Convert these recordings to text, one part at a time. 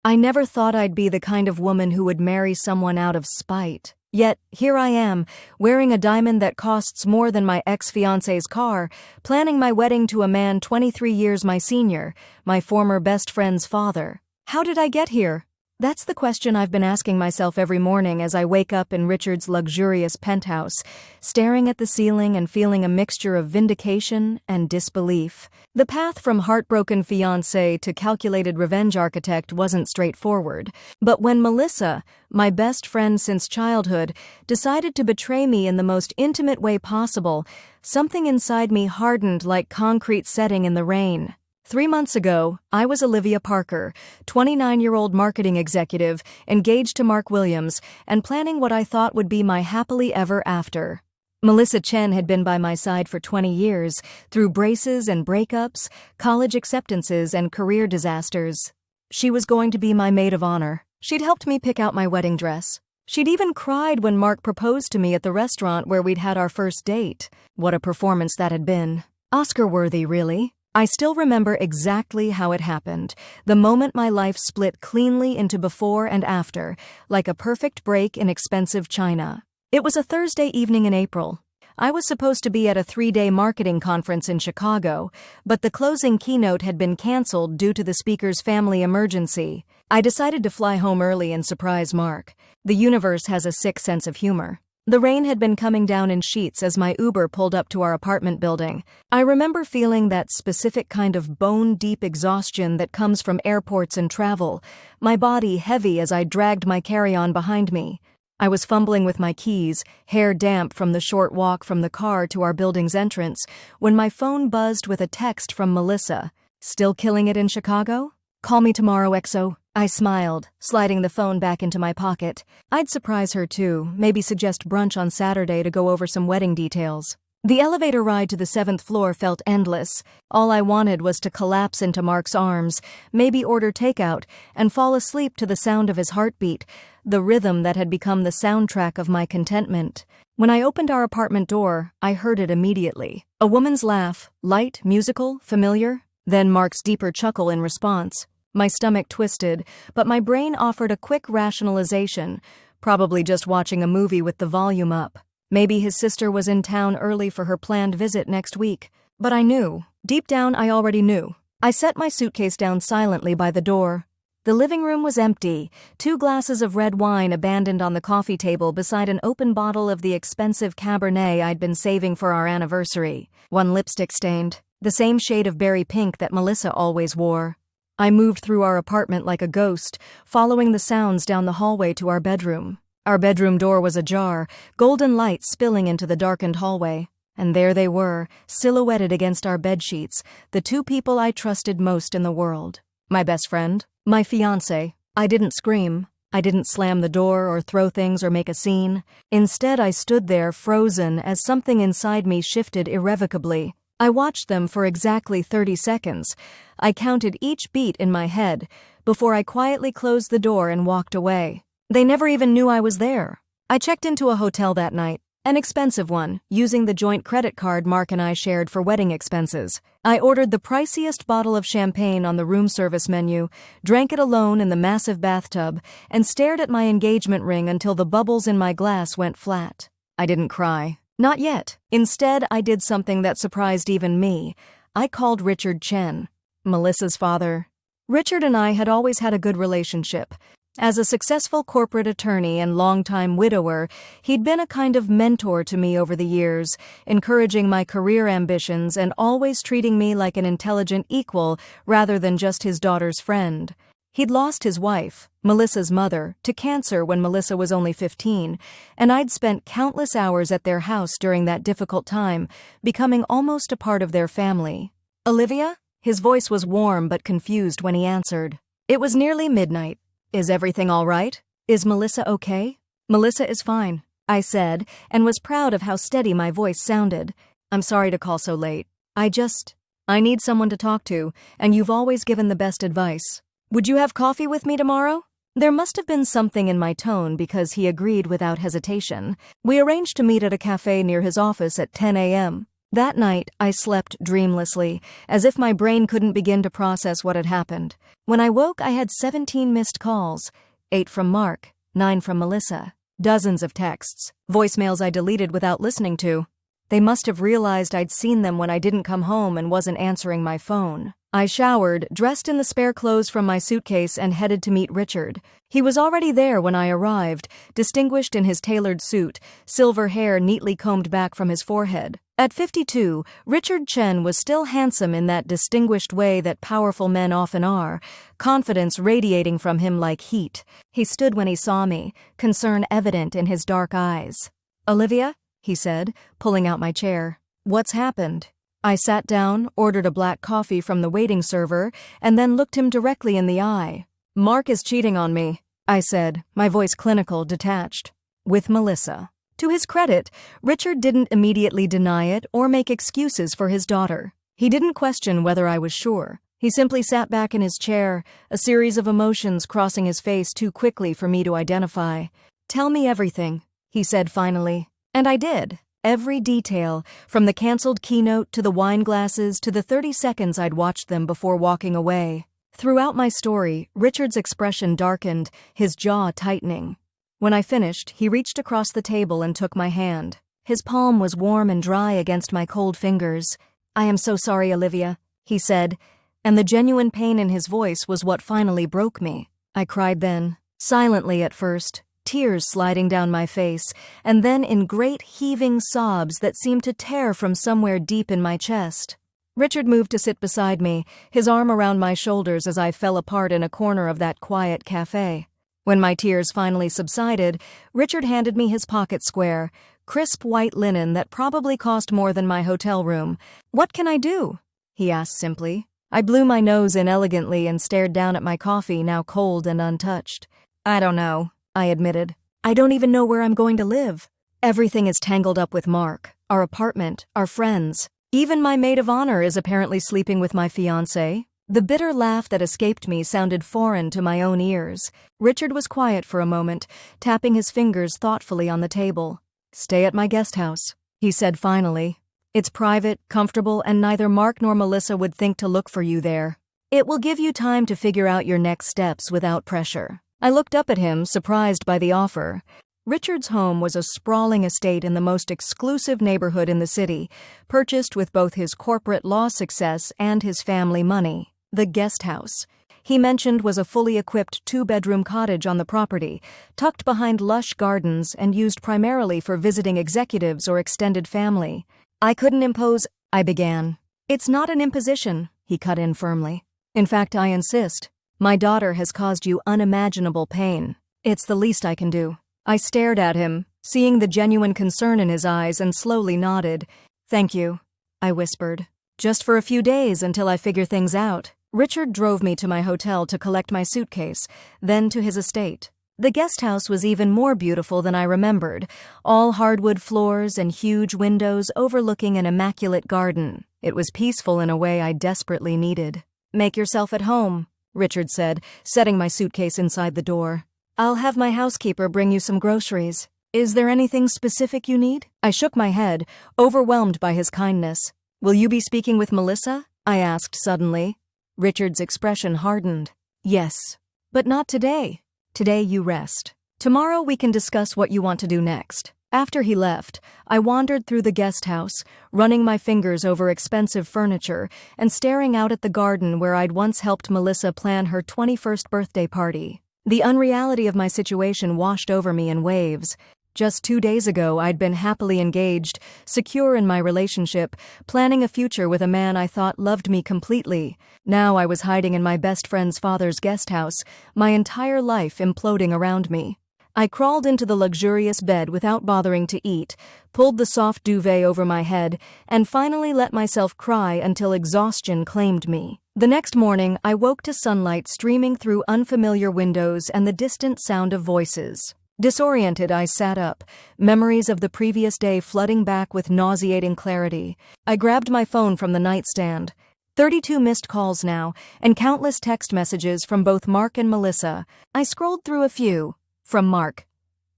I never thought I'd be the kind of woman who would marry someone out of spite. Yet, here I am, wearing a diamond that costs more than my ex-fiancé's car, planning my wedding to a man 23 years my senior, my former best friend's father. How did I get here? That's the question I've been asking myself every morning as I wake up in Richard's luxurious penthouse, staring at the ceiling and feeling a mixture of vindication and disbelief. The path from heartbroken fiancé to calculated revenge architect wasn't straightforward, but when Melissa, my best friend since childhood, decided to betray me in the most intimate way possible, something inside me hardened like concrete setting in the rain. 3 months ago, I was Olivia Parker, 29-year-old marketing executive, engaged to Mark Williams, and planning what I thought would be my happily ever after. Melissa Chen had been by my side for 20 years, through braces and breakups, college acceptances, and career disasters. She was going to be my maid of honor. She'd helped me pick out my wedding dress. She'd even cried when Mark proposed to me at the restaurant where we'd had our first date. What a performance that had been. Oscar-worthy, really. I still remember exactly how it happened, the moment my life split cleanly into before and after, like a perfect break in expensive china. It was a Thursday evening in April. I was supposed to be at a 3-day marketing conference in Chicago, but the closing keynote had been canceled due to the speaker's family emergency. I decided to fly home early and surprise Mark. The universe has a sick sense of humor. The rain had been coming down in sheets as my Uber pulled up to our apartment building. I remember feeling that specific kind of bone-deep exhaustion that comes from airports and travel, my body heavy as I dragged my carry-on behind me. I was fumbling with my keys, hair damp from the short walk from the car to our building's entrance, when my phone buzzed with a text from Melissa. "Still killing it in Chicago? Call me tomorrow, XO." I smiled, sliding the phone back into my pocket. I'd surprise her too, maybe suggest brunch on Saturday to go over some wedding details. The elevator ride to the 7th floor felt endless. All I wanted was to collapse into Mark's arms, maybe order takeout, and fall asleep to the sound of his heartbeat, the rhythm that had become the soundtrack of my contentment. When I opened our apartment door, I heard it immediately. A woman's laugh, light, musical, familiar, then Mark's deeper chuckle in response. My stomach twisted, but my brain offered a quick rationalization, probably just watching a movie with the volume up. Maybe his sister was in town early for her planned visit next week. But I knew. Deep down, I already knew. I set my suitcase down silently by the door. The living room was empty, 2 glasses of red wine abandoned on the coffee table beside an open bottle of the expensive Cabernet I'd been saving for our anniversary. 1 lipstick stained, the same shade of berry pink that Melissa always wore. I moved through our apartment like a ghost, following the sounds down the hallway to our bedroom. Our bedroom door was ajar, golden light spilling into the darkened hallway. And there they were, silhouetted against our bedsheets, the 2 people I trusted most in the world. My best friend, my fiancé. I didn't scream. I didn't slam the door or throw things or make a scene. Instead, I stood there frozen as something inside me shifted irrevocably. I watched them for exactly 30 seconds. I counted each beat in my head before I quietly closed the door and walked away. They never even knew I was there. I checked into a hotel that night, an expensive one, using the joint credit card Mark and I shared for wedding expenses. I ordered the priciest bottle of champagne on the room service menu, drank it alone in the massive bathtub, and stared at my engagement ring until the bubbles in my glass went flat. I didn't cry. Not yet. Instead, I did something that surprised even me. I called Richard Chen, Melissa's father. Richard and I had always had a good relationship. As a successful corporate attorney and longtime widower, he'd been a kind of mentor to me over the years, encouraging my career ambitions and always treating me like an intelligent equal rather than just his daughter's friend. He'd lost his wife, Melissa's mother, to cancer when Melissa was only 15, and I'd spent countless hours at their house during that difficult time, becoming almost a part of their family. "Olivia?" His voice was warm but confused when he answered. It was nearly midnight. "Is everything all right? Is Melissa okay?" "Melissa is fine," I said, and was proud of how steady my voice sounded. "I'm sorry to call so late. I need someone to talk to, and you've always given the best advice. Would you have coffee with me tomorrow?" There must have been something in my tone because he agreed without hesitation. We arranged to meet at a cafe near his office at 10 a.m. That night, I slept dreamlessly, as if my brain couldn't begin to process what had happened. When I woke, I had 17 missed calls, 8 from Mark, 9 from Melissa, dozens of texts, voicemails I deleted without listening to. They must have realized I'd seen them when I didn't come home and wasn't answering my phone. I showered, dressed in the spare clothes from my suitcase, and headed to meet Richard. He was already there when I arrived, distinguished in his tailored suit, silver hair neatly combed back from his forehead. At 52, Richard Chen was still handsome in that distinguished way that powerful men often are, confidence radiating from him like heat. He stood when he saw me, concern evident in his dark eyes. "Olivia?" he said, pulling out my chair. "What's happened?" I sat down, ordered a black coffee from the waiting server, and then looked him directly in the eye. "Mark is cheating on me," I said, my voice clinical, detached. "With Melissa." To his credit, Richard didn't immediately deny it or make excuses for his daughter. He didn't question whether I was sure. He simply sat back in his chair, a series of emotions crossing his face too quickly for me to identify. "Tell me everything," he said finally. And I did. Every detail, from the canceled keynote to the wine glasses to the 30 seconds I'd watched them before walking away. Throughout my story, Richard's expression darkened, his jaw tightening. When I finished, he reached across the table and took my hand. His palm was warm and dry against my cold fingers. "I am so sorry, Olivia," he said, and the genuine pain in his voice was what finally broke me. I cried then, silently at first, tears sliding down my face, and then in great heaving sobs that seemed to tear from somewhere deep in my chest. Richard moved to sit beside me, his arm around my shoulders as I fell apart in a corner of that quiet cafe. When my tears finally subsided, Richard handed me his pocket square, crisp white linen that probably cost more than my hotel room. "What can I do?" he asked simply. I blew my nose inelegantly and stared down at my coffee, now cold and untouched. "I don't know," I admitted. "I don't even know where I'm going to live. Everything is tangled up with Mark, our apartment, our friends. Even my maid of honor is apparently sleeping with my fiancé." The bitter laugh that escaped me sounded foreign to my own ears. Richard was quiet for a moment, tapping his fingers thoughtfully on the table. "Stay at my guest house," he said finally. "It's private, comfortable, and neither Mark nor Melissa would think to look for you there. It will give you time to figure out your next steps without pressure." I looked up at him, surprised by the offer. Richard's home was a sprawling estate in the most exclusive neighborhood in the city, purchased with both his corporate law success and his family money. The guest house, he mentioned, was a fully equipped 2-bedroom cottage on the property, tucked behind lush gardens and used primarily for visiting executives or extended family. "I couldn't impose," I began. "It's not an imposition," he cut in firmly. "In fact, I insist. My daughter has caused you unimaginable pain. It's the least I can do." I stared at him, seeing the genuine concern in his eyes, and slowly nodded. "Thank you," I whispered. "Just for a few days until I figure things out." Richard drove me to my hotel to collect my suitcase, then to his estate. The guest house was even more beautiful than I remembered, all hardwood floors and huge windows overlooking an immaculate garden. It was peaceful in a way I desperately needed. "Make yourself at home," Richard said, setting my suitcase inside the door. "I'll have my housekeeper bring you some groceries. Is there anything specific you need?" I shook my head, overwhelmed by his kindness. "Will you be speaking with Melissa?" I asked suddenly. Richard's expression hardened. "Yes, but not today. Today you rest. Tomorrow we can discuss what you want to do next." After he left, I wandered through the guest house, running my fingers over expensive furniture and staring out at the garden where I'd once helped Melissa plan her 21st birthday party. The unreality of my situation washed over me in waves. Just 2 days ago, I'd been happily engaged, secure in my relationship, planning a future with a man I thought loved me completely. Now I was hiding in my best friend's father's guest house, my entire life imploding around me. I crawled into the luxurious bed without bothering to eat, pulled the soft duvet over my head, and finally let myself cry until exhaustion claimed me. The next morning, I woke to sunlight streaming through unfamiliar windows and the distant sound of voices. Disoriented, I sat up, memories of the previous day flooding back with nauseating clarity. I grabbed my phone from the nightstand. 32 missed calls now, and countless text messages from both Mark and Melissa. I scrolled through a few. From Mark: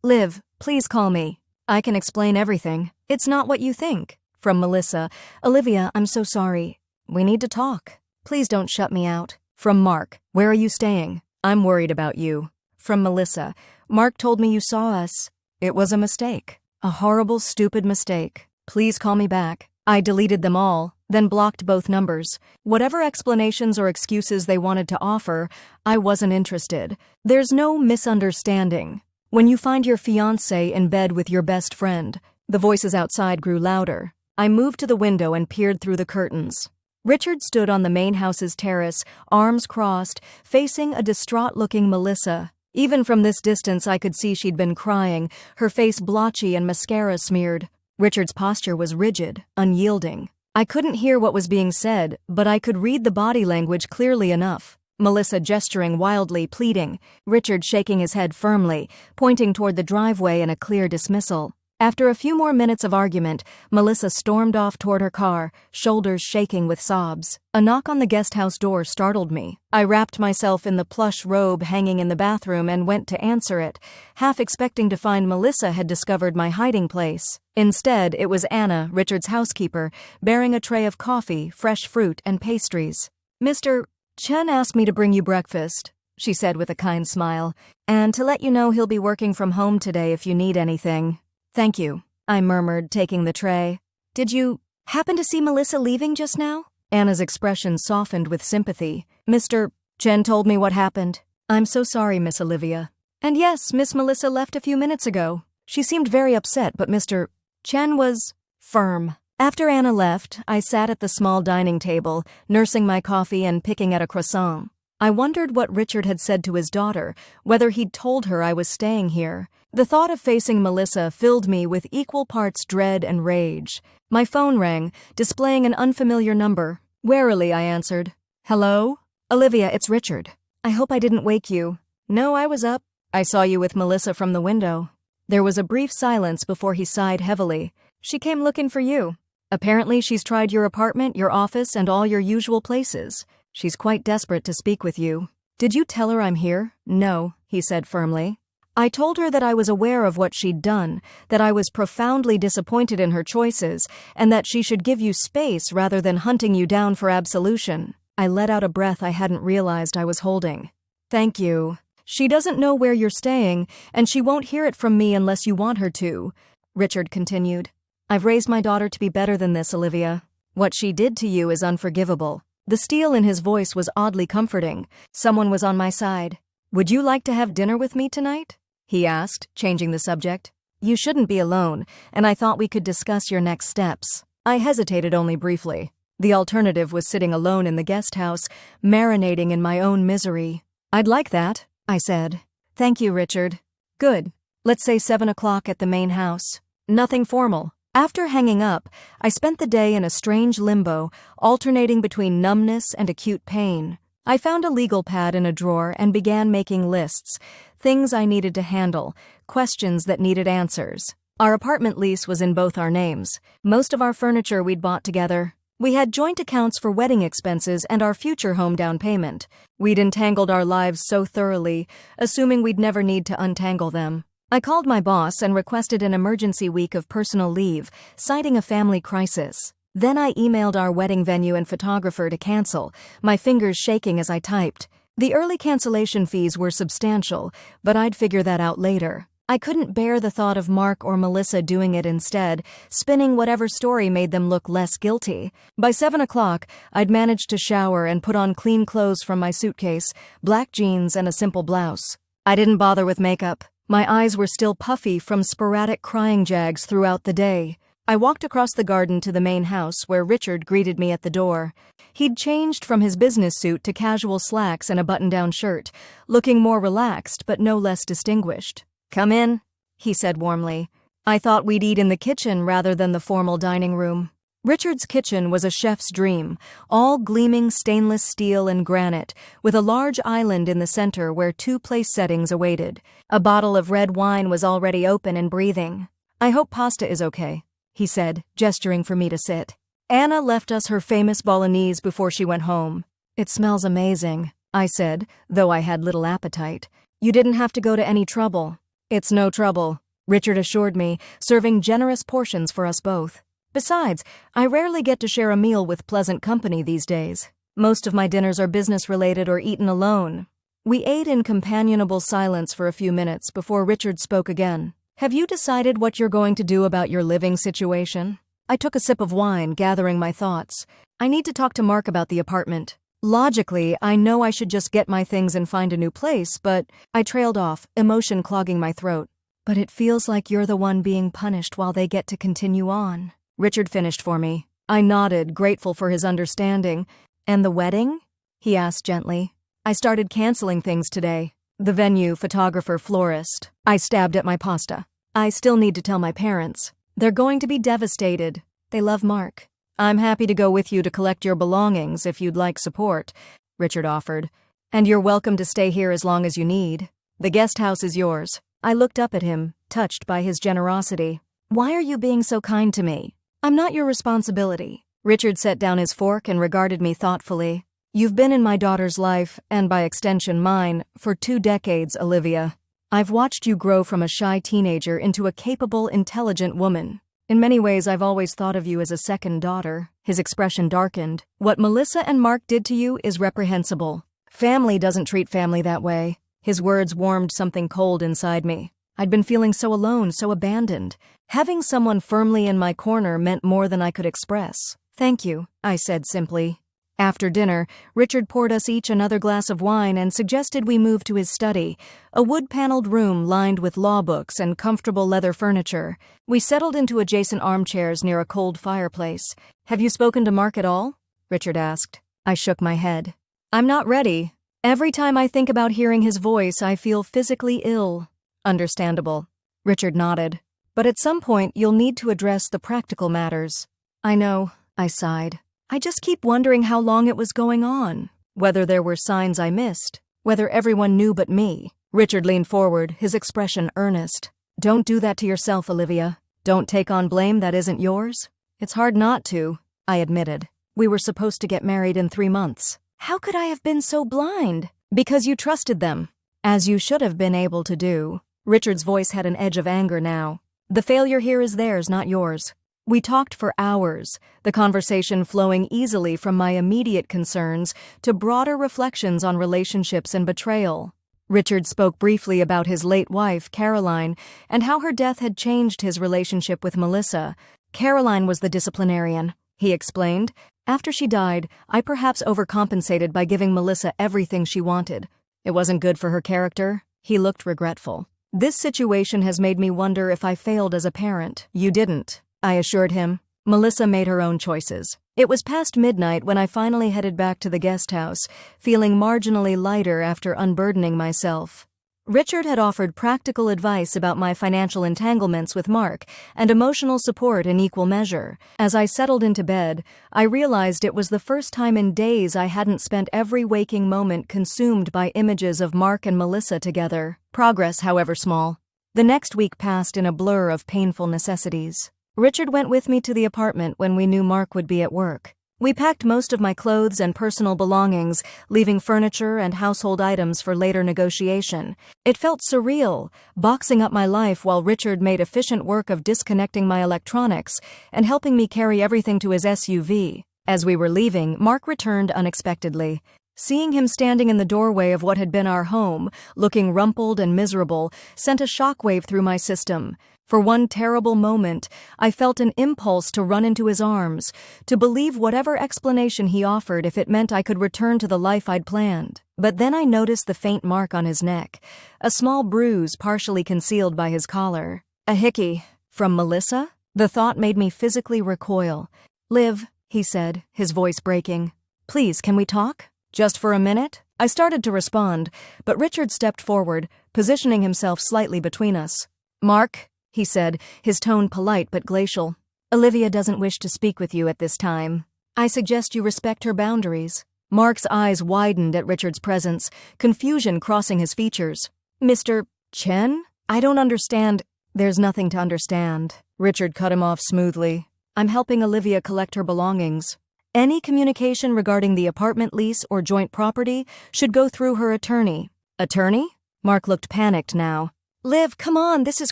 "Liv, please call me. I can explain everything. It's not what you think." From Melissa. Olivia, I'm so sorry. We need to talk. Please don't shut me out. From Mark. Where are you staying? I'm worried about you. From Melissa. Mark told me you saw us. It was a mistake. A horrible, stupid mistake. Please call me back. I deleted them all, then blocked both numbers. Whatever explanations or excuses they wanted to offer, I wasn't interested. There's no misunderstanding. When you find your fiancé in bed with your best friend, the voices outside grew louder. I moved to the window and peered through the curtains. Richard stood on the main house's terrace, arms crossed, facing a distraught-looking Melissa. Even from this distance I could see she'd been crying, her face blotchy and mascara smeared. Richard's posture was rigid, unyielding. I couldn't hear what was being said, but I could read the body language clearly enough. Melissa gesturing wildly, pleading. Richard shaking his head firmly, pointing toward the driveway in a clear dismissal. After a few more minutes of argument, Melissa stormed off toward her car, shoulders shaking with sobs. A knock on the guest house door startled me. I wrapped myself in the plush robe hanging in the bathroom and went to answer it, half expecting to find Melissa had discovered my hiding place. Instead, it was Anna, Richard's housekeeper, bearing a tray of coffee, fresh fruit, and pastries. Mr. Chen asked me to bring you breakfast, she said with a kind smile, and to let you know he'll be working from home today if you need anything. Thank you, I murmured, taking the tray. Did you happen to see Melissa leaving just now? Anna's expression softened with sympathy. Mr. Chen told me what happened. I'm so sorry, Miss Olivia. And yes, Miss Melissa left a few minutes ago. She seemed very upset, but Mr. Chen was firm. After Anna left, I sat at the small dining table, nursing my coffee and picking at a croissant. I wondered what Richard had said to his daughter, whether he'd told her I was staying here. The thought of facing Melissa filled me with equal parts dread and rage. My phone rang, displaying an unfamiliar number. Warily, I answered. Hello? Olivia, it's Richard. I hope I didn't wake you. No, I was up. I saw you with Melissa from the window. There was a brief silence before he sighed heavily. She came looking for you. Apparently she's tried your apartment, your office, and all your usual places. She's quite desperate to speak with you. Did you tell her I'm here? No, he said firmly. I told her that I was aware of what she'd done, that I was profoundly disappointed in her choices, and that she should give you space rather than hunting you down for absolution. I let out a breath I hadn't realized I was holding. Thank you. She doesn't know where you're staying, and she won't hear it from me unless you want her to, Richard continued. I've raised my daughter to be better than this, Olivia. What she did to you is unforgivable. The steel in his voice was oddly comforting. Someone was on my side. Would you like to have dinner with me tonight? He asked, changing the subject. You shouldn't be alone, and I thought we could discuss your next steps. I hesitated only briefly. The alternative was sitting alone in the guest house, marinating in my own misery. I'd like that, I said. Thank you, Richard. Good. Let's say 7 o'clock at the main house. Nothing formal. After hanging up, I spent the day in a strange limbo, alternating between numbness and acute pain. I found a legal pad in a drawer and began making lists, things I needed to handle, questions that needed answers. Our apartment lease was in both our names. Most of our furniture we'd bought together. We had joint accounts for wedding expenses and our future home down payment. We'd entangled our lives so thoroughly, assuming we'd never need to untangle them. I called my boss and requested an emergency week of personal leave, citing a family crisis. Then I emailed our wedding venue and photographer to cancel, my fingers shaking as I typed. The early cancellation fees were substantial, but I'd figure that out later. I couldn't bear the thought of Mark or Melissa doing it instead, spinning whatever story made them look less guilty. By 7 o'clock, I'd managed to shower and put on clean clothes from my suitcase, black jeans and a simple blouse. I didn't bother with makeup. My eyes were still puffy from sporadic crying jags throughout the day. I walked across the garden to the main house where Richard greeted me at the door. He'd changed from his business suit to casual slacks and a button-down shirt, looking more relaxed but no less distinguished. Come in, he said warmly. I thought we'd eat in the kitchen rather than the formal dining room. Richard's kitchen was a chef's dream, all gleaming stainless steel and granite, with a large island in the center where 2 place settings awaited. A bottle of red wine was already open and breathing. I hope pasta is okay, he said, gesturing for me to sit. Anna left us her famous bolognese before she went home. It smells amazing, I said, though I had little appetite. You didn't have to go to any trouble. It's no trouble, Richard assured me, serving generous portions for us both. Besides, I rarely get to share a meal with pleasant company these days. Most of my dinners are business-related or eaten alone. We ate in companionable silence for a few minutes before Richard spoke again. Have you decided what you're going to do about your living situation? I took a sip of wine, gathering my thoughts. I need to talk to Mark about the apartment. Logically, I know I should just get my things and find a new place, but I trailed off, emotion clogging my throat. But it feels like you're the one being punished while they get to continue on. Richard finished for me. I nodded, grateful for his understanding. And the wedding? He asked gently. I started canceling things today. The venue, photographer, florist. I stabbed at my pasta. I still need to tell my parents. They're going to be devastated. They love Mark. I'm happy to go with you to collect your belongings if you'd like support, Richard offered. And you're welcome to stay here as long as you need. The guest house is yours. I looked up at him, touched by his generosity. Why are you being so kind to me? I'm not your responsibility. Richard set down his fork and regarded me thoughtfully. You've been in my daughter's life, and by extension mine, for 2 decades, Olivia. I've watched you grow from a shy teenager into a capable, intelligent woman. In many ways, I've always thought of you as a second daughter. His expression darkened. What Melissa and Mark did to you is reprehensible. Family doesn't treat family that way. His words warmed something cold inside me. I'd been feeling so alone, so abandoned. Having someone firmly in my corner meant more than I could express. Thank you, I said simply. After dinner, Richard poured us each another glass of wine and suggested we move to his study, a wood-paneled room lined with law books and comfortable leather furniture. We settled into adjacent armchairs near a cold fireplace. Have you spoken to Mark at all? Richard asked. I shook my head. I'm not ready. Every time I think about hearing his voice, I feel physically ill. Understandable. Richard nodded. But at some point, you'll need to address the practical matters. I know, I sighed. I just keep wondering how long it was going on, whether there were signs I missed, whether everyone knew but me. Richard leaned forward, his expression earnest. Don't do that to yourself, Olivia. Don't take on blame that isn't yours. It's hard not to, I admitted. We were supposed to get married in 3 months. How could I have been so blind? Because you trusted them, as you should have been able to do. Richard's voice had an edge of anger now. The failure here is theirs, not yours. We talked for hours, the conversation flowing easily from my immediate concerns to broader reflections on relationships and betrayal. Richard spoke briefly about his late wife, Caroline, and how her death had changed his relationship with Melissa. Caroline was the disciplinarian, he explained. After she died, I perhaps overcompensated by giving Melissa everything she wanted. It wasn't good for her character. He looked regretful. This situation has made me wonder if I failed as a parent. You didn't, I assured him. Melissa made her own choices. It was past midnight when I finally headed back to the guest house, feeling marginally lighter after unburdening myself. Richard had offered practical advice about my financial entanglements with Mark and emotional support in equal measure. As I settled into bed, I realized it was the first time in days I hadn't spent every waking moment consumed by images of Mark and Melissa together. Progress, however small. The next week passed in a blur of painful necessities. Richard went with me to the apartment when we knew Mark would be at work. We packed most of my clothes and personal belongings, leaving furniture and household items for later negotiation. It felt surreal, boxing up my life while Richard made efficient work of disconnecting my electronics and helping me carry everything to his SUV. As we were leaving, Mark returned unexpectedly. Seeing him standing in the doorway of what had been our home, looking rumpled and miserable, sent a shockwave through my system. For one terrible moment, I felt an impulse to run into his arms, to believe whatever explanation he offered if it meant I could return to the life I'd planned. But then I noticed the faint mark on his neck, a small bruise partially concealed by his collar. A hickey. From Melissa? The thought made me physically recoil. Liv, he said, his voice breaking. Please, can we talk? Just for a minute? I started to respond, but Richard stepped forward, positioning himself slightly between us. Mark, he said, his tone polite but glacial. Olivia doesn't wish to speak with you at this time. I suggest you respect her boundaries. Mark's eyes widened at Richard's presence, confusion crossing his features. Mr. Chen? I don't understand. There's nothing to understand. Richard cut him off smoothly. I'm helping Olivia collect her belongings. Any communication regarding the apartment lease or joint property should go through her attorney. Attorney? Mark looked panicked now. Liv, come on, this is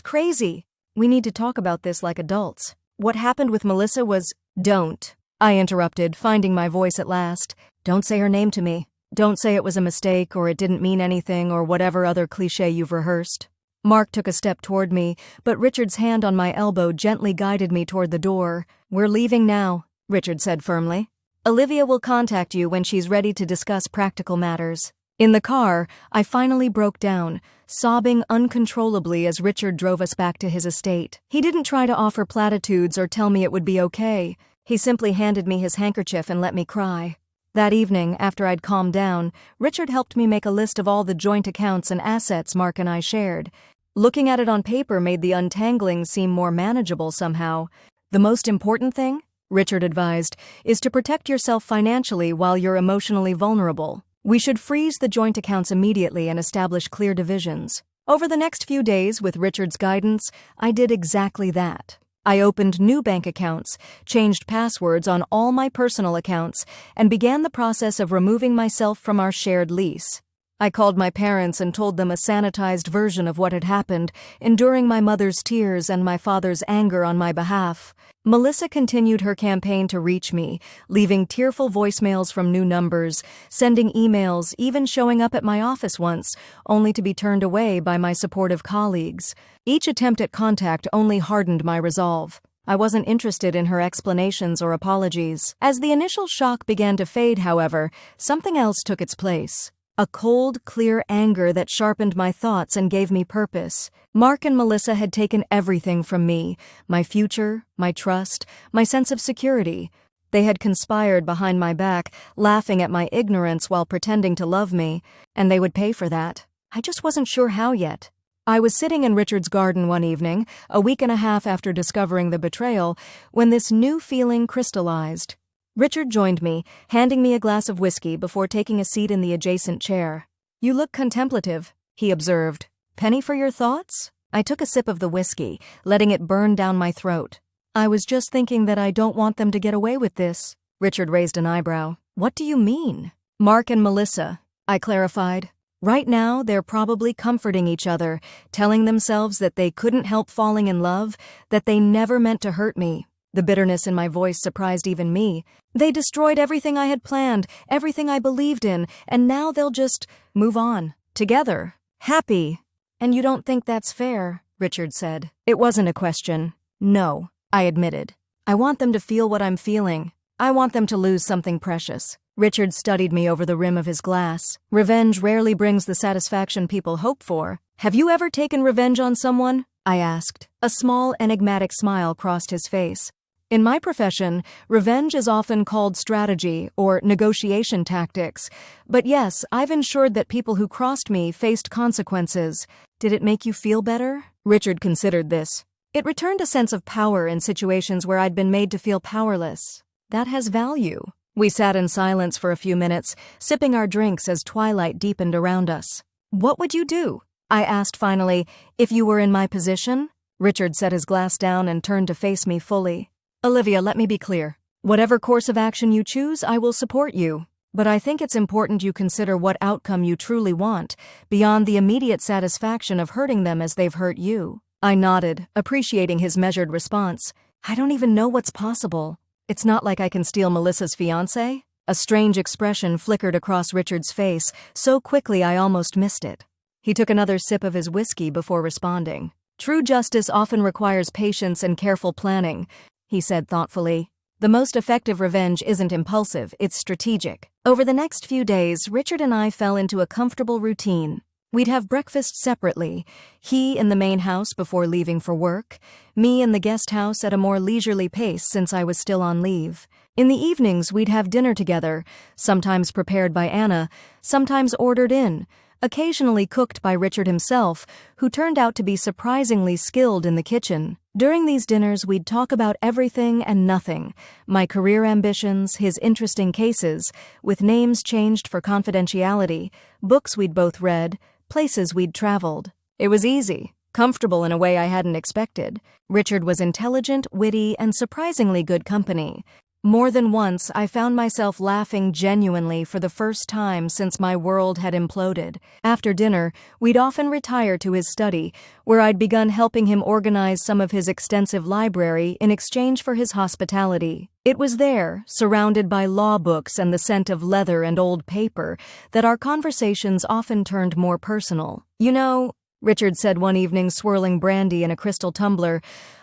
crazy. We need to talk about this like adults. What happened with Melissa was— Don't, I interrupted, finding my voice at last. Don't say her name to me. Don't say it was a mistake or it didn't mean anything or whatever other cliché you've rehearsed. Mark took a step toward me, but Richard's hand on my elbow gently guided me toward the door. We're leaving now, Richard said firmly. Olivia will contact you when she's ready to discuss practical matters. In the car, I finally broke down, sobbing uncontrollably as Richard drove us back to his estate. He didn't try to offer platitudes or tell me it would be okay. He simply handed me his handkerchief and let me cry. That evening, after I'd calmed down, Richard helped me make a list of all the joint accounts and assets Mark and I shared. Looking at it on paper made the untangling seem more manageable somehow. The most important thing, Richard advised, is to protect yourself financially while you're emotionally vulnerable. We should freeze the joint accounts immediately and establish clear divisions. Over the next few days, with Richard's guidance, I did exactly that. I opened new bank accounts, changed passwords on all my personal accounts, and began the process of removing myself from our shared lease. I called my parents and told them a sanitized version of what had happened, enduring my mother's tears and my father's anger on my behalf. Melissa continued her campaign to reach me, leaving tearful voicemails from new numbers, sending emails, even showing up at my office once, only to be turned away by my supportive colleagues. Each attempt at contact only hardened my resolve. I wasn't interested in her explanations or apologies. As the initial shock began to fade, however, something else took its place. A cold, clear anger that sharpened my thoughts and gave me purpose. Mark and Melissa had taken everything from me, my future, my trust, my sense of security. They had conspired behind my back, laughing at my ignorance while pretending to love me, and they would pay for that. I just wasn't sure how yet. I was sitting in Richard's garden one evening, a week and a half after discovering the betrayal, when this new feeling crystallized. Richard joined me, handing me a glass of whiskey before taking a seat in the adjacent chair. You look contemplative, he observed. Penny for your thoughts? I took a sip of the whiskey, letting it burn down my throat. I was just thinking that I don't want them to get away with this. Richard raised an eyebrow. What do you mean? Mark and Melissa, I clarified. Right now, they're probably comforting each other, telling themselves that they couldn't help falling in love, that they never meant to hurt me. The bitterness in my voice surprised even me. They destroyed everything I had planned, everything I believed in, and now they'll just move on. Together. Happy. And you don't think that's fair, Richard said. It wasn't a question. No, I admitted. I want them to feel what I'm feeling. I want them to lose something precious. Richard studied me over the rim of his glass. Revenge rarely brings the satisfaction people hope for. Have you ever taken revenge on someone? I asked. A small, enigmatic smile crossed his face. In my profession, revenge is often called strategy or negotiation tactics. But yes, I've ensured that people who crossed me faced consequences. Did it make you feel better? Richard considered this. It returned a sense of power in situations where I'd been made to feel powerless. That has value. We sat in silence for a few minutes, sipping our drinks as twilight deepened around us. What would you do? I asked finally, if you were in my position? Richard set his glass down and turned to face me fully. Olivia, let me be clear. Whatever course of action you choose, I will support you. But I think it's important you consider what outcome you truly want, beyond the immediate satisfaction of hurting them as they've hurt you. I nodded, appreciating his measured response. I don't even know what's possible. It's not like I can steal Melissa's fiancé. A strange expression flickered across Richard's face, so quickly I almost missed it. He took another sip of his whiskey before responding. True justice often requires patience and careful planning, he said thoughtfully. The most effective revenge isn't impulsive, it's strategic. Over the next few days, Richard and I fell into a comfortable routine. We'd have breakfast separately, he in the main house before leaving for work, me in the guest house at a more leisurely pace since I was still on leave. In the evenings, we'd have dinner together, sometimes prepared by Anna, sometimes ordered in, occasionally cooked by Richard himself, who turned out to be surprisingly skilled in the kitchen. During these dinners, we'd talk about everything and nothing, my career ambitions, his interesting cases, with names changed for confidentiality, books we'd both read, places we'd traveled. It was easy, comfortable in a way I hadn't expected. Richard was intelligent, witty, and surprisingly good company. More than once, I found myself laughing genuinely for the first time since my world had imploded. After dinner, we'd often retire to his study, where I'd begun helping him organize some of his extensive library in exchange for his hospitality. It was there, surrounded by law books and the scent of leather and old paper, that our conversations often turned more personal. "You know," Richard said one evening, swirling brandy in a crystal tumbler,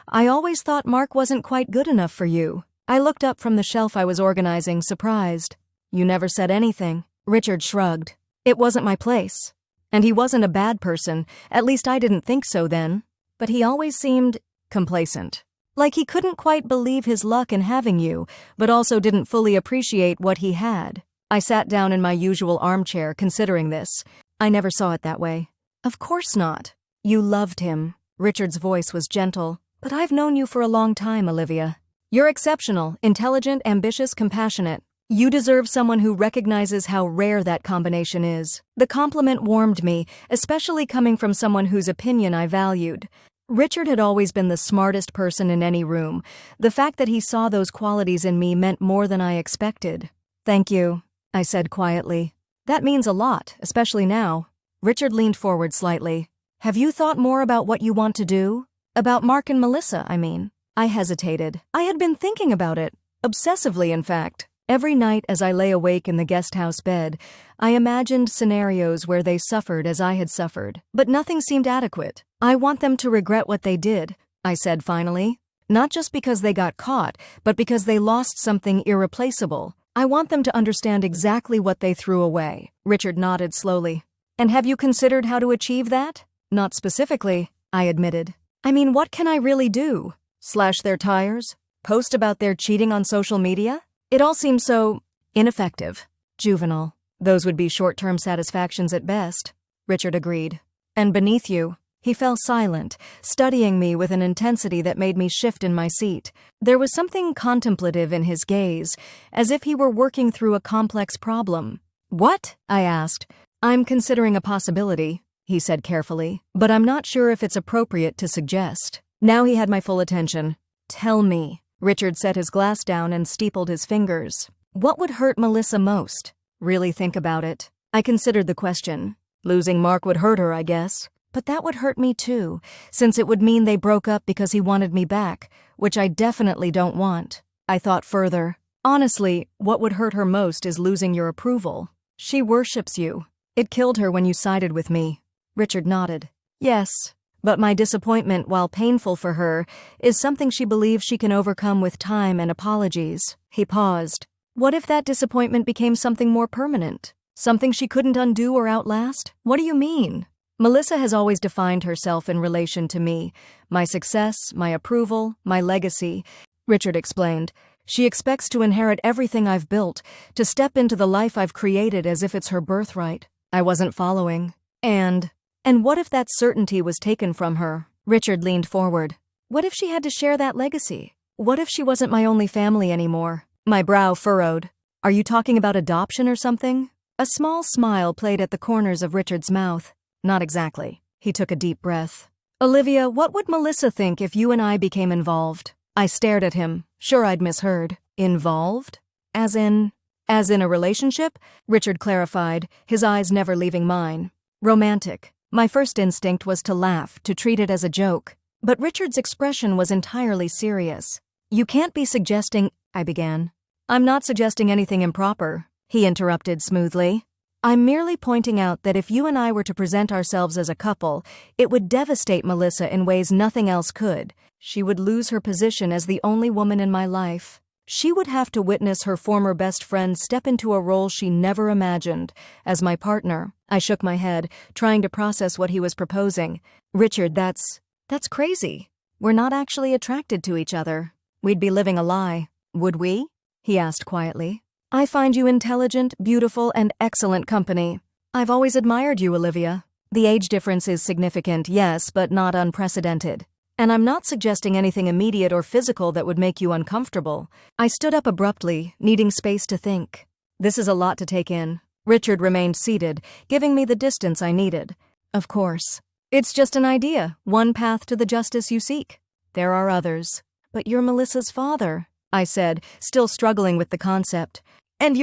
"I always thought Mark wasn't quite good enough for you." I looked up from the shelf I was organizing, surprised. "You never said anything." Richard shrugged. "It wasn't my place. And he wasn't a bad person, at least I didn't think so then. But he always seemed complacent. Like he couldn't quite believe his luck in having you, but also didn't fully appreciate what he had." I sat down in my usual armchair, considering this. "I never saw it that way." "Of course not. You loved him." Richard's voice was gentle. "But I've known you for a long time, Olivia. You're exceptional, intelligent, ambitious, compassionate. You deserve someone who recognizes how rare that combination is." The compliment warmed me, especially coming from someone whose opinion I valued. Richard had always been the smartest person in any room. The fact that he saw those qualities in me meant more than I expected. "Thank you," I said quietly. "That means a lot, especially now." Richard leaned forward slightly. "Have you thought more about what you want to do? About Mark and Melissa, I mean." I hesitated. I had been thinking about it, obsessively in fact. Every night as I lay awake in the guest house bed, I imagined scenarios where they suffered as I had suffered, but nothing seemed adequate. "I want them to regret what they did," I said finally. "Not just because they got caught, but because they lost something irreplaceable. I want them to understand exactly what they threw away." Richard nodded slowly. "And have you considered how to achieve that?" "Not specifically," I admitted. "I mean, what can I really do? Slash their tires? Post about their cheating on social media? It all seems so ineffective. Juvenile. Those would be short-term satisfactions at best." Richard agreed. "And beneath you." He fell silent, studying me with an intensity that made me shift in my seat. There was something contemplative in his gaze, as if he were working through a complex problem. "What?" I asked. "I'm considering a possibility," he said carefully, "but I'm not sure if it's appropriate to suggest." Now he had my full attention. "Tell me." Richard set his glass down and steepled his fingers. "What would hurt Melissa most?" "Really think about it." I considered the question. "Losing Mark would hurt her, I guess. But that would hurt me too, since it would mean they broke up because he wanted me back, which I definitely don't want." I thought further. "Honestly, what would hurt her most is losing your approval. She worships you. It killed her when you sided with me." Richard nodded. "Yes. But my disappointment, while painful for her, is something she believes she can overcome with time and apologies." He paused. "What if that disappointment became something more permanent? Something she couldn't undo or outlast?" "What do you mean?" "Melissa has always defined herself in relation to me. My success, my approval, my legacy," Richard explained. "She expects to inherit everything I've built, to step into the life I've created as if it's her birthright." I wasn't following. And what if that certainty was taken from her?" Richard leaned forward. "What if she had to share that legacy? What if she wasn't my only family anymore?" My brow furrowed. "Are you talking about adoption or something?" A small smile played at the corners of Richard's mouth. "Not exactly." He took a deep breath. "Olivia, what would Melissa think if you and I became involved?" I stared at him, sure I'd misheard. "Involved? As in a relationship?" Richard clarified, his eyes never leaving mine. "Romantic." My first instinct was to laugh, to treat it as a joke. But Richard's expression was entirely serious. "You can't be suggesting—" I began. "I'm not suggesting anything improper," he interrupted smoothly. "I'm merely pointing out that if you and I were to present ourselves as a couple, it would devastate Melissa in ways nothing else could. She would lose her position as the only woman in my life. She would have to witness her former best friend step into a role she never imagined, as my partner." I shook my head, trying to process what he was proposing. "Richard, that's crazy. We're not actually attracted to each other. We'd be living a lie." "Would we?" he asked quietly. "I find you intelligent, beautiful, and excellent company. I've always admired you, Olivia. The age difference is significant, yes, but not unprecedented. And I'm not suggesting anything immediate or physical that would make you uncomfortable." I stood up abruptly, needing space to think. This is a lot to take in. Richard remained seated, giving me the distance I needed. "Of course. It's just an idea, one path to the justice you seek. There are others." "But you're Melissa's father." I said, still struggling with the concept. And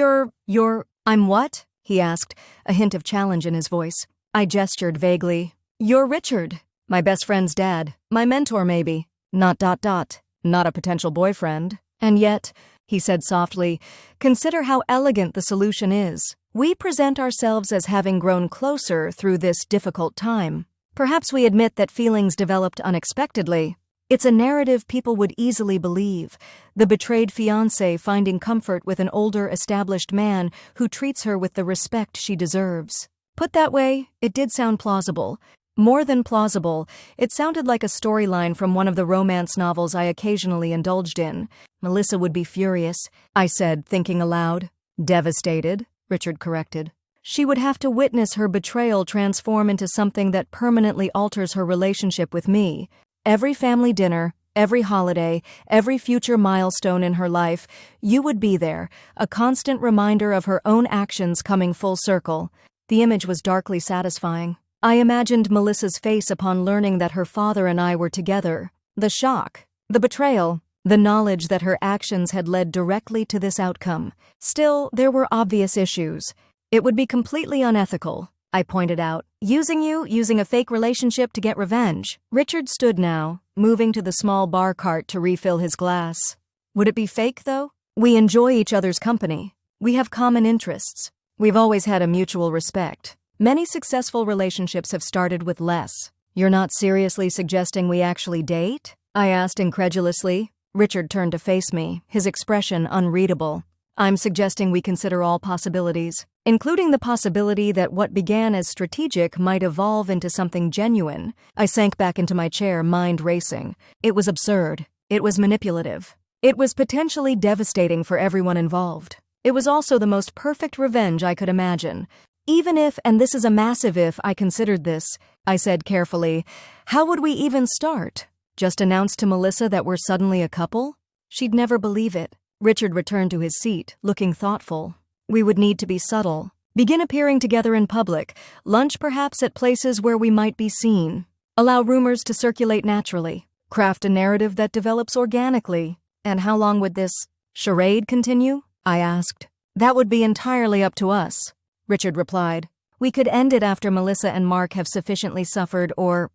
I'm what? He asked, a hint of challenge in his voice. I gestured vaguely. You're Richard, my best friend's dad, my mentor maybe. Not a potential boyfriend. And yet, he said softly, consider how elegant the solution is. We present ourselves as having grown closer through this difficult time. Perhaps we admit that feelings developed unexpectedly. It's a narrative people would easily believe. The betrayed fiancé finding comfort with an older, established man who treats her with the respect she deserves. Put that way, it did sound plausible. More than plausible, it sounded like a storyline from one of the romance novels I occasionally indulged in. Melissa would be furious, I said, thinking aloud. Devastated, Richard corrected. She would have to witness her betrayal transform into something that permanently alters her relationship with me. Every family dinner, every holiday, every future milestone in her life, you would be there, a constant reminder of her own actions coming full circle. The image was darkly satisfying. I imagined Melissa's face upon learning that her father and I were together. The shock, the betrayal, the knowledge that her actions had led directly to this outcome. Still, there were obvious issues. It would be completely unethical, I pointed out. Using a fake relationship to get revenge. Richard stood now, moving to the small bar cart to refill his glass. Would it be fake, though? We enjoy each other's company. We have common interests. We've always had a mutual respect. Many successful relationships have started with less. You're not seriously suggesting we actually date? I asked incredulously. Richard turned to face me, his expression unreadable. I'm suggesting we consider all possibilities, including the possibility that what began as strategic might evolve into something genuine. I sank back into my chair, mind racing. It was absurd. It was manipulative. It was potentially devastating for everyone involved. It was also the most perfect revenge I could imagine. Even if, and this is a massive if, I considered this, I said carefully, how would we even start? Just announce to Melissa that we're suddenly a couple? She'd never believe it. Richard returned to his seat, looking thoughtful. We would need to be subtle. Begin appearing together in public, lunch perhaps at places where we might be seen. Allow rumors to circulate naturally. Craft a narrative that develops organically. And how long would this charade continue? I asked. That would be entirely up to us, Richard replied. We could end it after Melissa and Mark have sufficiently suffered or,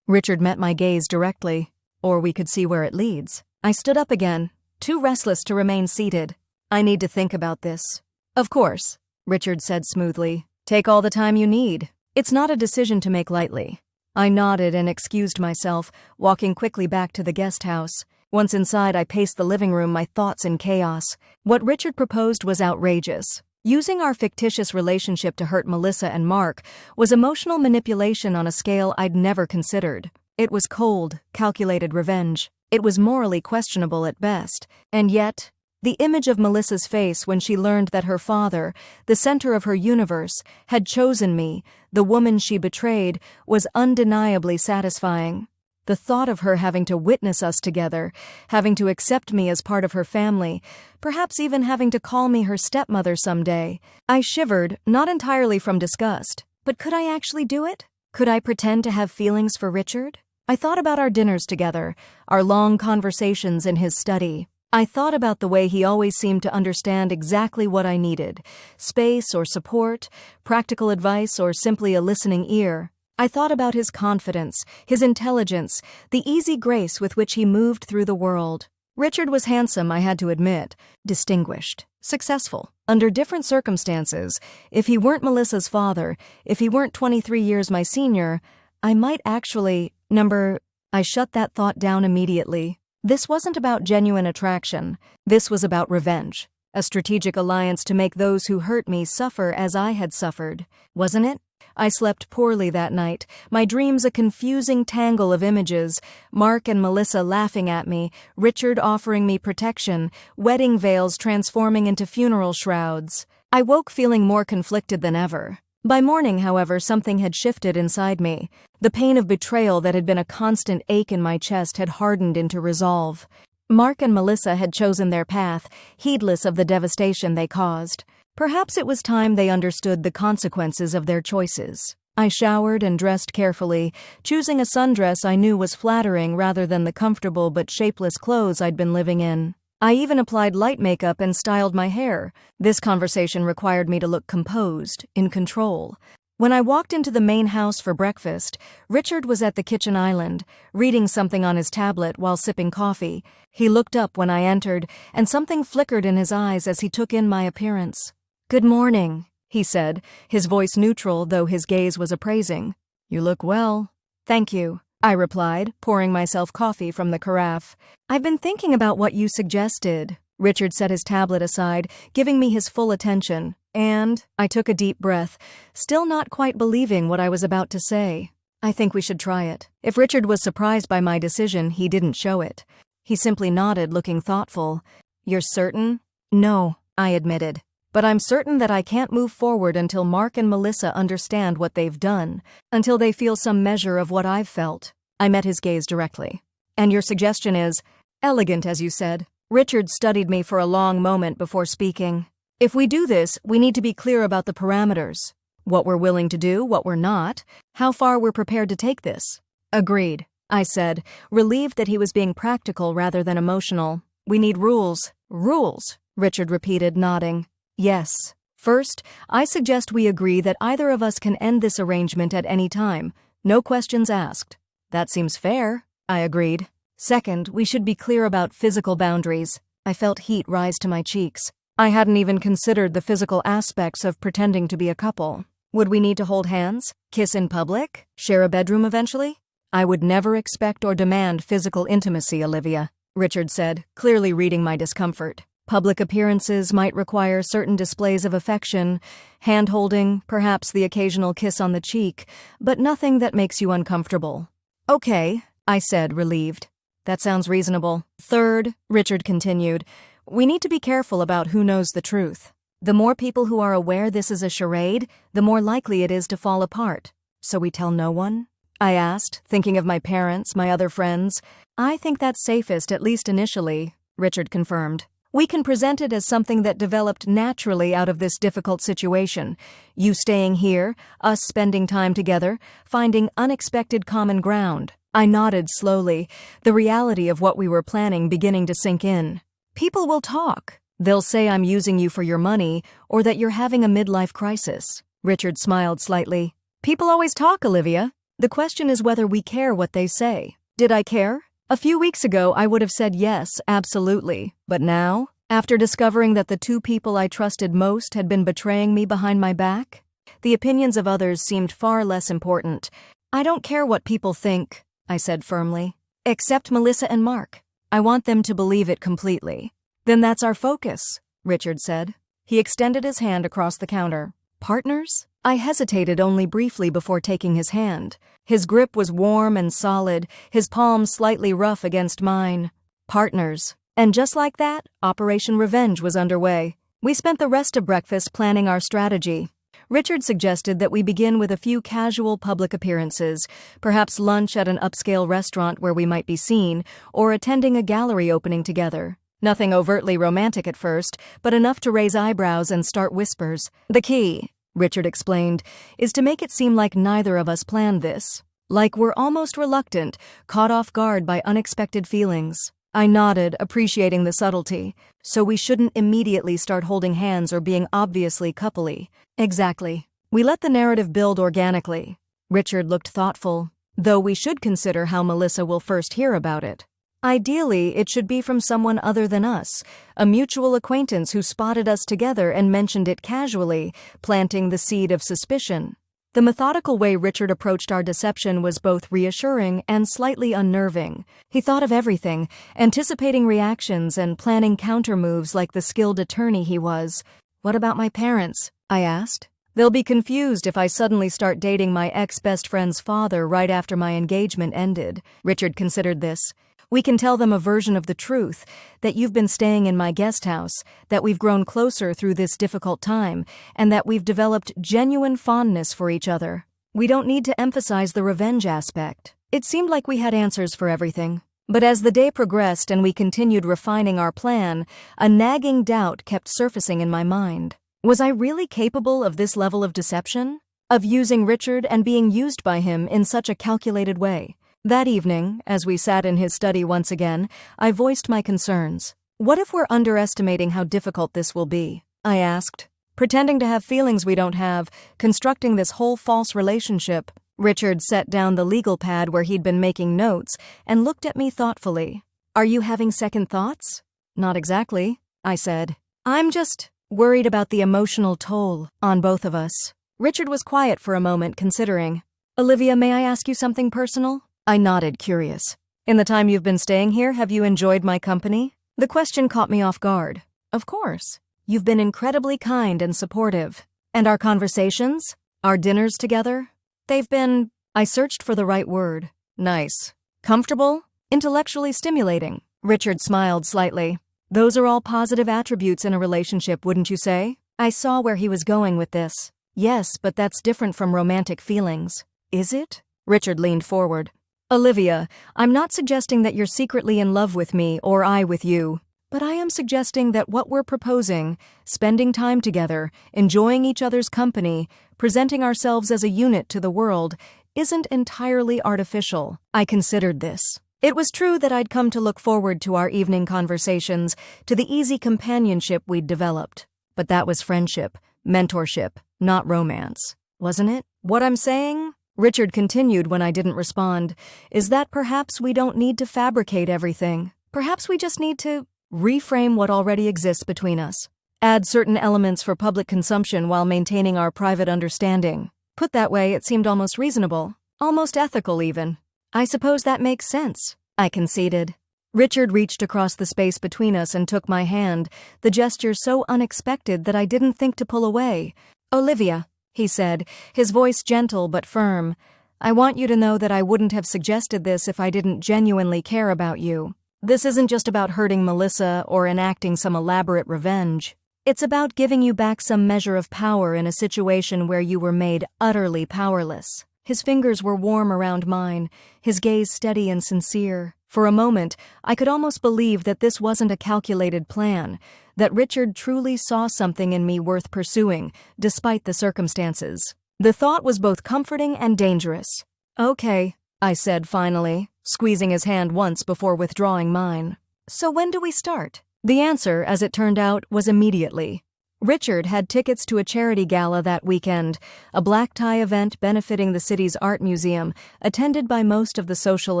Richard met my gaze directly, or we could see where it leads. I stood up again, too restless to remain seated. I need to think about this. Of course, Richard said smoothly. Take all the time you need. It's not a decision to make lightly. I nodded and excused myself, walking quickly back to the guest house. Once inside, I paced the living room, my thoughts in chaos. What Richard proposed was outrageous. Using our fictitious relationship to hurt Melissa and Mark was emotional manipulation on a scale I'd never considered. It was cold, calculated revenge. It was morally questionable at best. And yet, the image of Melissa's face when she learned that her father, the center of her universe, had chosen me, the woman she betrayed, was undeniably satisfying. The thought of her having to witness us together, having to accept me as part of her family, perhaps even having to call me her stepmother someday. I shivered, not entirely from disgust, but could I actually do it? Could I pretend to have feelings for Richard? I thought about our dinners together, our long conversations in his study. I thought about the way he always seemed to understand exactly what I needed, space or support, practical advice or simply a listening ear. I thought about his confidence, his intelligence, the easy grace with which he moved through the world. Richard was handsome, I had to admit, distinguished, successful. Under different circumstances, if he weren't Melissa's father, if he weren't 23 years my senior, I might actually, I shut that thought down immediately. This wasn't about genuine attraction. This was about revenge. A strategic alliance to make those who hurt me suffer as I had suffered. Wasn't it? I slept poorly that night, my dreams a confusing tangle of images, Mark and Melissa laughing at me, Richard offering me protection, wedding veils transforming into funeral shrouds. I woke feeling more conflicted than ever. By morning, however, something had shifted inside me. The pain of betrayal that had been a constant ache in my chest had hardened into resolve. Mark and Melissa had chosen their path, heedless of the devastation they caused. Perhaps it was time they understood the consequences of their choices. I showered and dressed carefully, choosing a sundress I knew was flattering rather than the comfortable but shapeless clothes I'd been living in. I even applied light makeup and styled my hair. This conversation required me to look composed, in control. When I walked into the main house for breakfast, Richard was at the kitchen island, reading something on his tablet while sipping coffee. He looked up when I entered, and something flickered in his eyes as he took in my appearance. "Good morning," he said, his voice neutral though his gaze was appraising. "You look well." "Thank you," I replied, pouring myself coffee from the carafe. "I've been thinking about what you suggested." Richard set his tablet aside, giving me his full attention, and I took a deep breath, still not quite believing what I was about to say. "I think we should try it." If Richard was surprised by my decision, he didn't show it. He simply nodded, looking thoughtful. "You're certain?" "No," I admitted. "But I'm certain that I can't move forward until Mark and Melissa understand what they've done, until they feel some measure of what I've felt." I met his gaze directly. "And your suggestion is elegant, as you said." Richard studied me for a long moment before speaking. "If we do this, we need to be clear about the parameters. What we're willing to do, what we're not, how far we're prepared to take this." "Agreed," I said, relieved that he was being practical rather than emotional. "We need rules." "Rules," Richard repeated, nodding. "Yes. First, I suggest we agree that either of us can end this arrangement at any time, no questions asked." "That seems fair," I agreed. "Second, we should be clear about physical boundaries." I felt heat rise to my cheeks. I hadn't even considered the physical aspects of pretending to be a couple. Would we need to hold hands, kiss in public, share a bedroom eventually? "I would never expect or demand physical intimacy, Olivia," Richard said, clearly reading my discomfort. "Public appearances might require certain displays of affection, hand-holding, perhaps the occasional kiss on the cheek, but nothing that makes you uncomfortable." "Okay," I said, relieved. "That sounds reasonable." "Third," Richard continued, "we need to be careful about who knows the truth. The more people who are aware this is a charade, the more likely it is to fall apart. So we tell no one?" I asked, thinking of my parents, my other friends. "I think that's safest, at least initially," Richard confirmed. "We can present it as something that developed naturally out of this difficult situation. You staying here, us spending time together, finding unexpected common ground." I nodded slowly, the reality of what we were planning beginning to sink in. "People will talk. They'll say I'm using you for your money, or that you're having a midlife crisis." Richard smiled slightly. "People always talk, Olivia. The question is whether we care what they say." Did I care? A few weeks ago, I would have said yes, absolutely. But now, after discovering that the two people I trusted most had been betraying me behind my back, the opinions of others seemed far less important. "I don't care what people think," I said firmly. "Except Melissa and Mark. I want them to believe it completely." "Then that's our focus," Richard said. He extended his hand across the counter. "Partners?" I hesitated only briefly before taking his hand. His grip was warm and solid, his palm slightly rough against mine. "Partners." And just like that, Operation Revenge was underway. We spent the rest of breakfast planning our strategy. Richard suggested that we begin with a few casual public appearances, perhaps lunch at an upscale restaurant where we might be seen, or attending a gallery opening together. Nothing overtly romantic at first, but enough to raise eyebrows and start whispers. "The key," Richard explained, "is to make it seem like neither of us planned this. Like we're almost reluctant, caught off guard by unexpected feelings." I nodded, appreciating the subtlety. "So we shouldn't immediately start holding hands or being obviously coupley." "Exactly. We let the narrative build organically." Richard looked thoughtful. "Though we should consider how Melissa will first hear about it. Ideally, it should be from someone other than us, a mutual acquaintance who spotted us together and mentioned it casually, planting the seed of suspicion." The methodical way Richard approached our deception was both reassuring and slightly unnerving. He thought of everything, anticipating reactions and planning counter-moves like the skilled attorney he was. "What about my parents?" I asked. "They'll be confused if I suddenly start dating my ex-best friend's father right after my engagement ended." Richard considered this. "We can tell them a version of the truth, that you've been staying in my guest house, that we've grown closer through this difficult time, and that we've developed genuine fondness for each other. We don't need to emphasize the revenge aspect." It seemed like we had answers for everything. But as the day progressed and we continued refining our plan, a nagging doubt kept surfacing in my mind. Was I really capable of this level of deception? Of using Richard and being used by him in such a calculated way? That evening, as we sat in his study once again, I voiced my concerns. What if we're underestimating how difficult this will be? I asked. Pretending to have feelings we don't have, constructing this whole false relationship. Richard set down the legal pad where he'd been making notes and looked at me thoughtfully. Are you having second thoughts? Not exactly, I said. I'm just worried about the emotional toll on both of us. Richard was quiet for a moment, considering. Olivia, may I ask you something personal? I nodded, curious. In the time you've been staying here, have you enjoyed my company? The question caught me off guard. Of course. You've been incredibly kind and supportive. And our conversations? Our dinners together? They've been, I searched for the right word. Nice. Comfortable? Intellectually stimulating. Richard smiled slightly. Those are all positive attributes in a relationship, wouldn't you say? I saw where he was going with this. Yes, but that's different from romantic feelings. Is it? Richard leaned forward. Olivia, I'm not suggesting that you're secretly in love with me or I with you. But I am suggesting that what we're proposing, spending time together, enjoying each other's company, presenting ourselves as a unit to the world, isn't entirely artificial. I considered this. It was true that I'd come to look forward to our evening conversations, to the easy companionship we'd developed. But that was friendship, mentorship, not romance, wasn't it? What I'm saying, Richard continued when I didn't respond, is that perhaps we don't need to fabricate everything. Perhaps we just need to reframe what already exists between us. Add certain elements for public consumption while maintaining our private understanding. Put that way, it seemed almost reasonable. Almost ethical, even. I suppose that makes sense, I conceded. Richard reached across the space between us and took my hand, the gesture so unexpected that I didn't think to pull away. Olivia, he said, his voice gentle but firm, I want you to know that I wouldn't have suggested this if I didn't genuinely care about you. This isn't just about hurting Melissa or enacting some elaborate revenge. It's about giving you back some measure of power in a situation where you were made utterly powerless. His fingers were warm around mine, his gaze steady and sincere. For a moment, I could almost believe that this wasn't a calculated plan, that Richard truly saw something in me worth pursuing, despite the circumstances. The thought was both comforting and dangerous. Okay, I said finally, squeezing his hand once before withdrawing mine. So when do we start? The answer, as it turned out, was immediately. Richard had tickets to a charity gala that weekend, a black tie event benefiting the city's art museum, attended by most of the social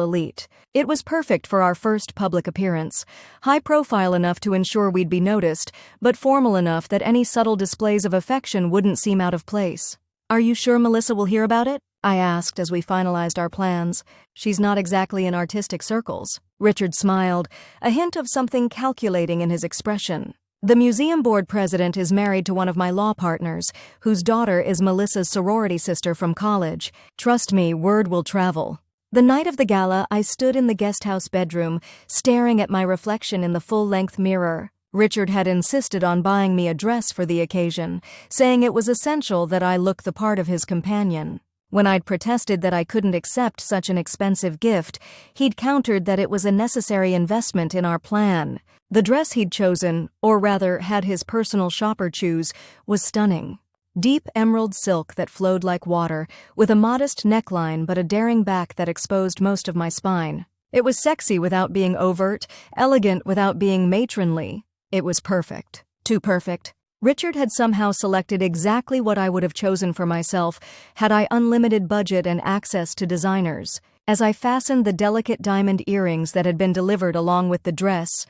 elite. It was perfect for our first public appearance, high profile enough to ensure we'd be noticed, but formal enough that any subtle displays of affection wouldn't seem out of place. Are you sure Melissa will hear about it? I asked as we finalized our plans. She's not exactly in artistic circles. Richard smiled, a hint of something calculating in his expression. The museum board president is married to one of my law partners, whose daughter is Melissa's sorority sister from college. Trust me, word will travel. The night of the gala, I stood in the guest house bedroom, staring at my reflection in the full-length mirror. Richard had insisted on buying me a dress for the occasion, saying it was essential that I look the part of his companion. When I'd protested that I couldn't accept such an expensive gift, he'd countered that it was a necessary investment in our plan. The dress he'd chosen, or rather had his personal shopper choose, was stunning. Deep emerald silk that flowed like water, with a modest neckline but a daring back that exposed most of my spine. It was sexy without being overt, elegant without being matronly. It was perfect. Too perfect. Richard had somehow selected exactly what I would have chosen for myself had I unlimited budget and access to designers. As I fastened the delicate diamond earrings that had been delivered along with the dress,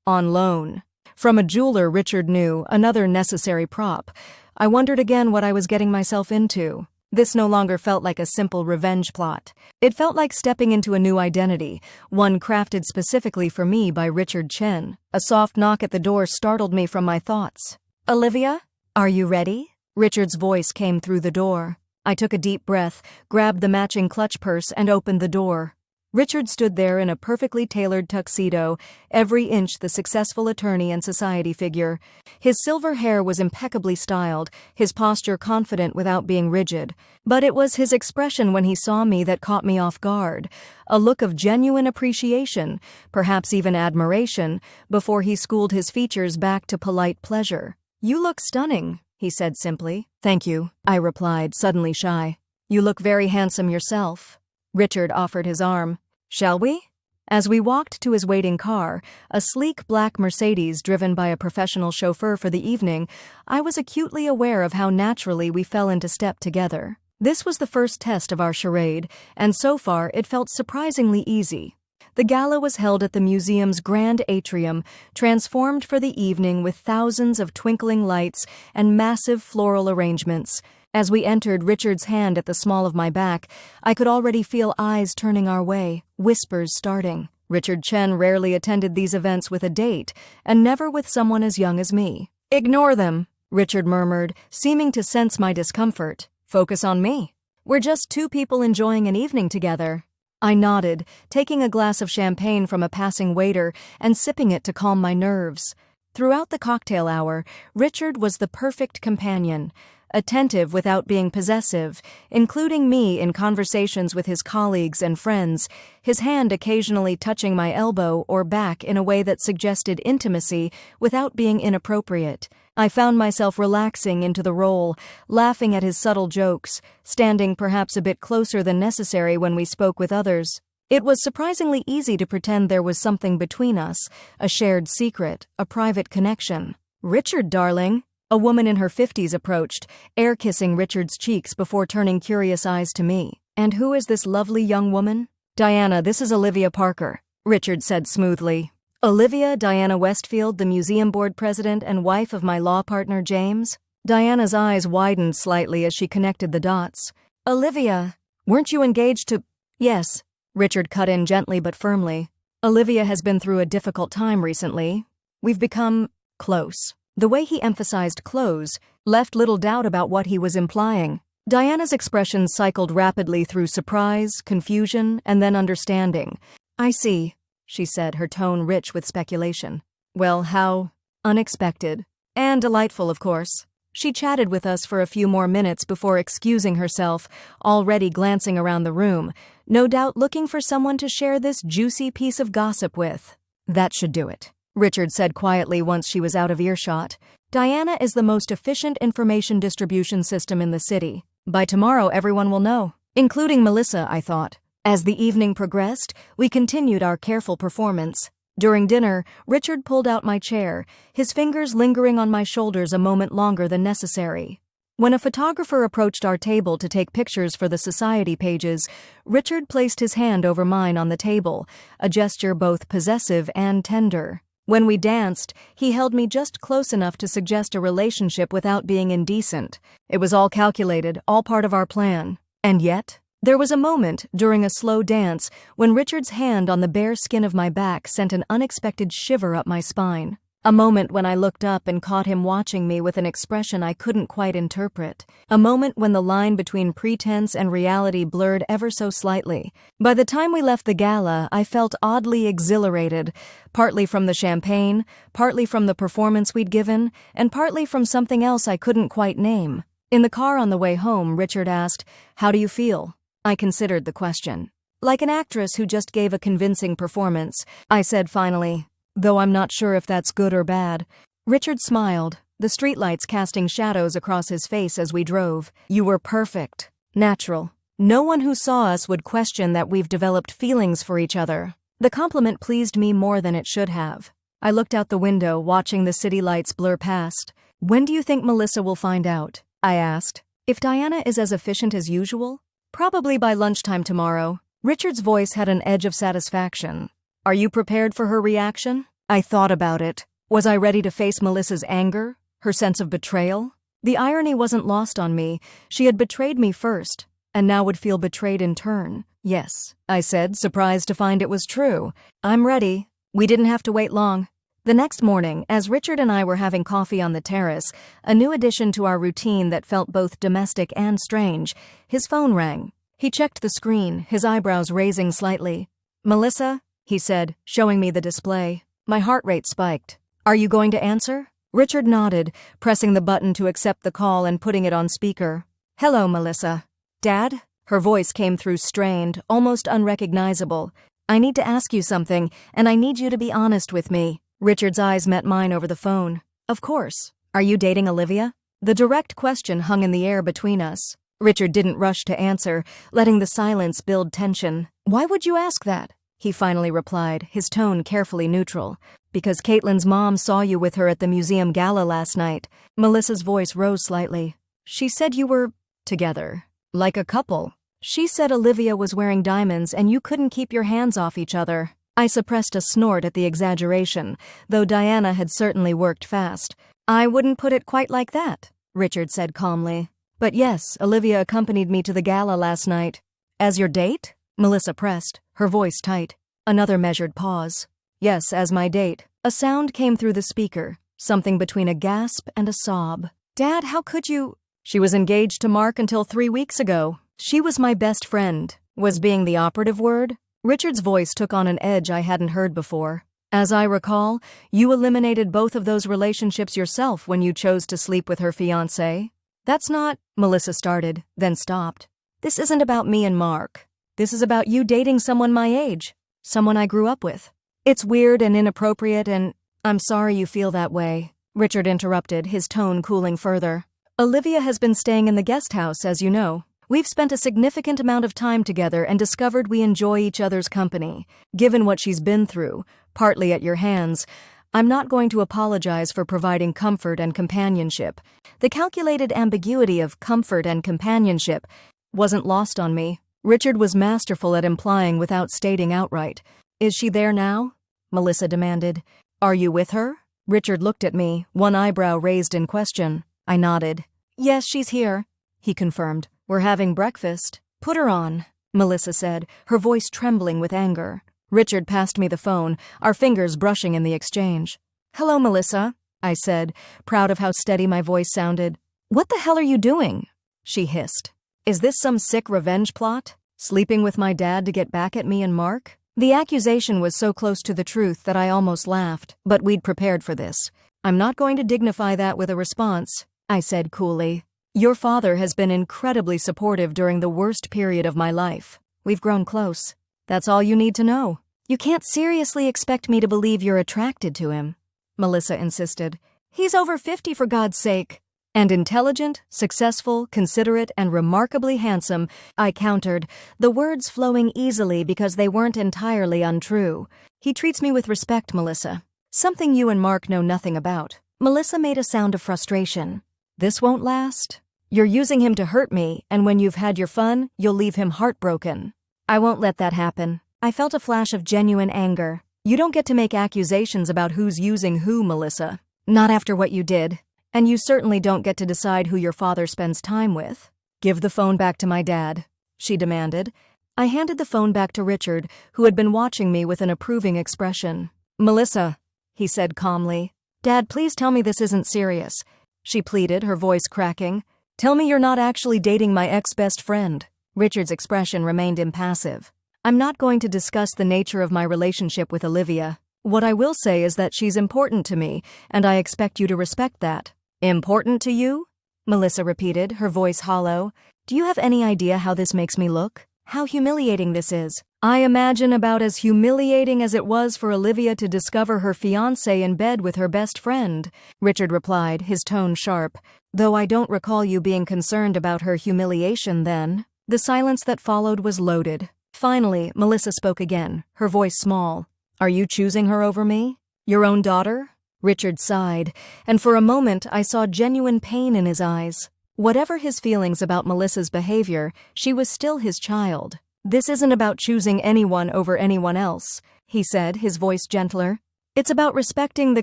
on loan from a jeweler Richard knew, another necessary prop, I wondered again what I was getting myself into. This no longer felt like a simple revenge plot. It felt like stepping into a new identity, one crafted specifically for me by Richard Chen. A soft knock at the door startled me from my thoughts. Olivia, are you ready? Richard's voice came through the door. I took a deep breath, grabbed the matching clutch purse, and opened the door. Richard stood there in a perfectly tailored tuxedo, every inch the successful attorney and society figure. His silver hair was impeccably styled, his posture confident without being rigid. But it was his expression when he saw me that caught me off guard, a look of genuine appreciation, perhaps even admiration, before he schooled his features back to polite pleasure. You look stunning, he said simply. Thank you, I replied, suddenly shy. You look very handsome yourself. Richard offered his arm. Shall we? As we walked to his waiting car, a sleek black Mercedes driven by a professional chauffeur for the evening, I was acutely aware of how naturally we fell into step together. This was the first test of our charade, and so far it felt surprisingly easy. The gala was held at the museum's grand atrium, transformed for the evening with thousands of twinkling lights and massive floral arrangements. As we entered, Richard's hand at the small of my back, I could already feel eyes turning our way, whispers starting. Richard Chen rarely attended these events with a date, and never with someone as young as me. "Ignore them," Richard murmured, seeming to sense my discomfort. "Focus on me. We're just two people enjoying an evening together." I nodded, taking a glass of champagne from a passing waiter and sipping it to calm my nerves. Throughout the cocktail hour, Richard was the perfect companion, attentive without being possessive, including me in conversations with his colleagues and friends, his hand occasionally touching my elbow or back in a way that suggested intimacy without being inappropriate. I found myself relaxing into the role, laughing at his subtle jokes, standing perhaps a bit closer than necessary when we spoke with others. It was surprisingly easy to pretend there was something between us, a shared secret, a private connection. "Richard, darling," a woman in her 50s approached, air-kissing Richard's cheeks before turning curious eyes to me. "And who is this lovely young woman?" "Diana, this is Olivia Parker," Richard said smoothly. "Olivia Diana Westfield, the museum board president and wife of my law partner James?" Diana's eyes widened slightly as she connected the dots. "Olivia, weren't you engaged to—" "Yes," Richard cut in gently but firmly. "Olivia has been through a difficult time recently. We've become close." The way he emphasized close left little doubt about what he was implying. Diana's expression cycled rapidly through surprise, confusion, and then understanding. "I see," she said, her tone rich with speculation. "Well, how unexpected. And delightful, of course." She chatted with us for a few more minutes before excusing herself, already glancing around the room, no doubt looking for someone to share this juicy piece of gossip with. "That should do it," Richard said quietly once she was out of earshot. "Diana is the most efficient information distribution system in the city. By tomorrow everyone will know, including Melissa," I thought. As the evening progressed, we continued our careful performance. During dinner, Richard pulled out my chair, his fingers lingering on my shoulders a moment longer than necessary. When a photographer approached our table to take pictures for the society pages, Richard placed his hand over mine on the table, a gesture both possessive and tender. When we danced, he held me just close enough to suggest a relationship without being indecent. It was all calculated, all part of our plan. And yet, there was a moment, during a slow dance, when Richard's hand on the bare skin of my back sent an unexpected shiver up my spine. A moment when I looked up and caught him watching me with an expression I couldn't quite interpret. A moment when the line between pretense and reality blurred ever so slightly. By the time we left the gala, I felt oddly exhilarated, partly from the champagne, partly from the performance we'd given, and partly from something else I couldn't quite name. In the car on the way home, Richard asked, "How do you feel?" I considered the question. "Like an actress who just gave a convincing performance," I said finally, "though I'm not sure if that's good or bad." Richard smiled, the streetlights casting shadows across his face as we drove. "You were perfect. Natural. No one who saw us would question that we've developed feelings for each other." The compliment pleased me more than it should have. I looked out the window, watching the city lights blur past. "When do you think Melissa will find out?" I asked. "If Diana is as efficient as usual?" "Probably by lunchtime tomorrow." Richard's voice had an edge of satisfaction. "Are you prepared for her reaction?" I thought about it. Was I ready to face Melissa's anger, her sense of betrayal? The irony wasn't lost on me. She had betrayed me first, and now would feel betrayed in turn. "Yes," I said, surprised to find it was true. "I'm ready." We didn't have to wait long. The next morning, as Richard and I were having coffee on the terrace, a new addition to our routine that felt both domestic and strange, his phone rang. He checked the screen, his eyebrows raising slightly. "Melissa?" he said, showing me the display. My heart rate spiked. "Are you going to answer?" Richard nodded, pressing the button to accept the call and putting it on speaker. "Hello, Melissa." "Dad?" Her voice came through strained, almost unrecognizable. "I need to ask you something, and I need you to be honest with me." Richard's eyes met mine over the phone. "Of course. Are you dating Olivia?" The direct question hung in the air between us. Richard didn't rush to answer, letting the silence build tension. "Why would you ask that?" he finally replied, his tone carefully neutral. Because Caitlin's mom saw you with her at the museum gala last night. Melissa's voice rose slightly. She said you were together. Like a couple. She said Olivia was wearing diamonds and you couldn't keep your hands off each other. I suppressed a snort at the exaggeration, though Diana had certainly worked fast. I wouldn't put it quite like that, Richard said calmly. But yes, Olivia accompanied me to the gala last night. As your date? Melissa pressed, her voice tight. Another measured pause. Yes, as my date. A sound came through the speaker, something between a gasp and a sob. Dad, how could you? She was engaged to Mark until 3 weeks ago. She was my best friend. Was being the operative word? Richard's voice took on an edge I hadn't heard before. As I recall, you eliminated both of those relationships yourself when you chose to sleep with her fiancé. That's not, Melissa started, then stopped. This isn't about me and Mark. This is about you dating someone my age. Someone I grew up with. It's weird and inappropriate and I'm sorry you feel that way, Richard interrupted, his tone cooling further. Olivia has been staying in the guest house, as you know. We've spent a significant amount of time together and discovered we enjoy each other's company. Given what she's been through, partly at your hands, I'm not going to apologize for providing comfort and companionship. The calculated ambiguity of comfort and companionship wasn't lost on me. Richard was masterful at implying without stating outright. Is she there now? Melissa demanded. Are you with her? Richard looked at me, one eyebrow raised in question. I nodded. Yes, she's here, he confirmed. We're having breakfast. Put her on, Melissa said, her voice trembling with anger. Richard passed me the phone, our fingers brushing in the exchange. Hello, Melissa, I said, proud of how steady my voice sounded. What the hell are you doing? She hissed. Is this some sick revenge plot? Sleeping with my dad to get back at me and Mark? The accusation was so close to the truth that I almost laughed, but we'd prepared for this. I'm not going to dignify that with a response, I said coolly. Your father has been incredibly supportive during the worst period of my life. We've grown close. That's all you need to know. You can't seriously expect me to believe you're attracted to him, Melissa insisted. He's over 50 for God's sake. And intelligent, successful, considerate, and remarkably handsome, I countered, the words flowing easily because they weren't entirely untrue. He treats me with respect, Melissa. Something you and Mark know nothing about. Melissa made a sound of frustration. This won't last. You're using him to hurt me, and when you've had your fun, you'll leave him heartbroken. I won't let that happen. I felt a flash of genuine anger. You don't get to make accusations about who's using who, Melissa. Not after what you did. And you certainly don't get to decide who your father spends time with. Give the phone back to my dad, she demanded. I handed the phone back to Richard, who had been watching me with an approving expression. Melissa, he said calmly. Dad, please tell me this isn't serious, she pleaded, her voice cracking. Tell me you're not actually dating my ex-best friend. Richard's expression remained impassive. I'm not going to discuss the nature of my relationship with Olivia. What I will say is that she's important to me, and I expect you to respect that. Important to you? Melissa repeated, her voice hollow. Do you have any idea how this makes me look? How humiliating this is? I imagine about as humiliating as it was for Olivia to discover her fiancé in bed with her best friend, Richard replied, his tone sharp. Though I don't recall you being concerned about her humiliation then. The silence that followed was loaded. Finally, Melissa spoke again, her voice small. Are you choosing her over me? Your own daughter? Richard sighed, and for a moment I saw genuine pain in his eyes. Whatever his feelings about Melissa's behavior, she was still his child. This isn't about choosing anyone over anyone else, he said, his voice gentler. It's about respecting the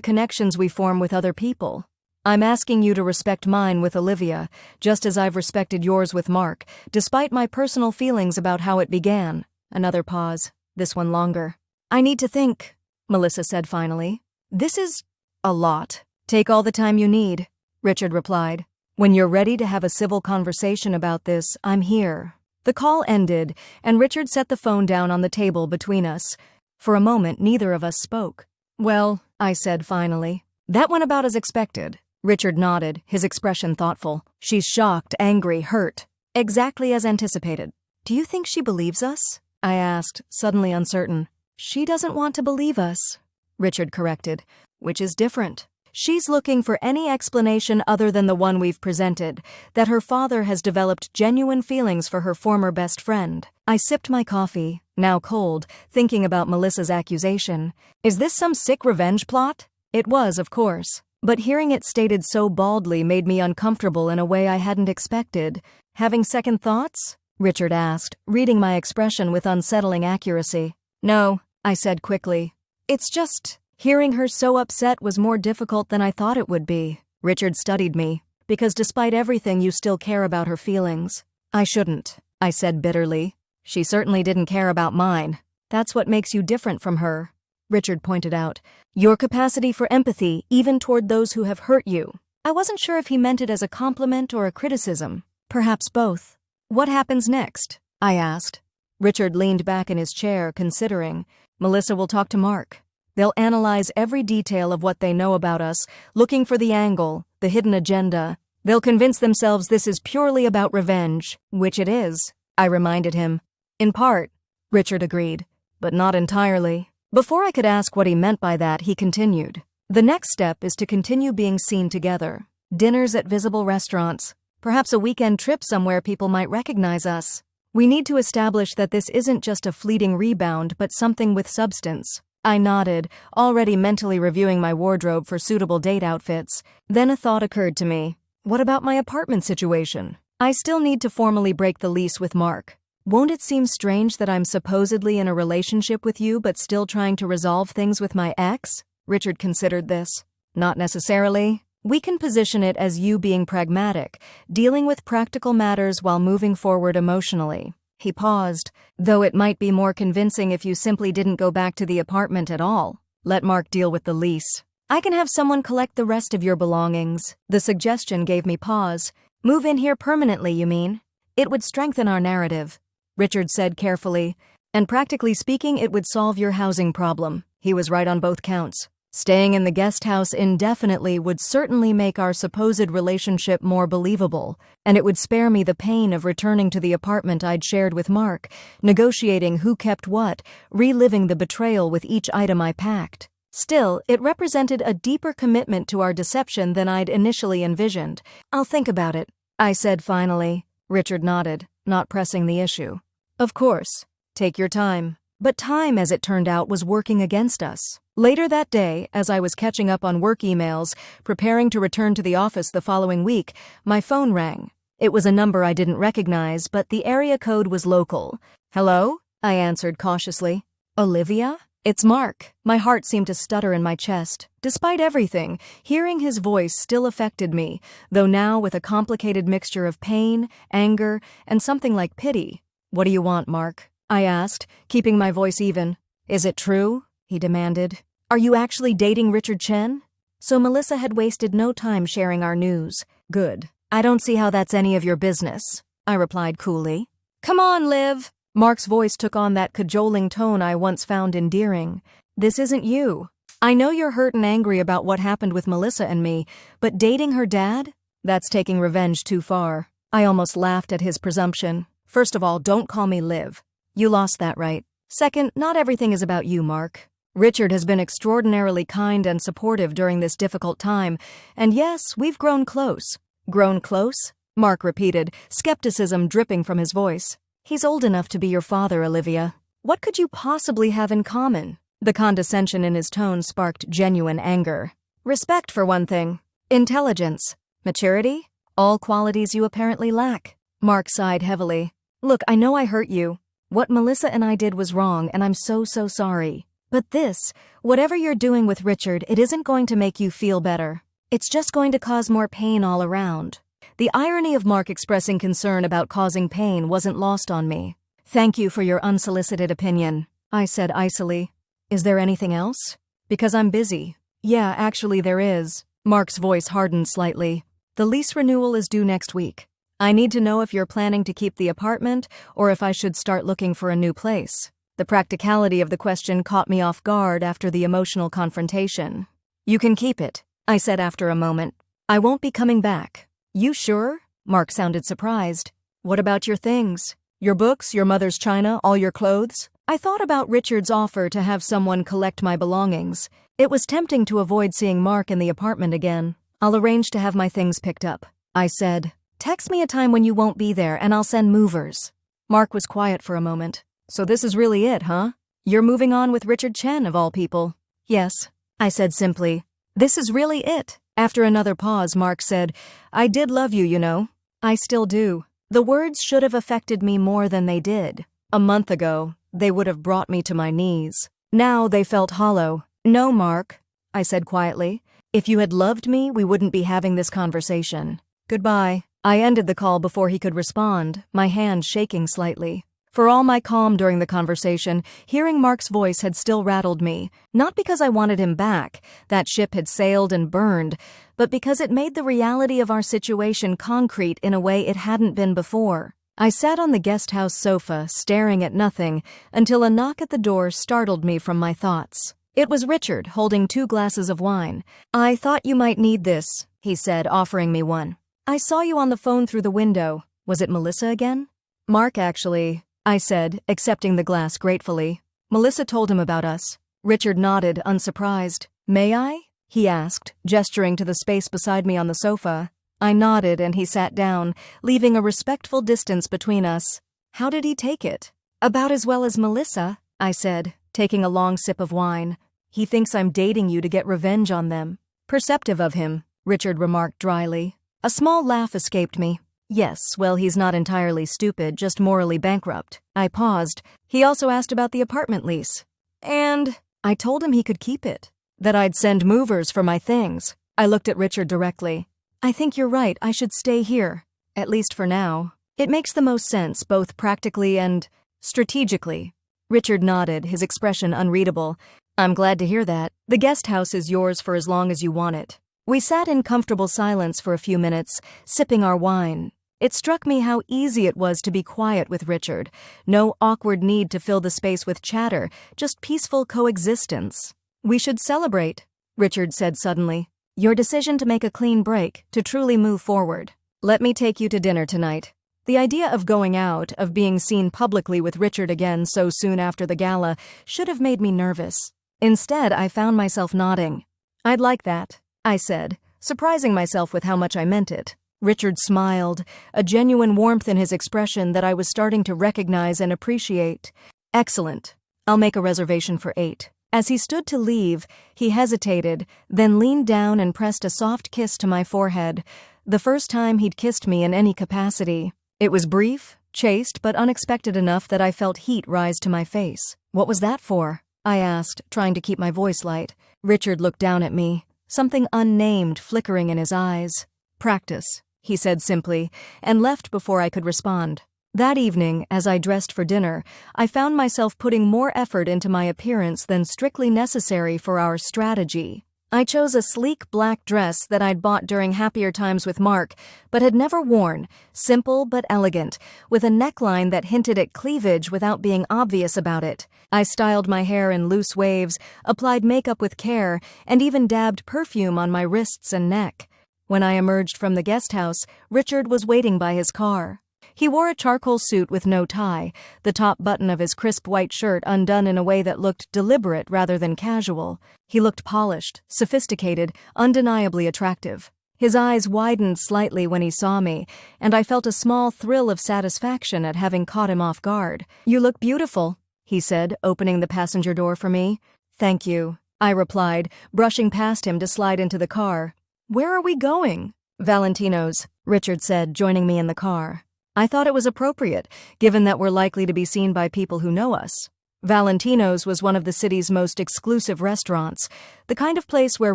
connections we form with other people. I'm asking you to respect mine with Olivia, just as I've respected yours with Mark, despite my personal feelings about how it began. Another pause, this one longer. I need to think, Melissa said finally. This is a lot. Take all the time you need, Richard replied. When you're ready to have a civil conversation about this, I'm here. The call ended, and Richard set the phone down on the table between us. For a moment, neither of us spoke. Well, I said finally. That went about as expected. Richard nodded, his expression thoughtful. She's shocked, angry, hurt. Exactly as anticipated. Do you think she believes us? I asked, suddenly uncertain. She doesn't want to believe us, Richard corrected, which is different. She's looking for any explanation other than the one we've presented, that her father has developed genuine feelings for her former best friend. I sipped my coffee, now cold, thinking about Melissa's accusation. Is this some sick revenge plot? It was, of course. But hearing it stated so baldly made me uncomfortable in a way I hadn't expected. Having second thoughts? Richard asked, reading my expression with unsettling accuracy. No, I said quickly. It's just, hearing her so upset was more difficult than I thought it would be. Richard studied me. Because despite everything, you still care about her feelings. I shouldn't, I said bitterly. She certainly didn't care about mine. That's what makes you different from her. Richard pointed out. Your capacity for empathy, even toward those who have hurt you. I wasn't sure if he meant it as a compliment or a criticism. Perhaps both. What happens next? I asked. Richard leaned back in his chair, considering. Melissa will talk to Mark. They'll analyze every detail of what they know about us, looking for the angle, the hidden agenda. They'll convince themselves this is purely about revenge, which it is, I reminded him. In part, Richard agreed, but not entirely. Before I could ask what he meant by that, he continued. The next step is to continue being seen together. Dinners at visible restaurants. Perhaps a weekend trip somewhere people might recognize us. We need to establish that this isn't just a fleeting rebound, but something with substance. I nodded, already mentally reviewing my wardrobe for suitable date outfits. Then a thought occurred to me. What about my apartment situation? I still need to formally break the lease with Mark. Won't it seem strange that I'm supposedly in a relationship with you but still trying to resolve things with my ex? Richard considered this. Not necessarily. We can position it as you being pragmatic, dealing with practical matters while moving forward emotionally. He paused, though it might be more convincing if you simply didn't go back to the apartment at all. Let Mark deal with the lease. I can have someone collect the rest of your belongings. The suggestion gave me pause. Move in here permanently, you mean? It would strengthen our narrative, Richard said carefully, and practically speaking, it would solve your housing problem. He was right on both counts. Staying in the guest house indefinitely would certainly make our supposed relationship more believable, and it would spare me the pain of returning to the apartment I'd shared with Mark, negotiating who kept what, reliving the betrayal with each item I packed. Still, it represented a deeper commitment to our deception than I'd initially envisioned. I'll think about it, I said finally. Richard nodded, not pressing the issue. Of course. Take your time. But time, as it turned out, was working against us. Later that day, as I was catching up on work emails, preparing to return to the office the following week, my phone rang. It was a number I didn't recognize, but the area code was local. Hello? I answered cautiously. Olivia? It's Mark. My heart seemed to stutter in my chest. Despite everything, hearing his voice still affected me, though now with a complicated mixture of pain, anger, and something like pity. What do you want, Mark? I asked, keeping my voice even. Is it true? He demanded. Are you actually dating Richard Chen? So Melissa had wasted no time sharing our news. Good. I don't see how that's any of your business, I replied coolly. Come on, Liv. Mark's voice took on that cajoling tone I once found endearing. This isn't you. I know you're hurt and angry about what happened with Melissa and me, but dating her dad? That's taking revenge too far. I almost laughed at his presumption. First of all, don't call me Liv. You lost that right. Second, not everything is about you, Mark. Richard has been extraordinarily kind and supportive during this difficult time, and yes, we've grown close. Grown close? Mark repeated, skepticism dripping from his voice. He's old enough to be your father, Olivia. What could you possibly have in common? The condescension in his tone sparked genuine anger. Respect, for one thing. Intelligence. Maturity? All qualities you apparently lack. Mark sighed heavily. Look, I know I hurt you. What Melissa and I did was wrong, and I'm so sorry. But this, whatever you're doing with Richard, it isn't going to make you feel better. It's just going to cause more pain all around. The irony of Mark expressing concern about causing pain wasn't lost on me. Thank you for your unsolicited opinion, I said icily. Is there anything else? Because I'm busy. Yeah, actually there is. Mark's voice hardened slightly. The lease renewal is due next week. I need to know if you're planning to keep the apartment or if I should start looking for a new place. The practicality of the question caught me off guard after the emotional confrontation. You can keep it, I said after a moment. I won't be coming back. You sure? Mark sounded surprised. What about your things? Your books, your mother's china, all your clothes? I thought about Richard's offer to have someone collect my belongings. It was tempting to avoid seeing Mark in the apartment again. I'll arrange to have my things picked up, I said. Text me a time when you won't be there and I'll send movers. Mark was quiet for a moment. So this is really it, huh? You're moving on with Richard Chen, of all people. Yes, I said simply. This is really it. After another pause, Mark said, I did love you, you know. I still do. The words should have affected me more than they did. A month ago, they would have brought me to my knees. Now they felt hollow. No, Mark, I said quietly. If you had loved me, we wouldn't be having this conversation. Goodbye. I ended the call before he could respond, my hand shaking slightly. For all my calm during the conversation, hearing Mark's voice had still rattled me, not because I wanted him back, that ship had sailed and burned, but because it made the reality of our situation concrete in a way it hadn't been before. I sat on the guest house sofa, staring at nothing, until a knock at the door startled me from my thoughts. It was Richard, holding 2 glasses of wine. I thought you might need this, he said, offering me one. I saw you on the phone through the window. Was it Melissa again? Mark, actually, I said, accepting the glass gratefully. Melissa told him about us. Richard nodded, unsurprised. May I? He asked, gesturing to the space beside me on the sofa. I nodded and he sat down, leaving a respectful distance between us. How did he take it? About as well as Melissa, I said, taking a long sip of wine. He thinks I'm dating you to get revenge on them. Perceptive of him, Richard remarked dryly. A small laugh escaped me. Yes, well, he's not entirely stupid, just morally bankrupt. I paused. He also asked about the apartment lease. And I told him he could keep it. That I'd send movers for my things. I looked at Richard directly. I think you're right, I should stay here. At least for now. It makes the most sense, both practically and strategically. Richard nodded, his expression unreadable. I'm glad to hear that. The guest house is yours for as long as you want it. We sat in comfortable silence for a few minutes, sipping our wine. It struck me how easy it was to be quiet with Richard. No awkward need to fill the space with chatter, just peaceful coexistence. We should celebrate, Richard said suddenly. Your decision to make a clean break, to truly move forward. Let me take you to dinner tonight. The idea of going out, of being seen publicly with Richard again so soon after the gala, should have made me nervous. Instead, I found myself nodding. I'd like that, I said, surprising myself with how much I meant it. Richard smiled, a genuine warmth in his expression that I was starting to recognize and appreciate. Excellent. I'll make a reservation for 8. As he stood to leave, he hesitated, then leaned down and pressed a soft kiss to my forehead, the first time he'd kissed me in any capacity. It was brief, chaste, but unexpected enough that I felt heat rise to my face. What was that for? I asked, trying to keep my voice light. Richard looked down at me, something unnamed flickering in his eyes. Practice, he said simply, and left before I could respond. That evening, as I dressed for dinner, I found myself putting more effort into my appearance than strictly necessary for our strategy. I chose a sleek black dress that I'd bought during happier times with Mark, but had never worn, simple but elegant, with a neckline that hinted at cleavage without being obvious about it. I styled my hair in loose waves, applied makeup with care, and even dabbed perfume on my wrists and neck. When I emerged from the guest house, Richard was waiting by his car. He wore a charcoal suit with no tie, the top button of his crisp white shirt undone in a way that looked deliberate rather than casual. He looked polished, sophisticated, undeniably attractive. His eyes widened slightly when he saw me, and I felt a small thrill of satisfaction at having caught him off guard. You look beautiful, he said, opening the passenger door for me. Thank you, I replied, brushing past him to slide into the car. Where are we going? Valentino's, Richard said, joining me in the car. I thought it was appropriate, given that we're likely to be seen by people who know us. Valentino's was one of the city's most exclusive restaurants, the kind of place where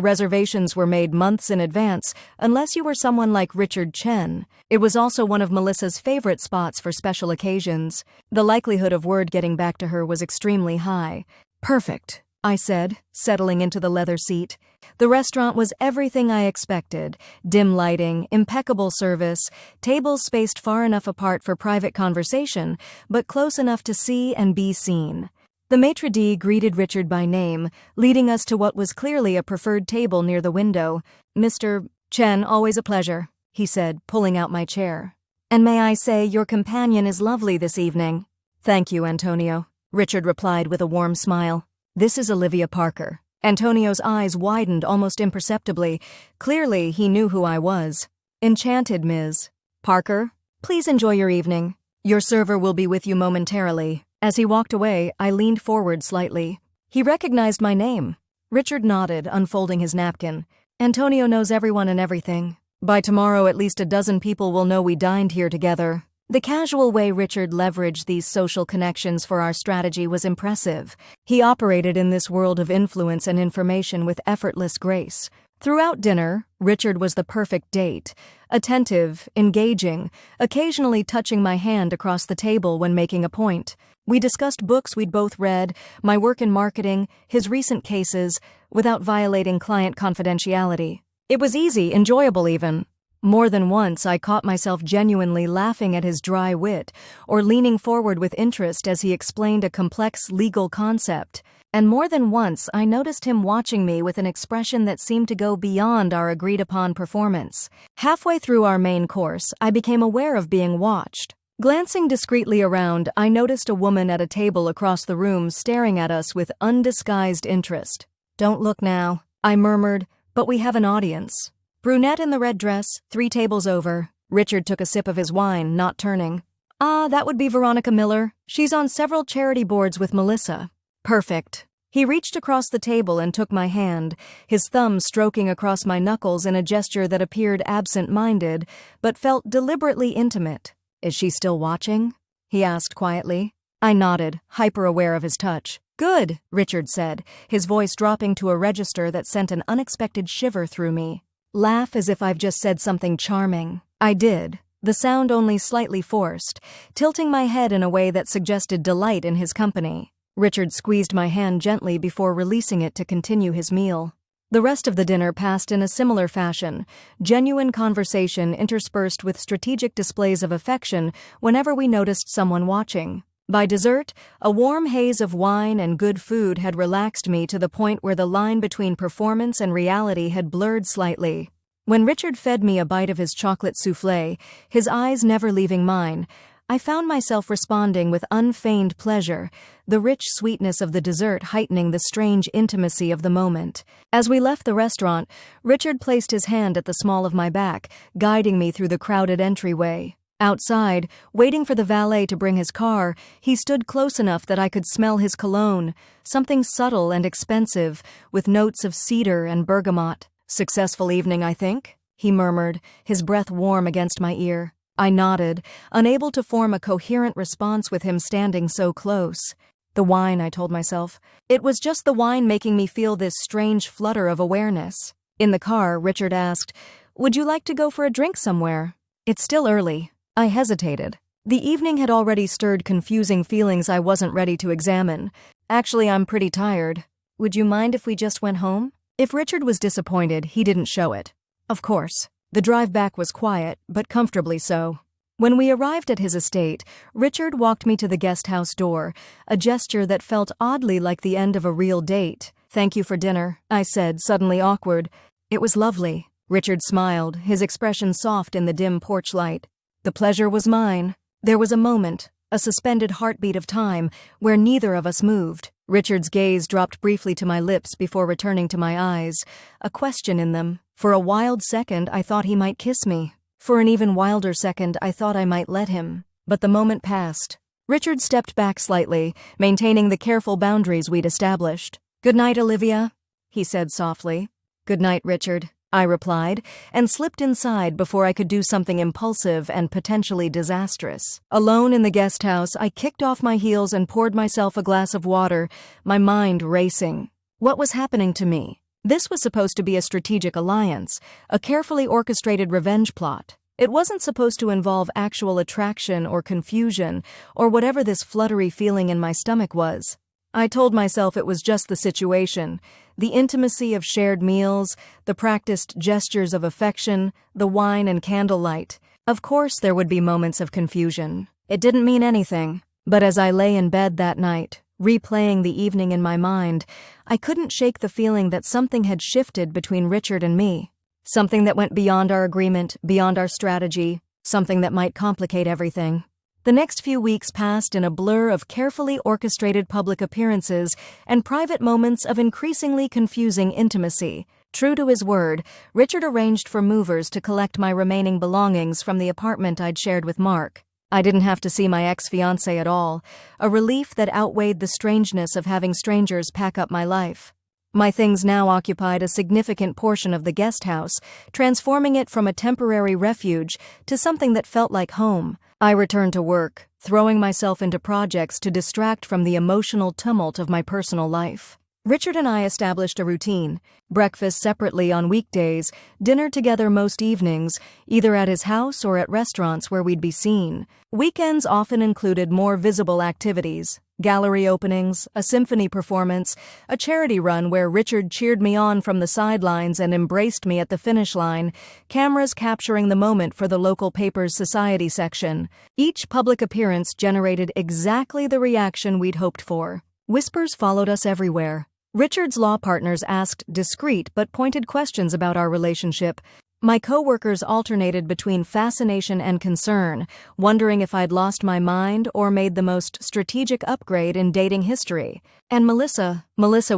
reservations were made months in advance, unless you were someone like Richard Chen. It was also one of Melissa's favorite spots for special occasions. The likelihood of word getting back to her was extremely high. Perfect, I said, settling into the leather seat. The restaurant was everything I expected. Dim lighting, impeccable service, tables spaced far enough apart for private conversation, but close enough to see and be seen. The maitre d' greeted Richard by name, leading us to what was clearly a preferred table near the window. Mr. Chen, always a pleasure, he said, pulling out my chair. And may I say, your companion is lovely this evening. Thank you, Antonio. Richard replied with a warm smile. "This is Olivia Parker." Antonio's eyes widened almost imperceptibly. Clearly, he knew who I was. "Enchanted, Ms. Parker. Please enjoy your evening. Your server will be with you momentarily." As he walked away, I leaned forward slightly. He recognized my name. Richard nodded, unfolding his napkin. "Antonio knows everyone and everything. By tomorrow, at least a dozen people will know we dined here together." The casual way Richard leveraged these social connections for our strategy was impressive. He operated in this world of influence and information with effortless grace. Throughout dinner, Richard was the perfect date. Attentive, engaging, occasionally touching my hand across the table when making a point. We discussed books we'd both read, my work in marketing, his recent cases, without violating client confidentiality. It was easy, enjoyable even. More than once, I caught myself genuinely laughing at his dry wit, or leaning forward with interest as he explained a complex legal concept. And more than once, I noticed him watching me with an expression that seemed to go beyond our agreed-upon performance. Halfway through our main course, I became aware of being watched. Glancing discreetly around, I noticed a woman at a table across the room staring at us with undisguised interest. "Don't look now," I murmured, "but we have an audience." Brunette in the red dress, 3 tables over. Richard took a sip of his wine, not turning. "Ah, that would be Veronica Miller. She's on several charity boards with Melissa." "Perfect." He reached across the table and took my hand, his thumb stroking across my knuckles in a gesture that appeared absent-minded, but felt deliberately intimate. "Is she still watching?" he asked quietly. I nodded, hyper-aware of his touch. "Good," Richard said, his voice dropping to a register that sent an unexpected shiver through me. "Laugh as if I've just said something charming." I did, the sound only slightly forced, tilting my head in a way that suggested delight in his company. Richard squeezed my hand gently before releasing it to continue his meal. The rest of the dinner passed in a similar fashion, genuine conversation interspersed with strategic displays of affection whenever we noticed someone watching. By dessert, a warm haze of wine and good food had relaxed me to the point where the line between performance and reality had blurred slightly. When Richard fed me a bite of his chocolate soufflé, his eyes never leaving mine, I found myself responding with unfeigned pleasure, the rich sweetness of the dessert heightening the strange intimacy of the moment. As we left the restaurant, Richard placed his hand at the small of my back, guiding me through the crowded entryway. Outside, waiting for the valet to bring his car, he stood close enough that I could smell his cologne, something subtle and expensive, with notes of cedar and bergamot. "Successful evening, I think?" he murmured, his breath warm against my ear. I nodded, unable to form a coherent response with him standing so close. The wine, I told myself. It was just the wine making me feel this strange flutter of awareness. In the car, Richard asked, "Would you like to go for a drink somewhere?" "It's still early." I hesitated. The evening had already stirred confusing feelings I wasn't ready to examine. "Actually, I'm pretty tired. Would you mind if we just went home?" If Richard was disappointed, he didn't show it. Of course. The drive back was quiet, but comfortably so. When we arrived at his estate, Richard walked me to the guest house door, a gesture that felt oddly like the end of a real date. "Thank you for dinner," I said, suddenly awkward. "It was lovely." Richard smiled, his expression soft in the dim porch light. "The pleasure was mine." There was a moment, a suspended heartbeat of time, where neither of us moved. Richard's gaze dropped briefly to my lips before returning to my eyes, a question in them. For a wild second, I thought he might kiss me. For an even wilder second, I thought I might let him. But the moment passed. Richard stepped back slightly, maintaining the careful boundaries we'd established. "Good night, Olivia," he said softly. "Good night, Richard," I replied, and slipped inside before I could do something impulsive and potentially disastrous. Alone in the guest house, I kicked off my heels and poured myself a glass of water, my mind racing. What was happening to me? This was supposed to be a strategic alliance, a carefully orchestrated revenge plot. It wasn't supposed to involve actual attraction or confusion, or whatever this fluttery feeling in my stomach was. I told myself it was just the situation, the intimacy of shared meals, the practiced gestures of affection, the wine and candlelight. Of course there would be moments of confusion. It didn't mean anything. But as I lay in bed that night, replaying the evening in my mind, I couldn't shake the feeling that something had shifted between Richard and me. Something that went beyond our agreement, beyond our strategy, something that might complicate everything. The next few weeks passed in a blur of carefully orchestrated public appearances and private moments of increasingly confusing intimacy. True to his word, Richard arranged for movers to collect my remaining belongings from the apartment I'd shared with Mark. I didn't have to see my ex-fiancé at all, a relief that outweighed the strangeness of having strangers pack up my life. My things now occupied a significant portion of the guest house, transforming it from a temporary refuge to something that felt like home. I returned to work, throwing myself into projects to distract from the emotional tumult of my personal life. Richard and I established a routine: breakfast separately on weekdays, dinner together most evenings, either at his house or at restaurants where we'd be seen. Weekends often included more visible activities: gallery openings, a symphony performance, a charity run where Richard cheered me on from the sidelines and embraced me at the finish line, cameras capturing the moment for the local paper's society section. Each public appearance generated exactly the reaction we'd hoped for. Whispers followed us everywhere. Richard's law partners asked discreet but pointed questions about our relationship. My co-workers alternated between fascination and concern, wondering if I'd lost my mind or made the most strategic upgrade in dating history. And Melissa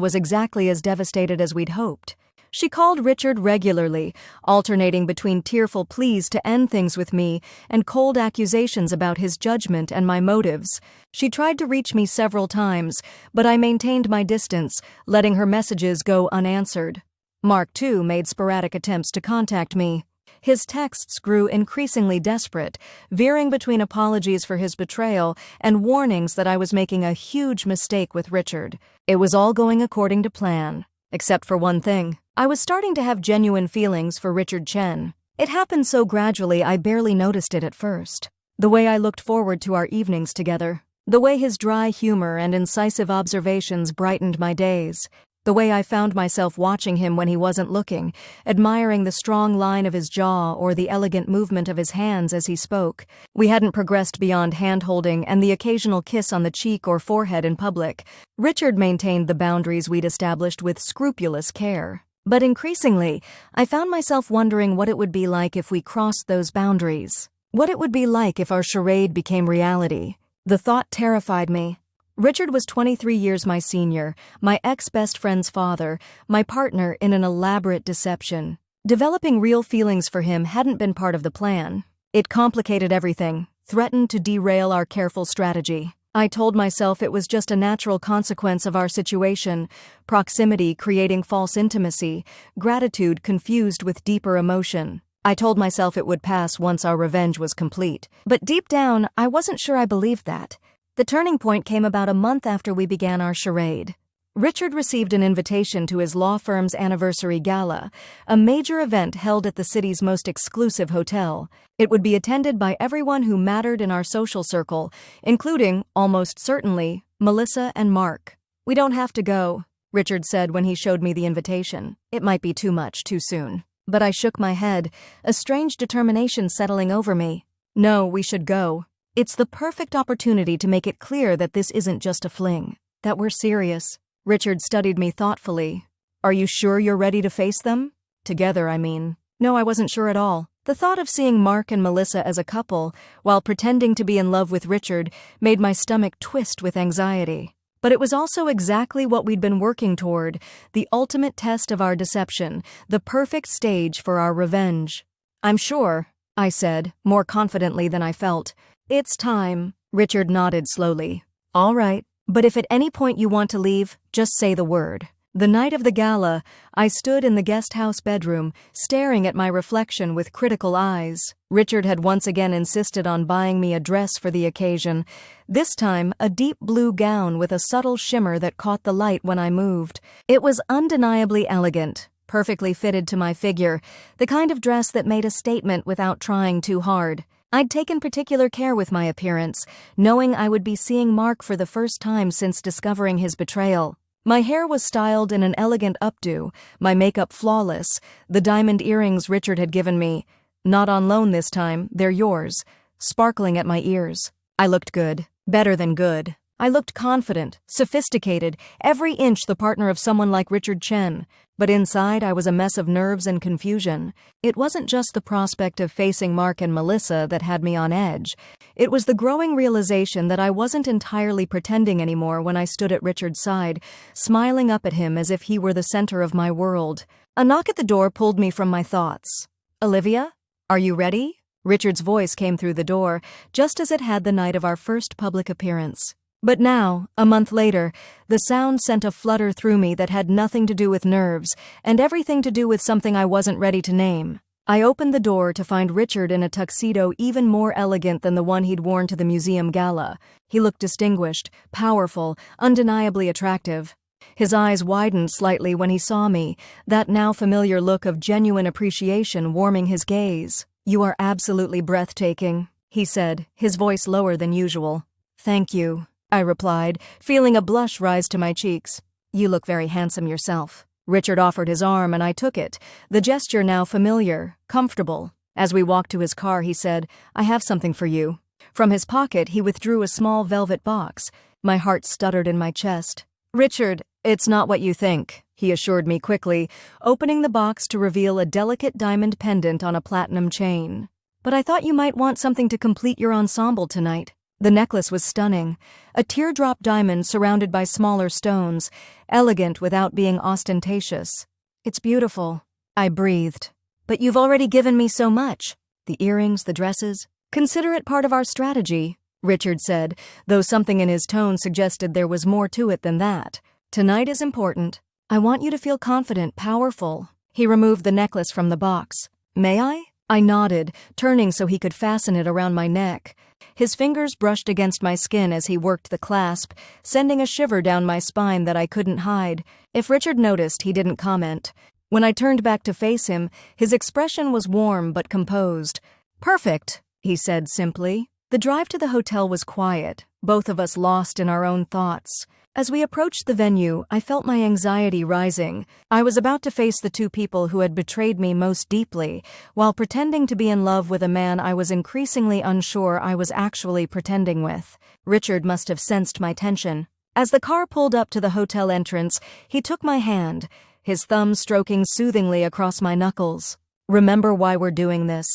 was exactly as devastated as we'd hoped. She called Richard regularly, alternating between tearful pleas to end things with me and cold accusations about his judgment and my motives. She tried to reach me several times, but I maintained my distance, letting her messages go unanswered. Mark, too, made sporadic attempts to contact me. His texts grew increasingly desperate, veering between apologies for his betrayal and warnings that I was making a huge mistake with Richard. It was all going according to plan, except for one thing. I was starting to have genuine feelings for Richard Chen. It happened so gradually I barely noticed it at first. The way I looked forward to our evenings together. The way his dry humor and incisive observations brightened my days. The way I found myself watching him when he wasn't looking, admiring the strong line of his jaw or the elegant movement of his hands as he spoke. We hadn't progressed beyond hand-holding and the occasional kiss on the cheek or forehead in public. Richard maintained the boundaries we'd established with scrupulous care. But increasingly, I found myself wondering what it would be like if we crossed those boundaries. What it would be like if our charade became reality. The thought terrified me. Richard was 23 years my senior, my ex-best friend's father, my partner in an elaborate deception. Developing real feelings for him hadn't been part of the plan. It complicated everything, threatened to derail our careful strategy. I told myself it was just a natural consequence of our situation, proximity creating false intimacy, gratitude confused with deeper emotion. I told myself it would pass once our revenge was complete. But deep down, I wasn't sure I believed that. The turning point came about a month after we began our charade. Richard received an invitation to his law firm's anniversary gala, a major event held at the city's most exclusive hotel. It would be attended by everyone who mattered in our social circle, including, almost certainly, Melissa and Mark. "We don't have to go," Richard said when he showed me the invitation. It might be too much, too soon. But I shook my head, a strange determination settling over me. "No, we should go. It's the perfect opportunity to make it clear that this isn't just a fling, that we're serious." Richard studied me thoughtfully. "Are you sure you're ready to face them? Together, I mean." No, I wasn't sure at all. The thought of seeing Mark and Melissa as a couple, while pretending to be in love with Richard, made my stomach twist with anxiety. But it was also exactly what we'd been working toward, the ultimate test of our deception, the perfect stage for our revenge. "I'm sure," I said, more confidently than I felt. "It's time," Richard nodded slowly. "All right, but if at any point you want to leave, just say the word." The night of the gala, I stood in the guest house bedroom, staring at my reflection with critical eyes. Richard had once again insisted on buying me a dress for the occasion, this time a deep blue gown with a subtle shimmer that caught the light when I moved. It was undeniably elegant, perfectly fitted to my figure, the kind of dress that made a statement without trying too hard. I'd taken particular care with my appearance, knowing I would be seeing Mark for the first time since discovering his betrayal. My hair was styled in an elegant updo, my makeup flawless, the diamond earrings Richard had given me, not on loan this time, they're yours, sparkling at my ears. I looked good, better than good. I looked confident, sophisticated, every inch the partner of someone like Richard Chen. But inside I was a mess of nerves and confusion. It wasn't just the prospect of facing Mark and Melissa that had me on edge. It was the growing realization that I wasn't entirely pretending anymore when I stood at Richard's side, smiling up at him as if he were the center of my world. A knock at the door pulled me from my thoughts. "Olivia? Are you ready?" Richard's voice came through the door, just as it had the night of our first public appearance. But now, a month later, the sound sent a flutter through me that had nothing to do with nerves and everything to do with something I wasn't ready to name. I opened the door to find Richard in a tuxedo even more elegant than the one he'd worn to the museum gala. He looked distinguished, powerful, undeniably attractive. His eyes widened slightly when he saw me, that now familiar look of genuine appreciation warming his gaze. "You are absolutely breathtaking," he said, his voice lower than usual. "Thank you," I replied, feeling a blush rise to my cheeks. "You look very handsome yourself." Richard offered his arm and I took it, the gesture now familiar, comfortable. As we walked to his car, he said, "I have something for you." From his pocket, he withdrew a small velvet box. My heart stuttered in my chest. "Richard, it's not what you think," he assured me quickly, opening the box to reveal a delicate diamond pendant on a platinum chain. "But I thought you might want something to complete your ensemble tonight." The necklace was stunning, a teardrop diamond surrounded by smaller stones, elegant without being ostentatious. "It's beautiful," I breathed. "But you've already given me so much. The earrings, the dresses. Consider it part of our strategy," Richard said, though something in his tone suggested there was more to it than that. "Tonight is important. I want you to feel confident, powerful." He removed the necklace from the box. "May I?" I nodded, turning so he could fasten it around my neck. His fingers brushed against my skin as he worked the clasp, sending a shiver down my spine that I couldn't hide. If Richard noticed, he didn't comment. When I turned back to face him, his expression was warm but composed. "Perfect," he said simply. The drive to the hotel was quiet, both of us lost in our own thoughts. As we approached the venue, I felt my anxiety rising. I was about to face the two people who had betrayed me most deeply, while pretending to be in love with a man I was increasingly unsure I was actually pretending with. Richard must have sensed my tension. As the car pulled up to the hotel entrance, he took my hand, his thumb stroking soothingly across my knuckles. "Remember why we're doing this,"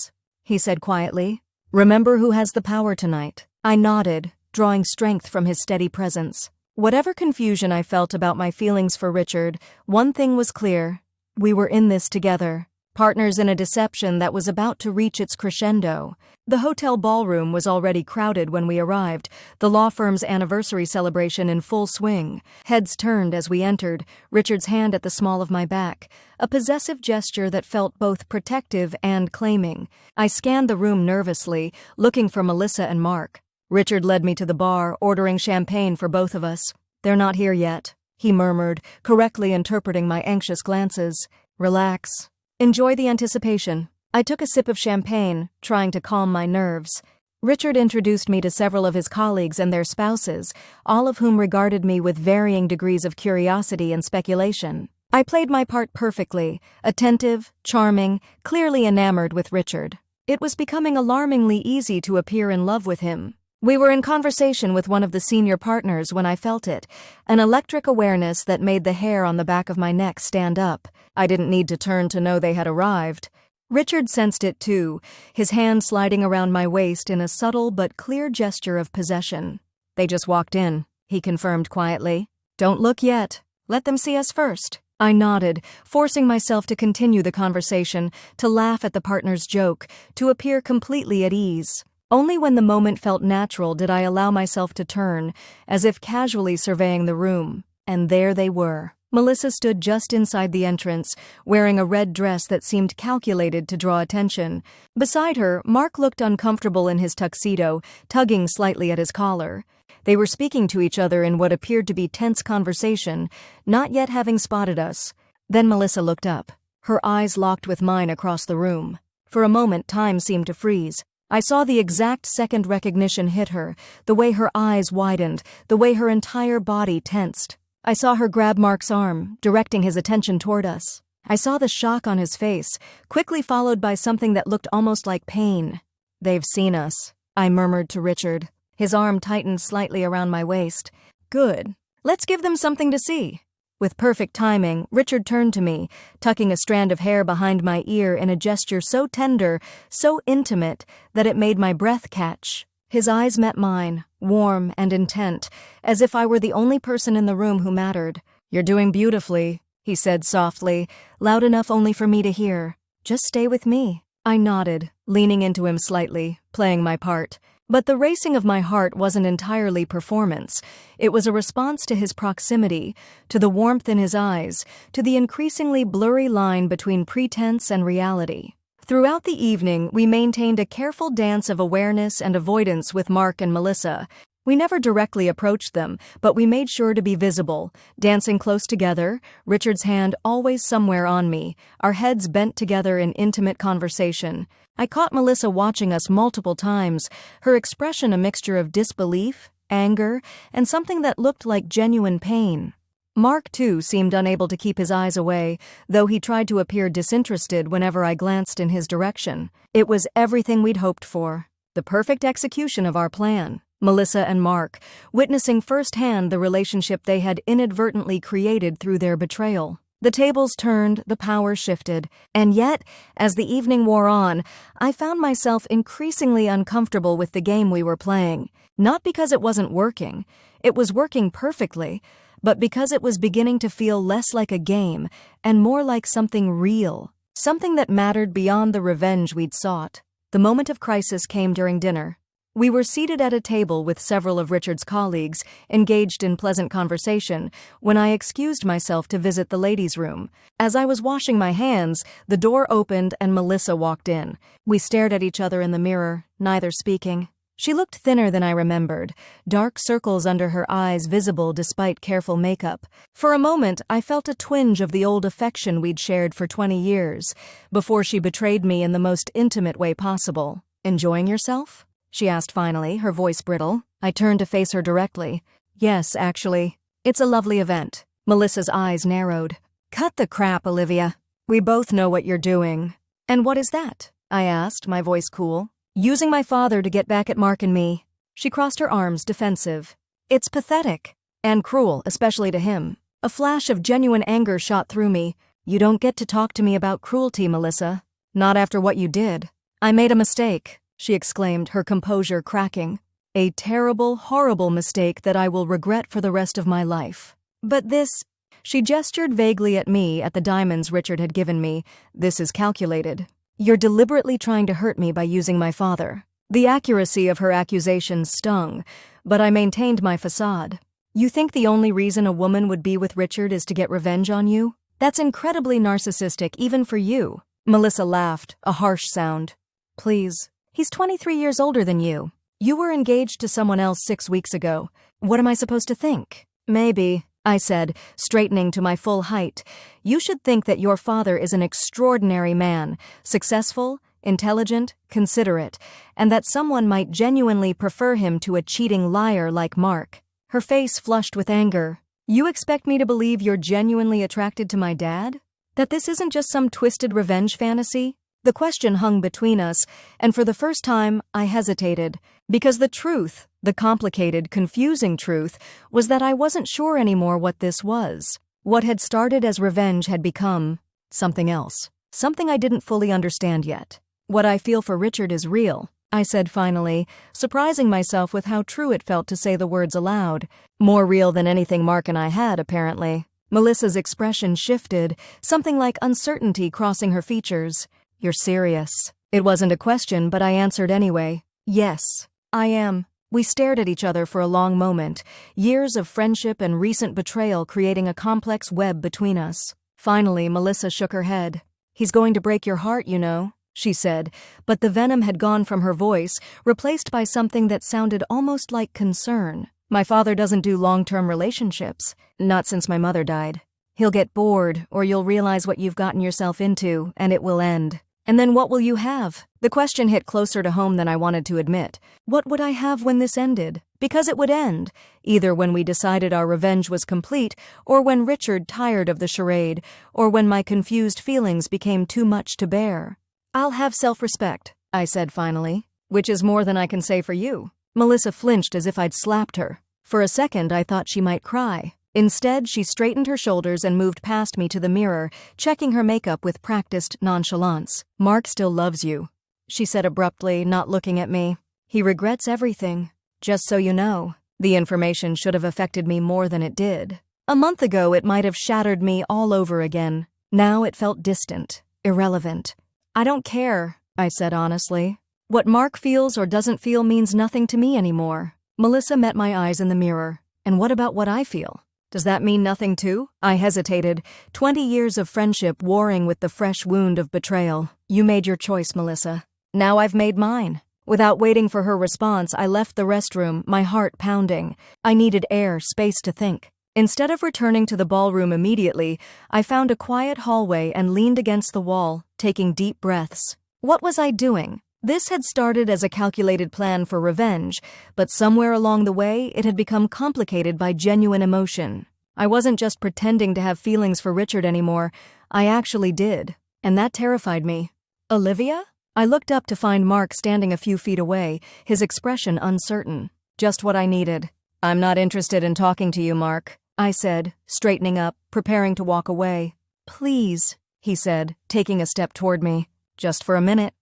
he said quietly. "Remember who has the power tonight." I nodded, drawing strength from his steady presence. Whatever confusion I felt about my feelings for Richard, one thing was clear. We were in this together, partners in a deception that was about to reach its crescendo. The hotel ballroom was already crowded when we arrived, the law firm's anniversary celebration in full swing. Heads turned as we entered, Richard's hand at the small of my back, a possessive gesture that felt both protective and claiming. I scanned the room nervously, looking for Melissa and Mark. Richard led me to the bar, ordering champagne for both of us. "They're not here yet," he murmured, correctly interpreting my anxious glances. "Relax. Enjoy the anticipation." I took a sip of champagne, trying to calm my nerves. Richard introduced me to several of his colleagues and their spouses, all of whom regarded me with varying degrees of curiosity and speculation. I played my part perfectly, attentive, charming, clearly enamored with Richard. It was becoming alarmingly easy to appear in love with him. We were in conversation with one of the senior partners when I felt it, an electric awareness that made the hair on the back of my neck stand up. I didn't need to turn to know they had arrived. Richard sensed it too, his hand sliding around my waist in a subtle but clear gesture of possession. "They just walked in," he confirmed quietly. "Don't look yet. Let them see us first." I nodded, forcing myself to continue the conversation, to laugh at the partner's joke, to appear completely at ease. Only when the moment felt natural did I allow myself to turn, as if casually surveying the room. And there they were. Melissa stood just inside the entrance, wearing a red dress that seemed calculated to draw attention. Beside her, Mark looked uncomfortable in his tuxedo, tugging slightly at his collar. They were speaking to each other in what appeared to be tense conversation, not yet having spotted us. Then Melissa looked up, her eyes locked with mine across the room. For a moment, time seemed to freeze. I saw the exact second recognition hit her, the way her eyes widened, the way her entire body tensed. I saw her grab Mark's arm, directing his attention toward us. I saw the shock on his face, quickly followed by something that looked almost like pain. "They've seen us," I murmured to Richard. His arm tightened slightly around my waist. Good. Let's give them something to see. With perfect timing, Richard turned to me, tucking a strand of hair behind my ear in a gesture so tender, so intimate, that it made my breath catch. His eyes met mine, warm and intent, as if I were the only person in the room who mattered. "You're doing beautifully," he said softly, loud enough only for me to hear. "Just stay with me." I nodded, leaning into him slightly, playing my part. But the racing of my heart wasn't entirely performance. It was a response to his proximity, to the warmth in his eyes, to the increasingly blurry line between pretense and reality. Throughout the evening, we maintained a careful dance of awareness and avoidance with Mark and Melissa. We never directly approached them, but we made sure to be visible, dancing close together, Richard's hand always somewhere on me, our heads bent together in intimate conversation. I caught Melissa watching us multiple times, her expression a mixture of disbelief, anger, and something that looked like genuine pain. Mark, too, seemed unable to keep his eyes away, though he tried to appear disinterested whenever I glanced in his direction. It was everything we'd hoped for, the perfect execution of our plan. Melissa and Mark, witnessing firsthand the relationship they had inadvertently created through their betrayal. The tables turned, the power shifted, and yet, as the evening wore on, I found myself increasingly uncomfortable with the game we were playing. Not because it wasn't working, it was working perfectly, but because it was beginning to feel less like a game and more like something real, something that mattered beyond the revenge we'd sought. The moment of crisis came during dinner. We were seated at a table with several of Richard's colleagues, engaged in pleasant conversation, when I excused myself to visit the ladies' room. As I was washing my hands, the door opened and Melissa walked in. We stared at each other in the mirror, neither speaking. She looked thinner than I remembered, dark circles under her eyes visible despite careful makeup. For a moment, I felt a twinge of the old affection we'd shared for 20 years, before she betrayed me in the most intimate way possible. "Enjoying yourself?" she asked finally, her voice brittle. I turned to face her directly. "Yes, actually. It's a lovely event." Melissa's eyes narrowed. "Cut the crap, Olivia. We both know what you're doing." "And what is that?" I asked, my voice cool. "Using my father to get back at Mark and me." She crossed her arms, defensive. "It's pathetic. And cruel, especially to him." A flash of genuine anger shot through me. "You don't get to talk to me about cruelty, Melissa. Not after what you did." "I made a mistake," she exclaimed, her composure cracking. "A terrible, horrible mistake that I will regret for the rest of my life. But this—" She gestured vaguely at me, at the diamonds Richard had given me. "This is calculated. You're deliberately trying to hurt me by using my father." The accuracy of her accusations stung, but I maintained my facade. "You think the only reason a woman would be with Richard is to get revenge on you? That's incredibly narcissistic, even for you." Melissa laughed, a harsh sound. "Please. He's 23 years older than you. You were engaged to someone else 6 weeks ago. What am I supposed to think?" "Maybe," I said, straightening to my full height. "You should think that your father is an extraordinary man, successful, intelligent, considerate, and that someone might genuinely prefer him to a cheating liar like Mark." Her face flushed with anger. "You expect me to believe you're genuinely attracted to my dad? That this isn't just some twisted revenge fantasy?" The question hung between us, and for the first time, I hesitated. Because the truth, the complicated, confusing truth, was that I wasn't sure anymore what this was. What had started as revenge had become something else. Something I didn't fully understand yet. "What I feel for Richard is real," I said finally, surprising myself with how true it felt to say the words aloud. More real than anything Mark and I had, apparently. Melissa's expression shifted, something like uncertainty crossing her features. "You're serious." It wasn't a question, but I answered anyway. "Yes, I am." We stared at each other for a long moment, years of friendship and recent betrayal creating a complex web between us. Finally, Melissa shook her head. "He's going to break your heart, you know," she said, but the venom had gone from her voice, replaced by something that sounded almost like concern. "My father doesn't do long-term relationships. Not since my mother died. He'll get bored, or you'll realize what you've gotten yourself into, and it will end. And then what will you have?" The question hit closer to home than I wanted to admit. What would I have when this ended? Because it would end, either when we decided our revenge was complete, or when Richard tired of the charade, or when my confused feelings became too much to bear. "I'll have self-respect," I said finally. "Which is more than I can say for you." Melissa flinched as if I'd slapped her. For a second, I thought she might cry. Instead, she straightened her shoulders and moved past me to the mirror, checking her makeup with practiced nonchalance. "Mark still loves you," she said abruptly, not looking at me. "He regrets everything. Just so you know, the information should have affected me more than it did. A month ago, it might have shattered me all over again. Now it felt distant, irrelevant. I don't care," I said honestly. "What Mark feels or doesn't feel means nothing to me anymore." Melissa met my eyes in the mirror. "And what about what I feel? Does that mean nothing too?" I hesitated, 20 years of friendship warring with the fresh wound of betrayal. "You made your choice, Melissa. Now I've made mine." Without waiting for her response, I left the restroom, my heart pounding. I needed air, space to think. Instead of returning to the ballroom immediately, I found a quiet hallway and leaned against the wall, taking deep breaths. What was I doing? This had started as a calculated plan for revenge, but somewhere along the way, it had become complicated by genuine emotion. I wasn't just pretending to have feelings for Richard anymore, I actually did, and that terrified me. "Olivia?" I looked up to find Mark standing a few feet away, his expression uncertain. Just what I needed. "I'm not interested in talking to you, Mark," I said, straightening up, preparing to walk away. "Please," he said, taking a step toward me. "Just for a minute.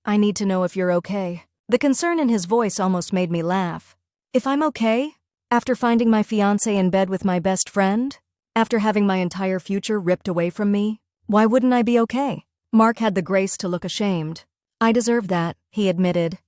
I need to know if you're okay." The concern in his voice almost made me laugh. "If I'm okay? After finding my fiancé in bed with my best friend? After having my entire future ripped away from me? Why wouldn't I be okay?" Mark had the grace to look ashamed. "I deserve that," he admitted.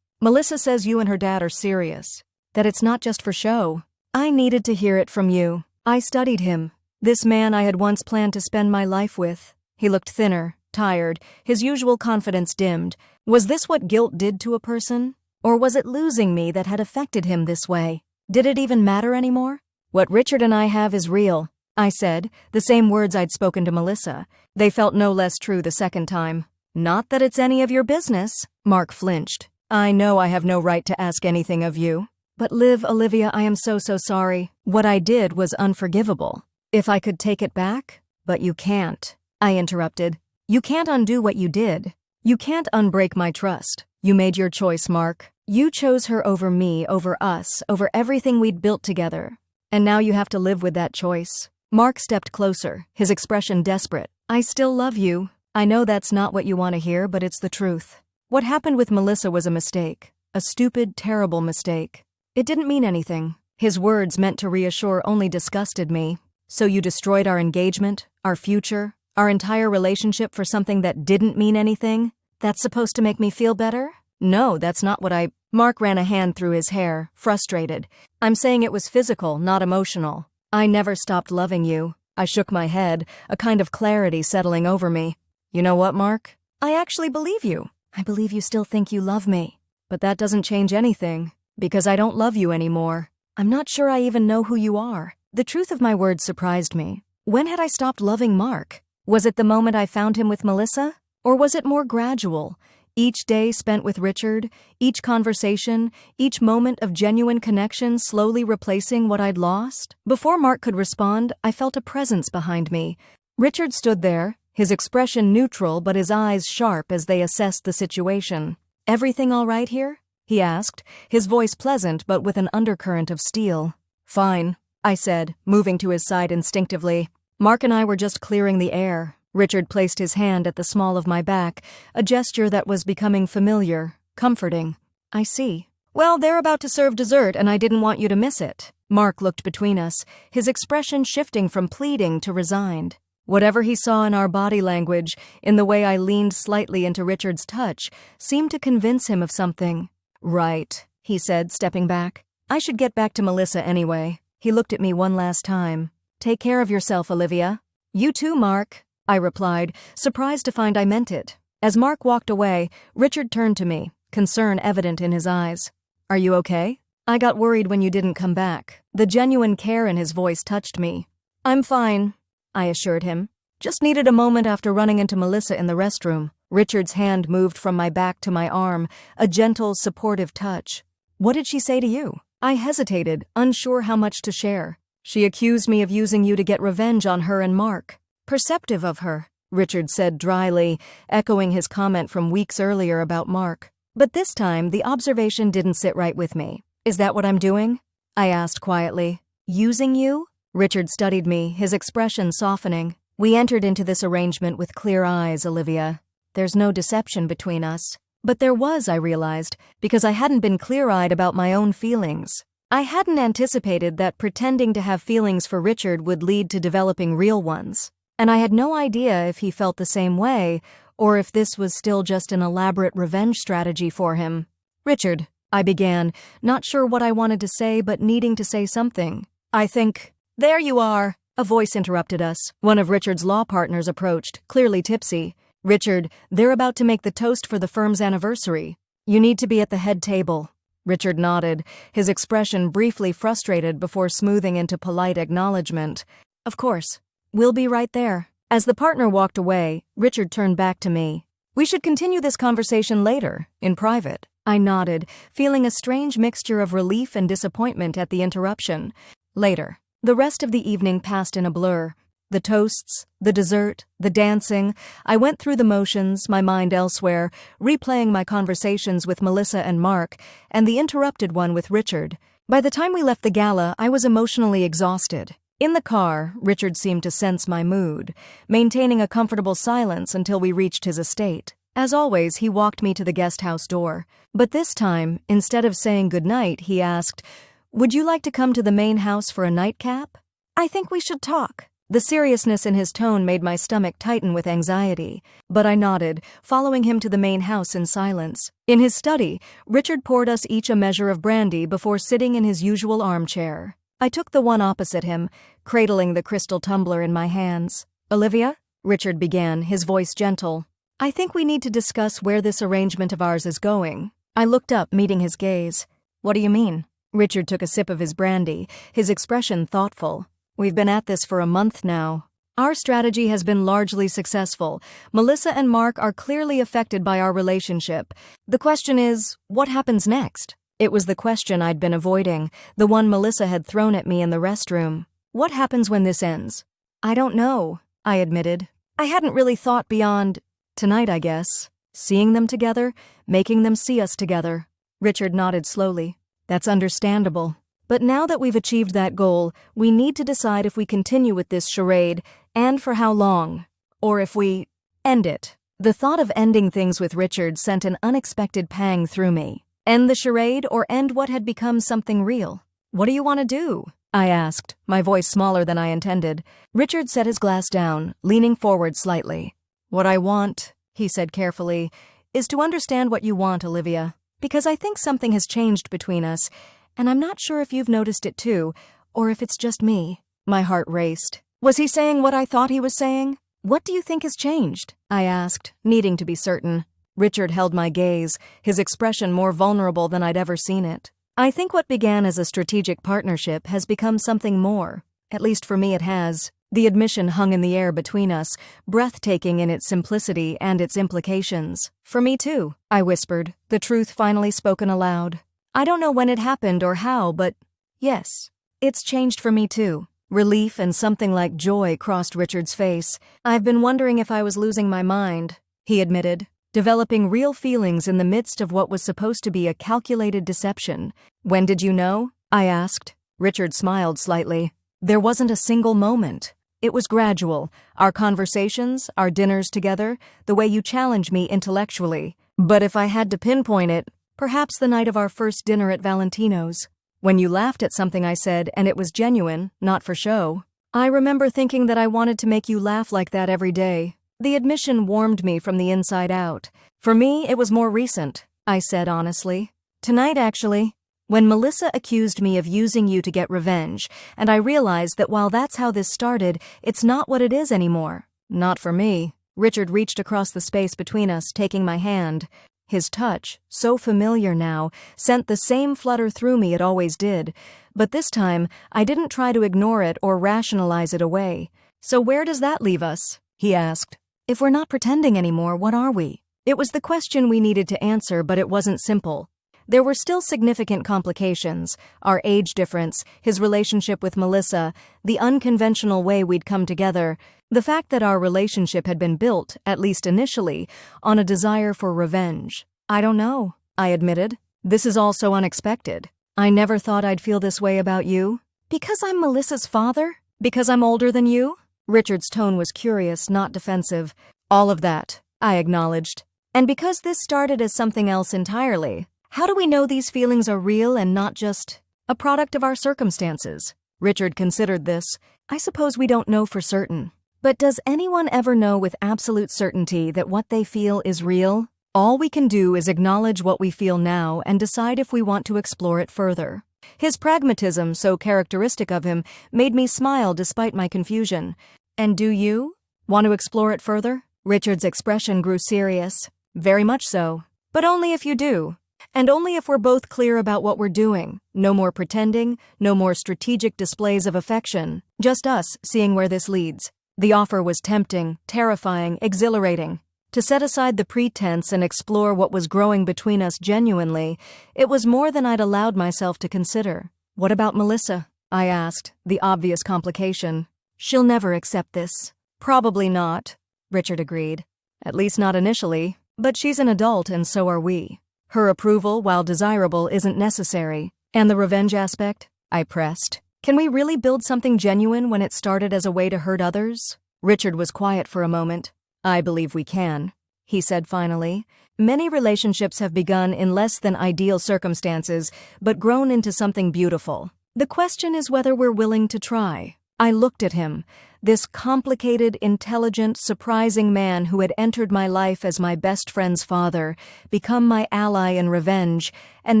Melissa says you and her dad are serious. That it's not just for show. I needed to hear it from you." I studied him. This man I had once planned to spend my life with. He looked thinner, tired, his usual confidence dimmed. Was this what guilt did to a person? Or was it losing me that had affected him this way? Did it even matter anymore? "What Richard and I have is real," I said, the same words I'd spoken to Melissa. They felt no less true the second time. "Not that it's any of your business." Mark flinched. "I know I have no right to ask anything of you. But Olivia, I am so sorry. What I did was unforgivable. If I could take it back? But you can't," I interrupted. "You can't undo what you did. You can't unbreak my trust. You made your choice, Mark. You chose her over me, over us, over everything we'd built together. And now you have to live with that choice." Mark stepped closer, his expression desperate. "I still love you. I know that's not what you want to hear, but it's the truth. What happened with Melissa was a mistake. A stupid, terrible mistake. It didn't mean anything." His words, meant to reassure, only disgusted me. "So you destroyed our engagement, our future, our entire relationship for something that didn't mean anything? That's supposed to make me feel better? No, that's not what I—" Mark ran a hand through his hair, frustrated. "I'm saying it was physical, not emotional. I never stopped loving you." I shook my head, a kind of clarity settling over me. "You know what, Mark? I actually believe you. I believe you still think you love me. But that doesn't change anything, because I don't love you anymore. I'm not sure I even know who you are." The truth of my words surprised me. When had I stopped loving Mark? Was it the moment I found him with Melissa? Or was it more gradual? Each day spent with Richard, each conversation, each moment of genuine connection slowly replacing what I'd lost? Before Mark could respond, I felt a presence behind me. Richard stood there, his expression neutral but his eyes sharp as they assessed the situation. "Everything all right here?" he asked, his voice pleasant but with an undercurrent of steel. "Fine," I said, moving to his side instinctively. Mark and I were just clearing the air. Richard placed his hand at the small of my back, a gesture that was becoming familiar, comforting. "I see. Well, they're about to serve dessert and I didn't want you to miss it." Mark looked between us, his expression shifting from pleading to resigned. Whatever he saw in our body language, in the way I leaned slightly into Richard's touch, seemed to convince him of something. "Right," he said, stepping back. "I should get back to Melissa anyway." He looked at me one last time. "Take care of yourself, Olivia." "You too, Mark," I replied, surprised to find I meant it. As Mark walked away, Richard turned to me, concern evident in his eyes. "Are you okay? I got worried when you didn't come back." The genuine care in his voice touched me. "I'm fine," I assured him. "Just needed a moment after running into Melissa in the restroom." Richard's hand moved from my back to my arm, a gentle, supportive touch. "What did she say to you?" I hesitated, unsure how much to share. "She accused me of using you to get revenge on her and Mark." "Perceptive of her," Richard said dryly, echoing his comment from weeks earlier about Mark. But this time, the observation didn't sit right with me. Is that what I'm doing? I asked quietly. Using you? Richard studied me, his expression softening. We entered into this arrangement with clear eyes, Olivia. There's no deception between us. But there was, I realized, because I hadn't been clear-eyed about my own feelings. I hadn't anticipated that pretending to have feelings for Richard would lead to developing real ones. And I had no idea if he felt the same way, or if this was still just an elaborate revenge strategy for him. Richard, I began, not sure what I wanted to say but needing to say something. I think, there you are, a voice interrupted us. One of Richard's law partners approached, clearly tipsy. Richard, they're about to make the toast for the firm's anniversary. You need to be at the head table. Richard nodded, his expression briefly frustrated before smoothing into polite acknowledgement. Of course. We'll be right there. As the partner walked away, Richard turned back to me. We should continue this conversation later, in private. I nodded, feeling a strange mixture of relief and disappointment at the interruption. Later. The rest of the evening passed in a blur. The toasts, the dessert, the dancing. I went through the motions, my mind elsewhere, replaying my conversations with Melissa and Mark, and the interrupted one with Richard. By the time we left the gala, I was emotionally exhausted. In the car, Richard seemed to sense my mood, maintaining a comfortable silence until we reached his estate. As always, he walked me to the guest house door. But this time, instead of saying goodnight, he asked, "Would you like to come to the main house for a nightcap?" "I think we should talk." The seriousness in his tone made my stomach tighten with anxiety, but I nodded, following him to the main house in silence. In his study, Richard poured us each a measure of brandy before sitting in his usual armchair. I took the one opposite him, cradling the crystal tumbler in my hands. "Olivia?" Richard began, his voice gentle. "I think we need to discuss where this arrangement of ours is going." I looked up, meeting his gaze. "What do you mean?" Richard took a sip of his brandy, his expression thoughtful. "We've been at this for a month now. Our strategy has been largely successful. Melissa and Mark are clearly affected by our relationship. The question is, what happens next?" It was the question I'd been avoiding, the one Melissa had thrown at me in the restroom. "What happens when this ends?" "I don't know," I admitted. "I hadn't really thought beyond tonight, I guess. Seeing them together, making them see us together." Richard nodded slowly. "That's understandable. But now that we've achieved that goal, we need to decide if we continue with this charade, and for how long. Or if we end it." The thought of ending things with Richard sent an unexpected pang through me. End the charade or end what had become something real? "What do you want to do?" I asked, my voice smaller than I intended. Richard set his glass down, leaning forward slightly. "What I want," he said carefully, "is to understand what you want, Olivia. Because I think something has changed between us, and I'm not sure if you've noticed it too, or if it's just me." My heart raced. Was he saying what I thought he was saying? "What do you think has changed?" I asked, needing to be certain. Richard held my gaze, his expression more vulnerable than I'd ever seen it. "I think what began as a strategic partnership has become something more. At least for me it has." The admission hung in the air between us, breathtaking in its simplicity and its implications. "For me too," I whispered, the truth finally spoken aloud. "I don't know when it happened or how, but yes, it's changed for me too." Relief and something like joy crossed Richard's face. "I've been wondering if I was losing my mind," he admitted, developing real feelings in the midst of what was supposed to be a calculated deception. "When did you know?" I asked. Richard smiled slightly. "There wasn't a single moment. It was gradual. Our conversations, our dinners together, the way you challenged me intellectually. But if I had to pinpoint it, perhaps the night of our first dinner at Valentino's. When you laughed at something I said and it was genuine, not for show. I remember thinking that I wanted to make you laugh like that every day." The admission warmed me from the inside out. "For me, it was more recent," I said honestly. "Tonight, actually. When Melissa accused me of using you to get revenge, and I realized that while that's how this started, it's not what it is anymore. Not for me." Richard reached across the space between us, taking my hand. His touch, so familiar now, sent the same flutter through me it always did. But this time, I didn't try to ignore it or rationalize it away. "So where does that leave us?" he asked. "If we're not pretending anymore, what are we?" It was the question we needed to answer, but it wasn't simple. There were still significant complications: our age difference, his relationship with Melissa, the unconventional way we'd come together, the fact that our relationship had been built, at least initially, on a desire for revenge. "I don't know," I admitted. This is all so unexpected. I never thought I'd feel this way about you. Because I'm Melissa's father? Because I'm older than you? Richard's tone was curious, not defensive. All of that, I acknowledged. And because this started as something else entirely, how do we know these feelings are real and not just a product of our circumstances? Richard considered this. I suppose we don't know for certain. But does anyone ever know with absolute certainty that what they feel is real? All we can do is acknowledge what we feel now and decide if we want to explore it further. His pragmatism, so characteristic of him, made me smile despite my confusion. And do you want to explore it further? Richard's expression grew serious. Very much so. But only if you do. And only if we're both clear about what we're doing. No more pretending, no more strategic displays of affection. Just us seeing where this leads. The offer was tempting, terrifying, exhilarating. To set aside the pretense and explore what was growing between us genuinely, it was more than I'd allowed myself to consider. What about Melissa? I asked, the obvious complication. She'll never accept this. Probably not, Richard agreed. At least not initially, but she's an adult and so are we. Her approval, while desirable, isn't necessary. And the revenge aspect? I pressed. Can we really build something genuine when it started as a way to hurt others? Richard was quiet for a moment. I believe we can, he said finally. Many relationships have begun in less than ideal circumstances, but grown into something beautiful. The question is whether we're willing to try. I looked at him, this complicated, intelligent, surprising man who had entered my life as my best friend's father, become my ally in revenge, and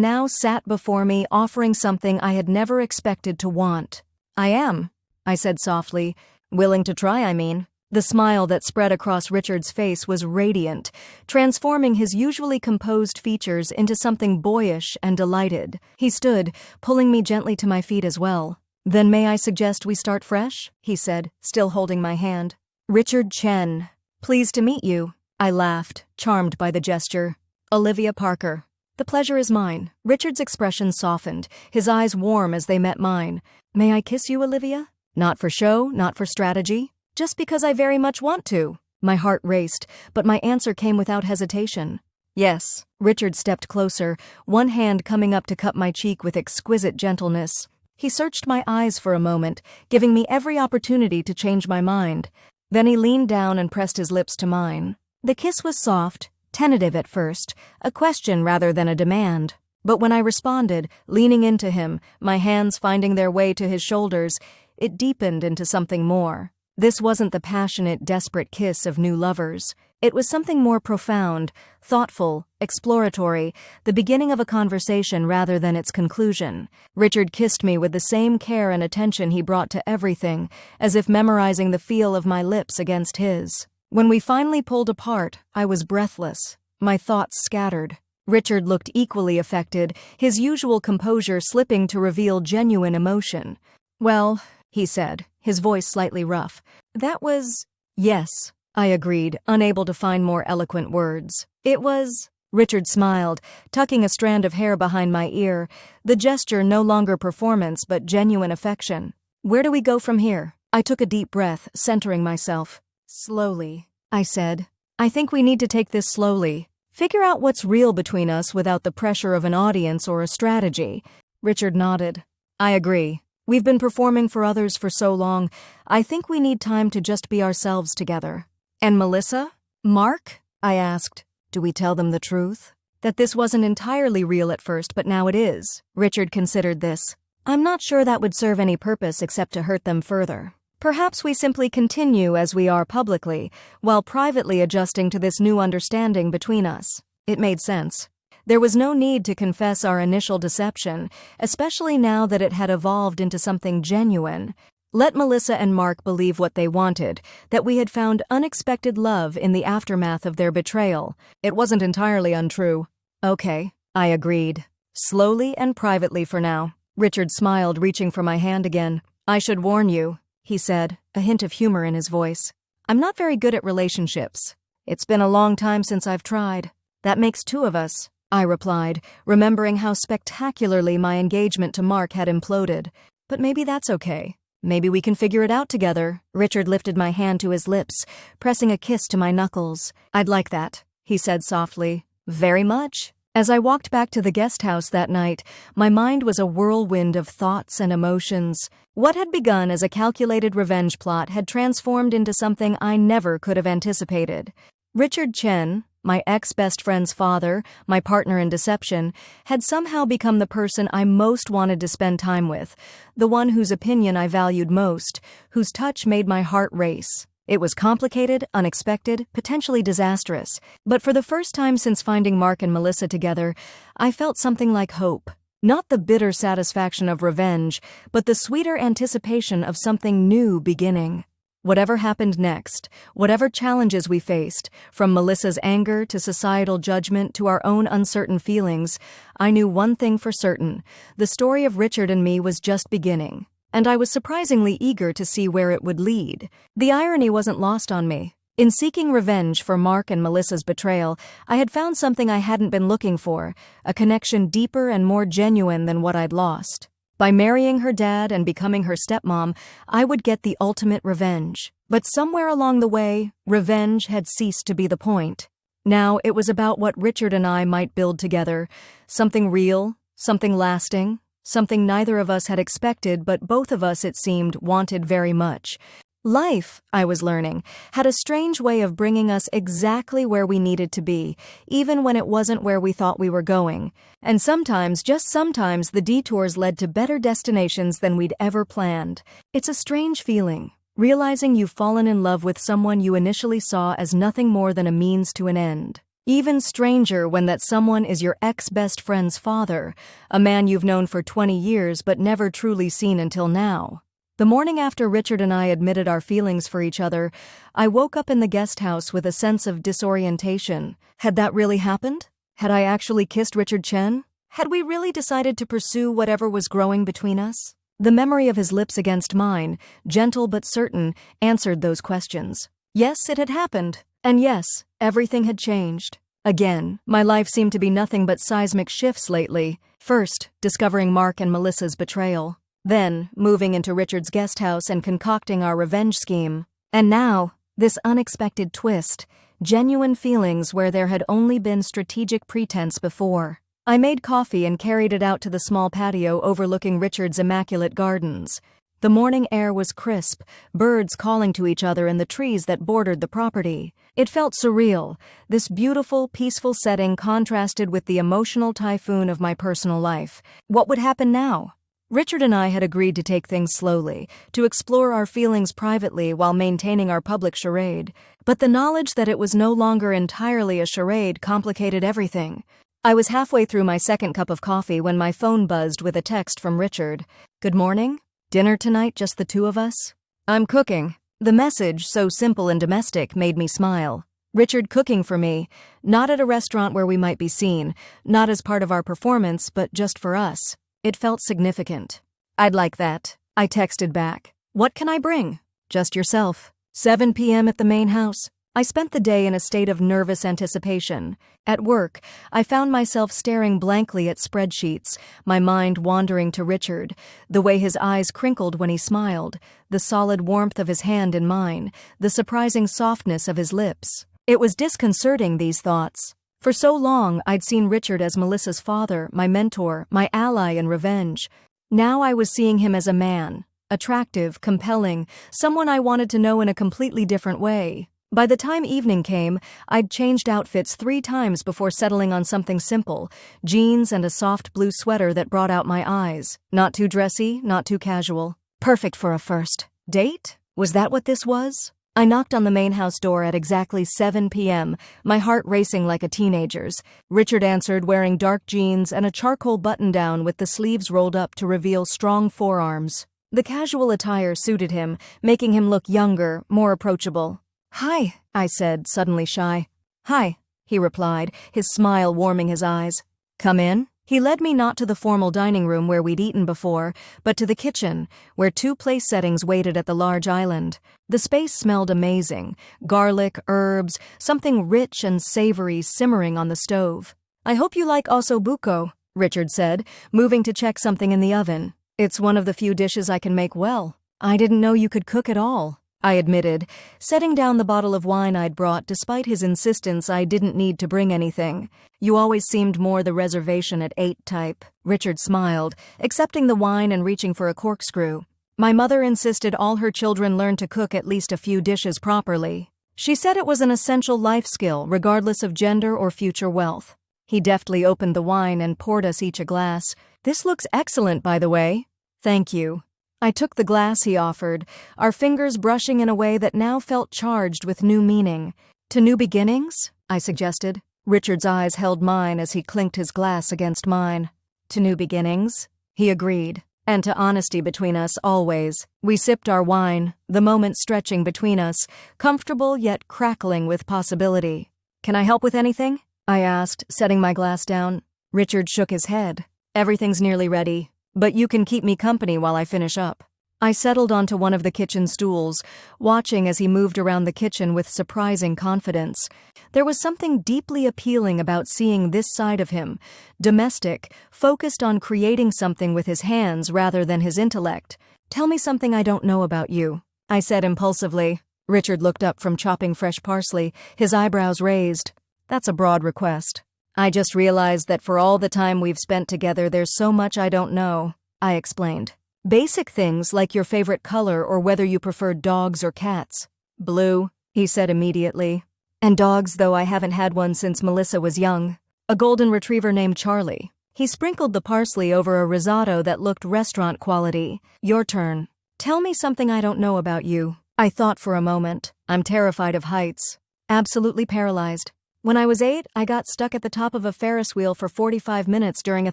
now sat before me offering something I had never expected to want. I am, I said softly. Willing to try, I mean. The smile that spread across Richard's face was radiant, transforming his usually composed features into something boyish and delighted. He stood, pulling me gently to my feet as well. Then may I suggest we start fresh? He said, still holding my hand. Richard Chen. Pleased to meet you. I laughed, charmed by the gesture. Olivia Parker. The pleasure is mine. Richard's expression softened, his eyes warm as they met mine. May I kiss you, Olivia? Not for show, not for strategy. Just because I very much want to. My heart raced, but my answer came without hesitation. Yes. Richard stepped closer, one hand coming up to cup my cheek with exquisite gentleness. He searched my eyes for a moment, giving me every opportunity to change my mind. Then he leaned down and pressed his lips to mine. The kiss was soft, tentative at first, a question rather than a demand. But when I responded, leaning into him, my hands finding their way to his shoulders, it deepened into something more. This wasn't the passionate, desperate kiss of new lovers. It was something more profound, thoughtful, exploratory, the beginning of a conversation rather than its conclusion. Richard kissed me with the same care and attention he brought to everything, as if memorizing the feel of my lips against his. When we finally pulled apart, I was breathless, my thoughts scattered. Richard looked equally affected, his usual composure slipping to reveal genuine emotion. Well, he said, his voice slightly rough. That was... Yes, I agreed, unable to find more eloquent words. It was... Richard smiled, tucking a strand of hair behind my ear, the gesture no longer performance but genuine affection. Where do we go from here? I took a deep breath, centering myself. Slowly, I said. I think we need to take this slowly. Figure out what's real between us without the pressure of an audience or a strategy. Richard nodded. I agree. We've been performing for others for so long, I think we need time to just be ourselves together. And Melissa? Mark? I asked. Do we tell them the truth? That this wasn't entirely real at first, but now it is. Richard considered this. I'm not sure that would serve any purpose except to hurt them further. Perhaps we simply continue as we are publicly, while privately adjusting to this new understanding between us. It made sense. There was no need to confess our initial deception, especially now that it had evolved into something genuine. Let Melissa and Mark believe what they wanted, that we had found unexpected love in the aftermath of their betrayal. It wasn't entirely untrue. Okay, I agreed. Slowly and privately for now. Richard smiled, reaching for my hand again. I should warn you, he said, a hint of humor in his voice. I'm not very good at relationships. It's been a long time since I've tried. That makes two of us, I replied, remembering how spectacularly my engagement to Mark had imploded. But maybe that's okay. Maybe we can figure it out together. Richard lifted my hand to his lips, pressing a kiss to my knuckles. I'd like that, he said softly. Very much, As I walked back to the guest house that night, my mind was a whirlwind of thoughts and emotions. What had begun as a calculated revenge plot had transformed into something I never could have anticipated. Richard Chen, my ex-best friend's father, my partner in deception, had somehow become the person I most wanted to spend time with, the one whose opinion I valued most, whose touch made my heart race. It was complicated, unexpected, potentially disastrous, but for the first time since finding Mark and Melissa together, I felt something like hope. Not the bitter satisfaction of revenge, but the sweeter anticipation of something new beginning. Whatever happened next, whatever challenges we faced, from Melissa's anger to societal judgment to our own uncertain feelings, I knew one thing for certain: the story of Richard and me was just beginning. And I was surprisingly eager to see where it would lead. The irony wasn't lost on me. In seeking revenge for Mark and Melissa's betrayal, I had found something I hadn't been looking for, a connection deeper and more genuine than what I'd lost. By marrying her dad and becoming her stepmom, I would get the ultimate revenge. But somewhere along the way, revenge had ceased to be the point. Now it was about what Richard and I might build together, something real, something lasting, something neither of us had expected, but both of us, it seemed, wanted very much. Life, I was learning, had a strange way of bringing us exactly where we needed to be, even when it wasn't where we thought we were going. And sometimes, just sometimes, the detours led to better destinations than we'd ever planned. It's a strange feeling, realizing you've fallen in love with someone you initially saw as nothing more than a means to an end. Even stranger when that someone is your ex-best friend's father, a man you've known for 20 years but never truly seen until now. The morning after Richard and I admitted our feelings for each other, I woke up in the guest house with a sense of disorientation. Had that really happened? Had I actually kissed Richard Chen? Had we really decided to pursue whatever was growing between us? The memory of his lips against mine, gentle but certain, answered those questions. Yes, it had happened. And yes, everything had changed. Again, my life seemed to be nothing but seismic shifts lately. First, discovering Mark and Melissa's betrayal. Then, moving into Richard's guest house and concocting our revenge scheme. And now, this unexpected twist, genuine feelings where there had only been strategic pretense before. I made coffee and carried it out to the small patio overlooking Richard's immaculate gardens. The morning air was crisp, birds calling to each other in the trees that bordered the property. It felt surreal. This beautiful, peaceful setting contrasted with the emotional typhoon of my personal life. What would happen now? Richard and I had agreed to take things slowly, to explore our feelings privately while maintaining our public charade. But the knowledge that it was no longer entirely a charade complicated everything. I was halfway through my second cup of coffee when my phone buzzed with a text from Richard. "Good morning? Dinner tonight, just the two of us?" "I'm cooking." The message, so simple and domestic, made me smile. Richard cooking for me, not at a restaurant where we might be seen, not as part of our performance, but just for us. It felt significant. "I'd like that," I texted back. "What can I bring?" "Just yourself." 7 p.m. at the main house. I spent the day in a state of nervous anticipation. At work, I found myself staring blankly at spreadsheets, my mind wandering to Richard, the way his eyes crinkled when he smiled, the solid warmth of his hand in mine, the surprising softness of his lips. It was disconcerting, these thoughts. For so long, I'd seen Richard as Melissa's father, my mentor, my ally in revenge. Now I was seeing him as a man, attractive, compelling, someone I wanted to know in a completely different way. By the time evening came, I'd changed outfits 3 times before settling on something simple, jeans and a soft blue sweater that brought out my eyes. Not too dressy, not too casual. Perfect for a first date? Was that what this was? I knocked on the main house door at exactly 7 p.m., my heart racing like a teenager's. Richard answered wearing dark jeans and a charcoal button-down with the sleeves rolled up to reveal strong forearms. The casual attire suited him, making him look younger, more approachable. "Hi," I said, suddenly shy. "Hi," he replied, his smile warming his eyes. "Come in." He led me not to the formal dining room where we'd eaten before, but to the kitchen, where 2 place settings waited at the large island. The space smelled amazing, garlic, herbs, something rich and savory simmering on the stove. "I hope you like ossobuco," Richard said, moving to check something in the oven. "It's one of the few dishes I can make well." "I didn't know you could cook at all." I admitted, setting down the bottle of wine I'd brought despite his insistence I didn't need to bring anything. You always seemed more the reservation at 8 type. Richard smiled, accepting the wine and reaching for a corkscrew. My mother insisted all her children learn to cook at least a few dishes properly. She said it was an essential life skill, regardless of gender or future wealth. He deftly opened the wine and poured us each a glass. "This looks excellent, by the way." "Thank you." I took the glass he offered, our fingers brushing in a way that now felt charged with new meaning. "To new beginnings?" I suggested. Richard's eyes held mine as he clinked his glass against mine. "To new beginnings?" He agreed. "And to honesty between us, always." We sipped our wine, the moment stretching between us, comfortable yet crackling with possibility. "Can I help with anything?" I asked, setting my glass down. Richard shook his head. "Everything's nearly ready. But you can keep me company while I finish up." I settled onto one of the kitchen stools, watching as he moved around the kitchen with surprising confidence. There was something deeply appealing about seeing this side of him, domestic, focused on creating something with his hands rather than his intellect. "Tell me something I don't know about you," I said impulsively. Richard looked up from chopping fresh parsley, his eyebrows raised. "That's a broad request." "I just realized that for all the time we've spent together, there's so much I don't know," I explained. "Basic things like your favorite color or whether you prefer dogs or cats." "Blue," he said immediately. "And dogs, though I haven't had one since Melissa was young. A golden retriever named Charlie." He sprinkled the parsley over a risotto that looked restaurant quality. "Your turn. Tell me something I don't know about you." I thought for a moment. "I'm terrified of heights. Absolutely paralyzed. When I was 8, I got stuck at the top of a Ferris wheel for 45 minutes during a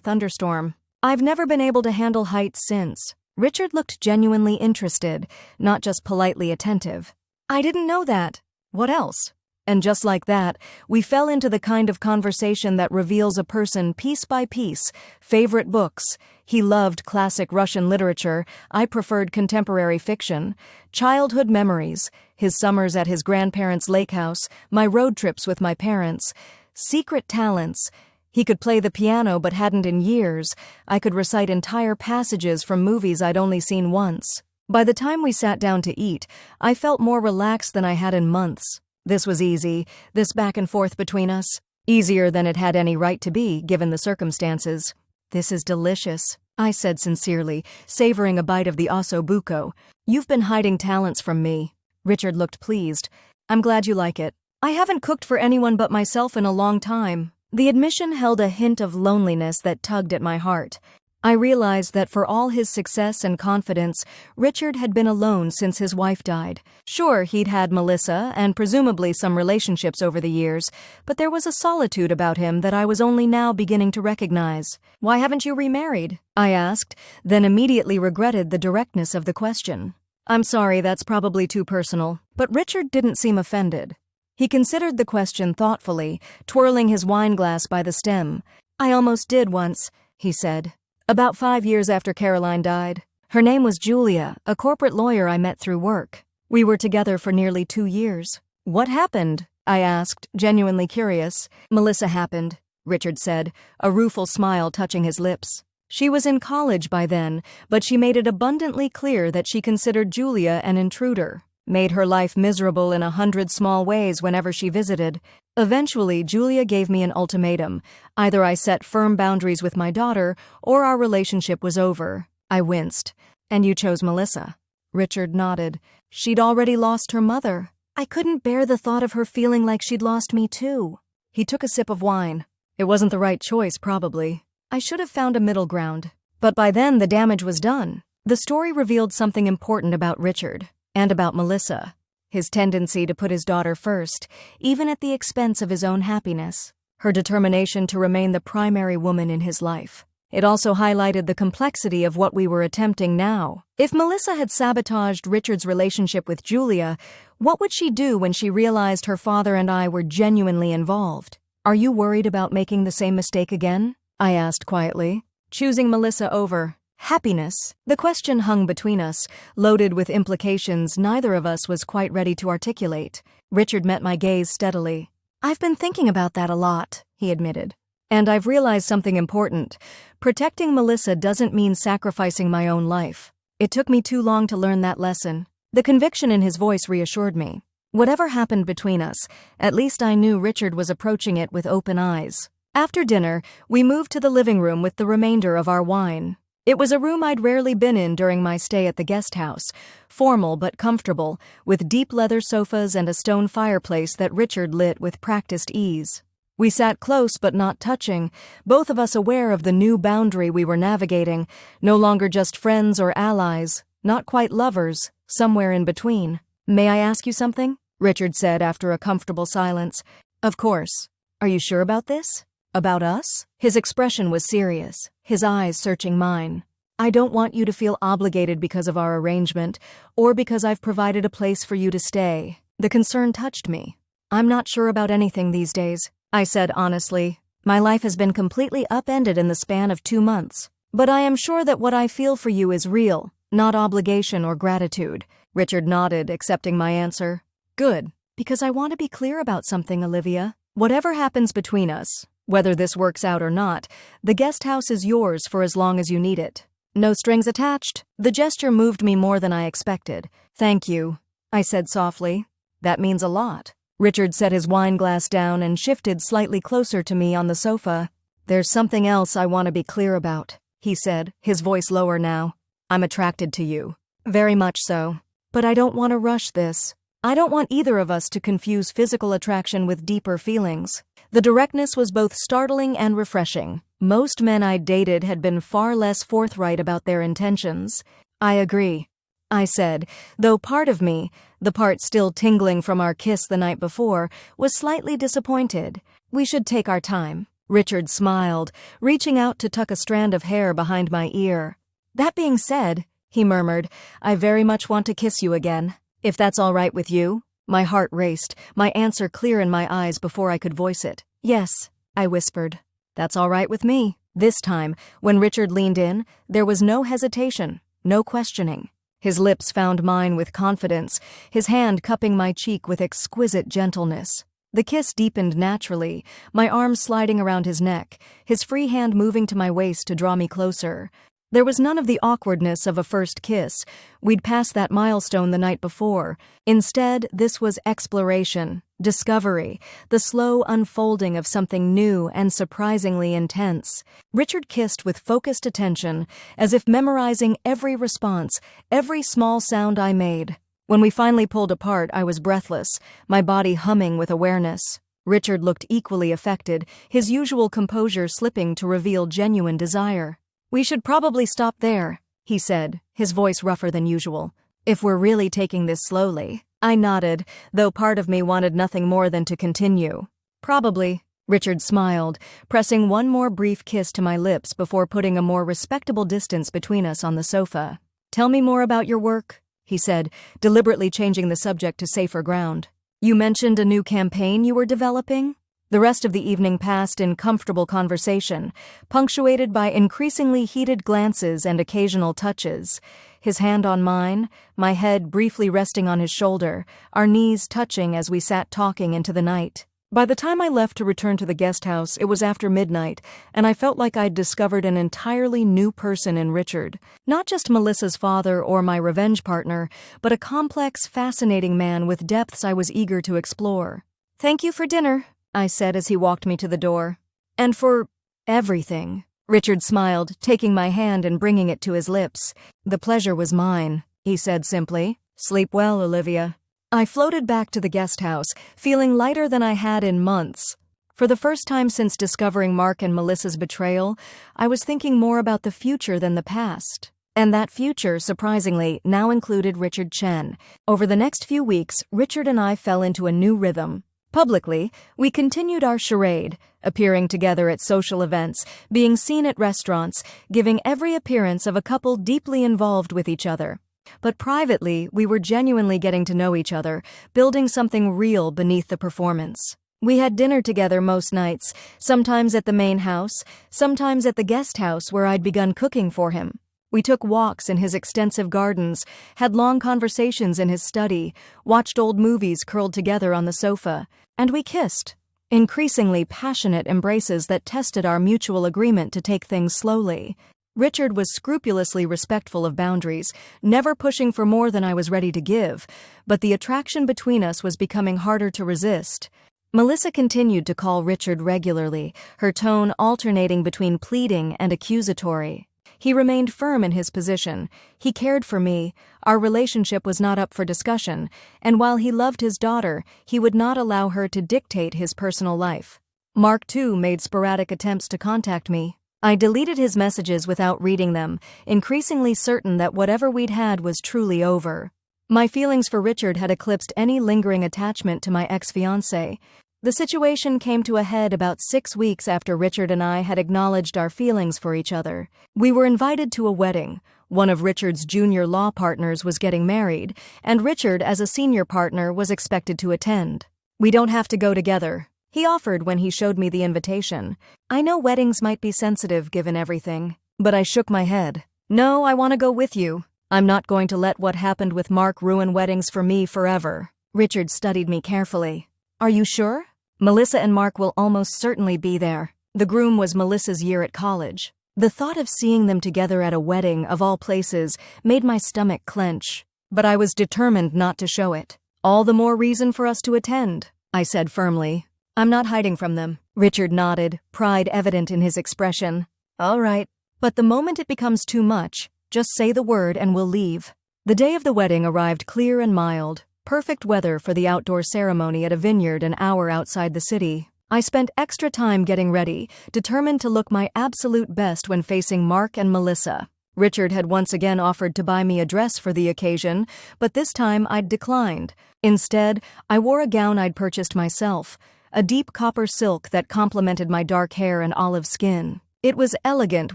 thunderstorm. I've never been able to handle heights since." Richard looked genuinely interested, not just politely attentive. "I didn't know that. What else?" And just like that, we fell into the kind of conversation that reveals a person piece by piece. Favorite books. He loved classic Russian literature. I preferred contemporary fiction. Childhood memories. His summers at his grandparents' lake house. My road trips with my parents. Secret talents. He could play the piano but hadn't in years. I could recite entire passages from movies I'd only seen once. By the time we sat down to eat, I felt more relaxed than I had in months. This was easy, this back and forth between us. Easier than it had any right to be, given the circumstances. "This is delicious," I said sincerely, savoring a bite of the osso buco. "You've been hiding talents from me." Richard looked pleased. "I'm glad you like it. I haven't cooked for anyone but myself in a long time." The admission held a hint of loneliness that tugged at my heart. I realized that for all his success and confidence, Richard had been alone since his wife died. Sure, he'd had Melissa and presumably some relationships over the years, but there was a solitude about him that I was only now beginning to recognize. "Why haven't you remarried?" I asked, then immediately regretted the directness of the question. "I'm sorry, that's probably too personal." But Richard didn't seem offended. He considered the question thoughtfully, twirling his wineglass by the stem. "I almost did once," he said. "About 5 years after Caroline died. Her name was Julia, a corporate lawyer I met through work. We were together for nearly 2 years. "What happened?" I asked, genuinely curious. "Melissa happened," Richard said, a rueful smile touching his lips. "She was in college by then, but she made it abundantly clear that she considered Julia an intruder. Made her life miserable in 100 small ways whenever she visited. Eventually, Julia gave me an ultimatum. Either I set firm boundaries with my daughter, or our relationship was over." I winced. "And you chose Melissa?" Richard nodded. "She'd already lost her mother. I couldn't bear the thought of her feeling like she'd lost me too." He took a sip of wine. "It wasn't the right choice, probably. I should have found a middle ground. But by then, the damage was done." The story revealed something important about Richard. And about Melissa. His tendency to put his daughter first, even at the expense of his own happiness. Her determination to remain the primary woman in his life. It also highlighted the complexity of what we were attempting now. If Melissa had sabotaged Richard's relationship with Julia, what would she do when she realized her father and I were genuinely involved? "Are you worried about making the same mistake again?" I asked quietly. "Choosing Melissa over happiness?" The question hung between us, loaded with implications neither of us was quite ready to articulate. Richard met my gaze steadily. "I've been thinking about that a lot," he admitted. "And I've realized something important. Protecting Melissa doesn't mean sacrificing my own life. It took me too long to learn that lesson." The conviction in his voice reassured me. Whatever happened between us, at least I knew Richard was approaching it with open eyes. After dinner, we moved to the living room with the remainder of our wine. It was a room I'd rarely been in during my stay at the guest house, formal but comfortable, with deep leather sofas and a stone fireplace that Richard lit with practiced ease. We sat close but not touching, both of us aware of the new boundary we were navigating, no longer just friends or allies, not quite lovers, somewhere in between. "May I ask you something?" Richard said after a comfortable silence. "Of course. Are you sure about this? About us?" His expression was serious, his eyes searching mine. "I don't want you to feel obligated because of our arrangement, or because I've provided a place for you to stay." The concern touched me. "I'm not sure about anything these days," I said honestly. "My life has been completely upended in the span of 2 months. But I am sure that what I feel for you is real, not obligation or gratitude." Richard nodded, accepting my answer. "Good, because I want to be clear about something, Olivia. Whatever happens between us, whether this works out or not, the guest house is yours for as long as you need it. No strings attached." The gesture moved me more than I expected. "Thank you," I said softly. "That means a lot." Richard set his wine glass down and shifted slightly closer to me on the sofa. "There's something else I want to be clear about," he said, his voice lower now. "I'm attracted to you. Very much so. But I don't want to rush this. I don't want either of us to confuse physical attraction with deeper feelings." The directness was both startling and refreshing. Most men I'd dated had been far less forthright about their intentions. "I agree," I said, though part of me, the part still tingling from our kiss the night before, was slightly disappointed. "We should take our time." Richard smiled, reaching out to tuck a strand of hair behind my ear. "That being said," he murmured, "I very much want to kiss you again. If that's all right with you?" My heart raced, my answer clear in my eyes before I could voice it. "Yes," I whispered. "That's all right with me." This time, when Richard leaned in, there was no hesitation, no questioning. His lips found mine with confidence, his hand cupping my cheek with exquisite gentleness. The kiss deepened naturally, my arms sliding around his neck, his free hand moving to my waist to draw me closer. There was none of the awkwardness of a first kiss. We'd passed that milestone the night before. Instead, this was exploration, discovery, the slow unfolding of something new and surprisingly intense. Richard kissed with focused attention, as if memorizing every response, every small sound I made. When we finally pulled apart, I was breathless, my body humming with awareness. Richard looked equally affected, his usual composure slipping to reveal genuine desire. "We should probably stop there," he said, his voice rougher than usual. "If we're really taking this slowly." I nodded, though part of me wanted nothing more than to continue. "Probably." Richard smiled, pressing one more brief kiss to my lips before putting a more respectable distance between us on the sofa. "Tell me more about your work," he said, deliberately changing the subject to safer ground. "You mentioned a new campaign you were developing?" The rest of the evening passed in comfortable conversation, punctuated by increasingly heated glances and occasional touches. His hand on mine, my head briefly resting on his shoulder, our knees touching as we sat talking into the night. By the time I left to return to the guest house, it was after midnight, and I felt like I'd discovered an entirely new person in Richard. Not just Melissa's father or my revenge partner, but a complex, fascinating man with depths I was eager to explore. "Thank you for dinner," I said as he walked me to the door. "And for everything." Richard smiled, taking my hand and bringing it to his lips. "The pleasure was mine," he said simply. "Sleep well, Olivia." I floated back to the guest house, feeling lighter than I had in months. For the first time since discovering Mark and Melissa's betrayal, I was thinking more about the future than the past. And that future, surprisingly, now included Richard Chen. Over the next few weeks, Richard and I fell into a new rhythm. Publicly, we continued our charade, appearing together at social events, being seen at restaurants, giving every appearance of a couple deeply involved with each other. But privately, we were genuinely getting to know each other, building something real beneath the performance. We had dinner together most nights, sometimes at the main house, sometimes at the guest house where I'd begun cooking for him. We took walks in his extensive gardens, had long conversations in his study, watched old movies curled together on the sofa, and we kissed. Increasingly passionate embraces that tested our mutual agreement to take things slowly. Richard was scrupulously respectful of boundaries, never pushing for more than I was ready to give, but the attraction between us was becoming harder to resist. Melissa continued to call Richard regularly, her tone alternating between pleading and accusatory. He remained firm in his position. He cared for me, our relationship was not up for discussion, and while he loved his daughter, he would not allow her to dictate his personal life. Mark, too, made sporadic attempts to contact me. I deleted his messages without reading them, increasingly certain that whatever we'd had was truly over. My feelings for Richard had eclipsed any lingering attachment to my ex-fiancé. The situation came to a head about 6 weeks after Richard and I had acknowledged our feelings for each other. We were invited to a wedding. One of Richard's junior law partners was getting married, and Richard, as a senior partner, was expected to attend. "We don't have to go together," he offered when he showed me the invitation. I know weddings might be sensitive given everything, but I shook my head. "No, I want to go with you. I'm not going to let what happened with Mark ruin weddings for me forever." Richard studied me carefully. "Are you sure? Melissa and Mark will almost certainly be there." The groom was Melissa's year at college. The thought of seeing them together at a wedding, of all places, made my stomach clench. But I was determined not to show it. "All the more reason for us to attend," I said firmly. "I'm not hiding from them." Richard nodded, pride evident in his expression. "All right. But the moment it becomes too much, just say the word and we'll leave." The day of the wedding arrived clear and mild. Perfect weather for the outdoor ceremony at a vineyard an hour outside the city. I spent extra time getting ready, determined to look my absolute best when facing Mark and Melissa. Richard had once again offered to buy me a dress for the occasion, but this time I'd declined. Instead, I wore a gown I'd purchased myself, a deep copper silk that complemented my dark hair and olive skin. It was elegant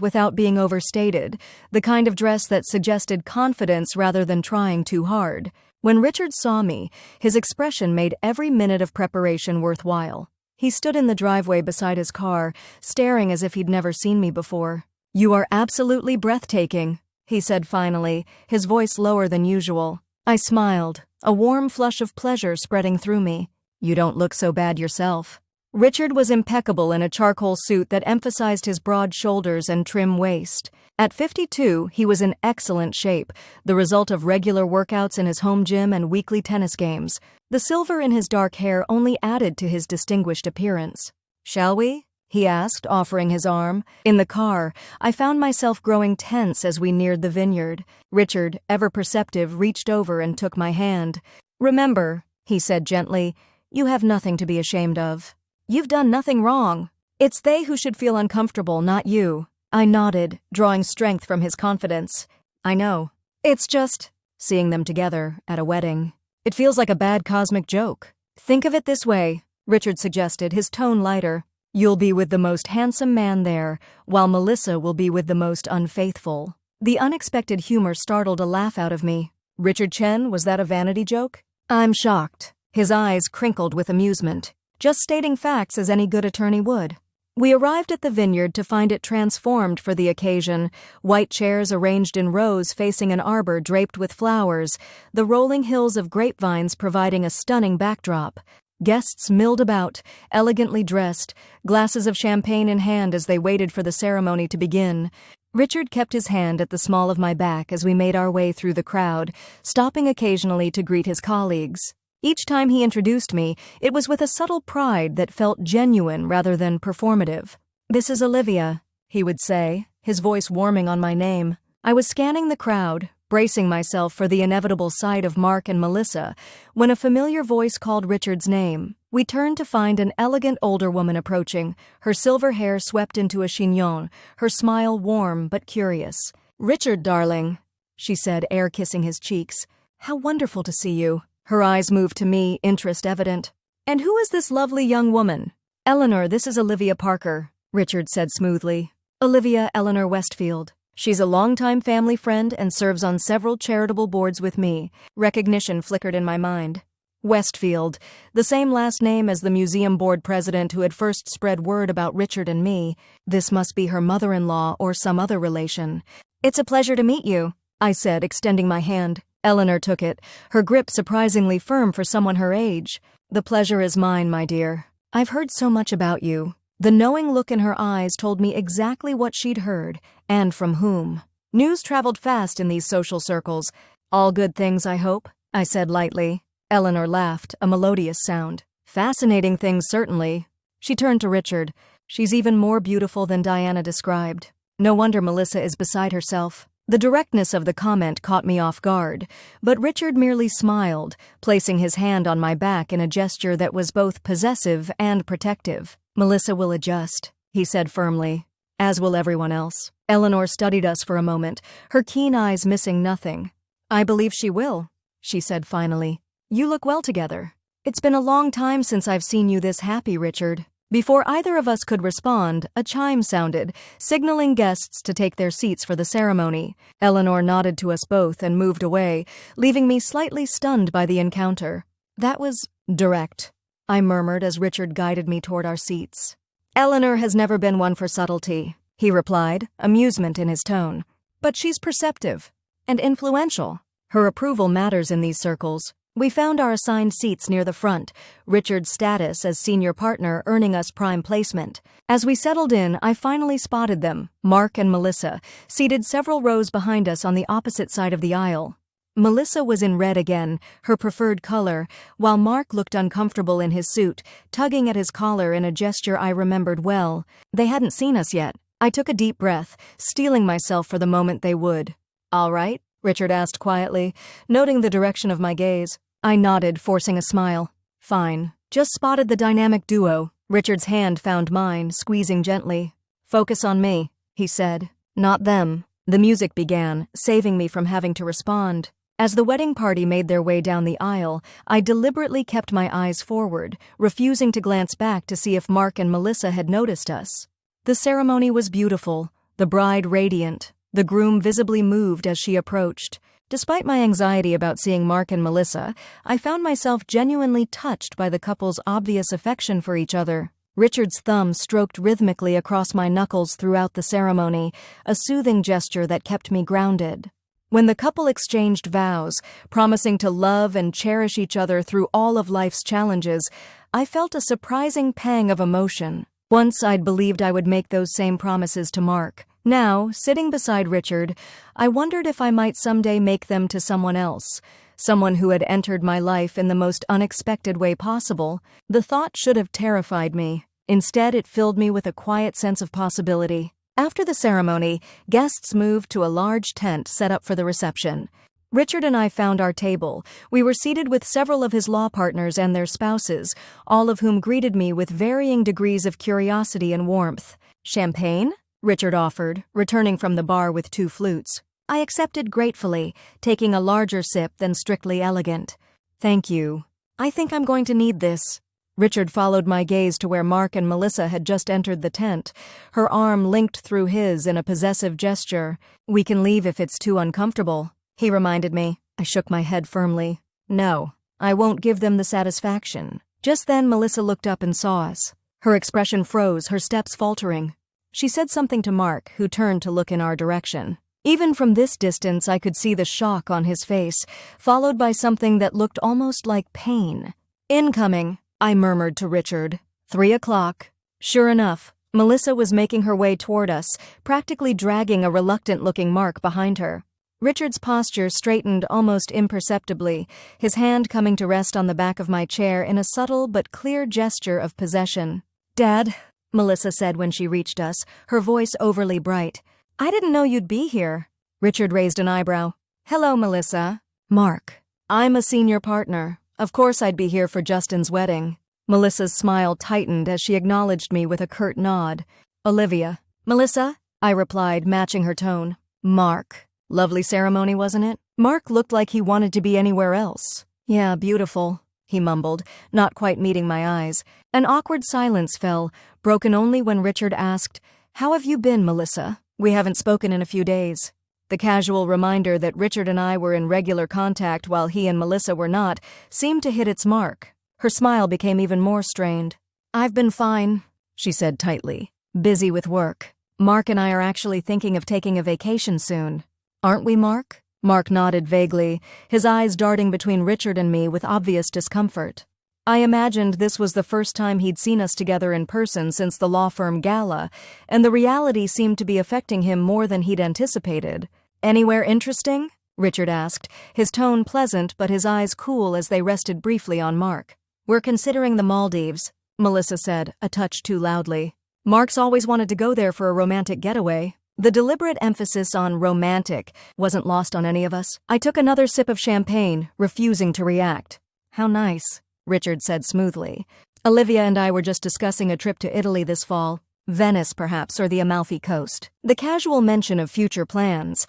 without being overstated, the kind of dress that suggested confidence rather than trying too hard. When Richard saw me, his expression made every minute of preparation worthwhile. He stood in the driveway beside his car, staring as if he'd never seen me before. "You are absolutely breathtaking," he said finally, his voice lower than usual. I smiled, a warm flush of pleasure spreading through me. "You don't look so bad yourself." Richard was impeccable in a charcoal suit that emphasized his broad shoulders and trim waist. At 52, he was in excellent shape, the result of regular workouts in his home gym and weekly tennis games. The silver in his dark hair only added to his distinguished appearance. "Shall we?" he asked, offering his arm. In the car, I found myself growing tense as we neared the vineyard. Richard, ever perceptive, reached over and took my hand. "Remember," he said gently, "you have nothing to be ashamed of. You've done nothing wrong. It's they who should feel uncomfortable, not you." I nodded, drawing strength from his confidence. "I know. It's just seeing them together at a wedding. It feels like a bad cosmic joke." "Think of it this way," Richard suggested, his tone lighter. "You'll be with the most handsome man there, while Melissa will be with the most unfaithful." The unexpected humor startled a laugh out of me. "Richard Chen, was that a vanity joke?" "I'm shocked." His eyes crinkled with amusement. "Just stating facts as any good attorney would." We arrived at the vineyard to find it transformed for the occasion, white chairs arranged in rows facing an arbor draped with flowers, the rolling hills of grapevines providing a stunning backdrop. Guests milled about, elegantly dressed, glasses of champagne in hand as they waited for the ceremony to begin. Richard kept his hand at the small of my back as we made our way through the crowd, stopping occasionally to greet his colleagues. Each time he introduced me, it was with a subtle pride that felt genuine rather than performative. "This is Olivia," he would say, his voice warming on my name. I was scanning the crowd, bracing myself for the inevitable sight of Mark and Melissa, when a familiar voice called Richard's name. We turned to find an elegant older woman approaching, her silver hair swept into a chignon, her smile warm but curious. "Richard, darling," she said, air-kissing his cheeks. "How wonderful to see you." Her eyes moved to me, interest evident. "And who is this lovely young woman?" "Eleanor, this is Olivia Parker," Richard said smoothly. "Olivia Eleanor Westfield. She's a longtime family friend and serves on several charitable boards with me." Recognition flickered in my mind. Westfield, the same last name as the museum board president who had first spread word about Richard and me. This must be her mother-in-law or some other relation. "It's a pleasure to meet you," I said, extending my hand. Eleanor took it, her grip surprisingly firm for someone her age. "The pleasure is mine, my dear. I've heard so much about you. The knowing look in her eyes told me exactly what she'd heard, and from whom. News traveled fast in these social circles. "All good things, I hope," I said lightly. Eleanor laughed, a melodious sound. "Fascinating things, certainly." She turned to Richard. "She's even more beautiful than Diana described. No wonder Melissa is beside herself." The directness of the comment caught me off guard, but Richard merely smiled, placing his hand on my back in a gesture that was both possessive and protective. "Melissa will adjust," he said firmly, "as will everyone else." Eleanor studied us for a moment, her keen eyes missing nothing. "I believe she will," she said finally. "You look well together. It's been a long time since I've seen you this happy, Richard." Before either of us could respond, a chime sounded, signaling guests to take their seats for the ceremony. Eleanor nodded to us both and moved away, leaving me slightly stunned by the encounter. "That was direct," I murmured as Richard guided me toward our seats. "Eleanor has never been one for subtlety," he replied, amusement in his tone. "But she's perceptive and influential. Her approval matters in these circles." We found our assigned seats near the front, Richard's status as senior partner earning us prime placement. As we settled in, I finally spotted them, Mark and Melissa, seated several rows behind us on the opposite side of the aisle. Melissa was in red again, her preferred color, while Mark looked uncomfortable in his suit, tugging at his collar in a gesture I remembered well. They hadn't seen us yet. I took a deep breath, steeling myself for the moment they would. "All right?" Richard asked quietly, noting the direction of my gaze. I nodded, forcing a smile. "Fine. Just spotted the dynamic duo." Richard's hand found mine, squeezing gently. "Focus on me," he said. "Not them." The music began, saving me from having to respond. As the wedding party made their way down the aisle, I deliberately kept my eyes forward, refusing to glance back to see if Mark and Melissa had noticed us. The ceremony was beautiful, the bride radiant, the groom visibly moved as she approached. Despite my anxiety about seeing Mark and Melissa, I found myself genuinely touched by the couple's obvious affection for each other. Richard's thumb stroked rhythmically across my knuckles throughout the ceremony, a soothing gesture that kept me grounded. When the couple exchanged vows, promising to love and cherish each other through all of life's challenges, I felt a surprising pang of emotion. Once I'd believed I would make those same promises to Mark. Now, sitting beside Richard, I wondered if I might someday make them to someone else, someone who had entered my life in the most unexpected way possible. The thought should have terrified me. Instead, it filled me with a quiet sense of possibility. After the ceremony, guests moved to a large tent set up for the reception. Richard and I found our table. We were seated with several of his law partners and their spouses, all of whom greeted me with varying degrees of curiosity and warmth. "Champagne?" Richard offered, returning from the bar with 2 flutes. I accepted gratefully, taking a larger sip than strictly elegant. "Thank you. I think I'm going to need this." Richard followed my gaze to where Mark and Melissa had just entered the tent, her arm linked through his in a possessive gesture. "We can leave if it's too uncomfortable," he reminded me. I shook my head firmly. "No, I won't give them the satisfaction." Just then Melissa looked up and saw us. Her expression froze, her steps faltering. She said something to Mark, who turned to look in our direction. Even from this distance, I could see the shock on his face, followed by something that looked almost like pain. "Incoming," I murmured to Richard. 3 o'clock. Sure enough, Melissa was making her way toward us, practically dragging a reluctant-looking Mark behind her. Richard's posture straightened almost imperceptibly, his hand coming to rest on the back of my chair in a subtle but clear gesture of possession. "Dad," Melissa said when she reached us, her voice overly bright. "I didn't know you'd be here." Richard raised an eyebrow. "Hello, Melissa." "Mark. I'm a senior partner. Of course I'd be here for Justin's wedding." Melissa's smile tightened as she acknowledged me with a curt nod. "Olivia." "Melissa?" I replied, matching her tone. "Mark. Lovely ceremony, wasn't it?" Mark looked like he wanted to be anywhere else. "Yeah, beautiful," he mumbled, not quite meeting my eyes. An awkward silence fell, broken only when Richard asked, "How have you been, Melissa? We haven't spoken in a few days." The casual reminder that Richard and I were in regular contact while he and Melissa were not seemed to hit its mark. Her smile became even more strained. "I've been fine," she said tightly. "Busy with work. Mark and I are actually thinking of taking a vacation soon." "Aren't we, Mark?" Mark nodded vaguely, his eyes darting between Richard and me with obvious discomfort. I imagined this was the first time he'd seen us together in person since the law firm gala, and the reality seemed to be affecting him more than he'd anticipated. "Anywhere interesting?" Richard asked, his tone pleasant but his eyes cool as they rested briefly on Mark. "We're considering the Maldives," Melissa said, a touch too loudly. "Mark's always wanted to go there for a romantic getaway." The deliberate emphasis on romantic wasn't lost on any of us. I took another sip of champagne, refusing to react. "How nice," Richard said smoothly. "Olivia and I were just discussing a trip to Italy this fall. Venice, perhaps, or the Amalfi Coast." The casual mention of future plans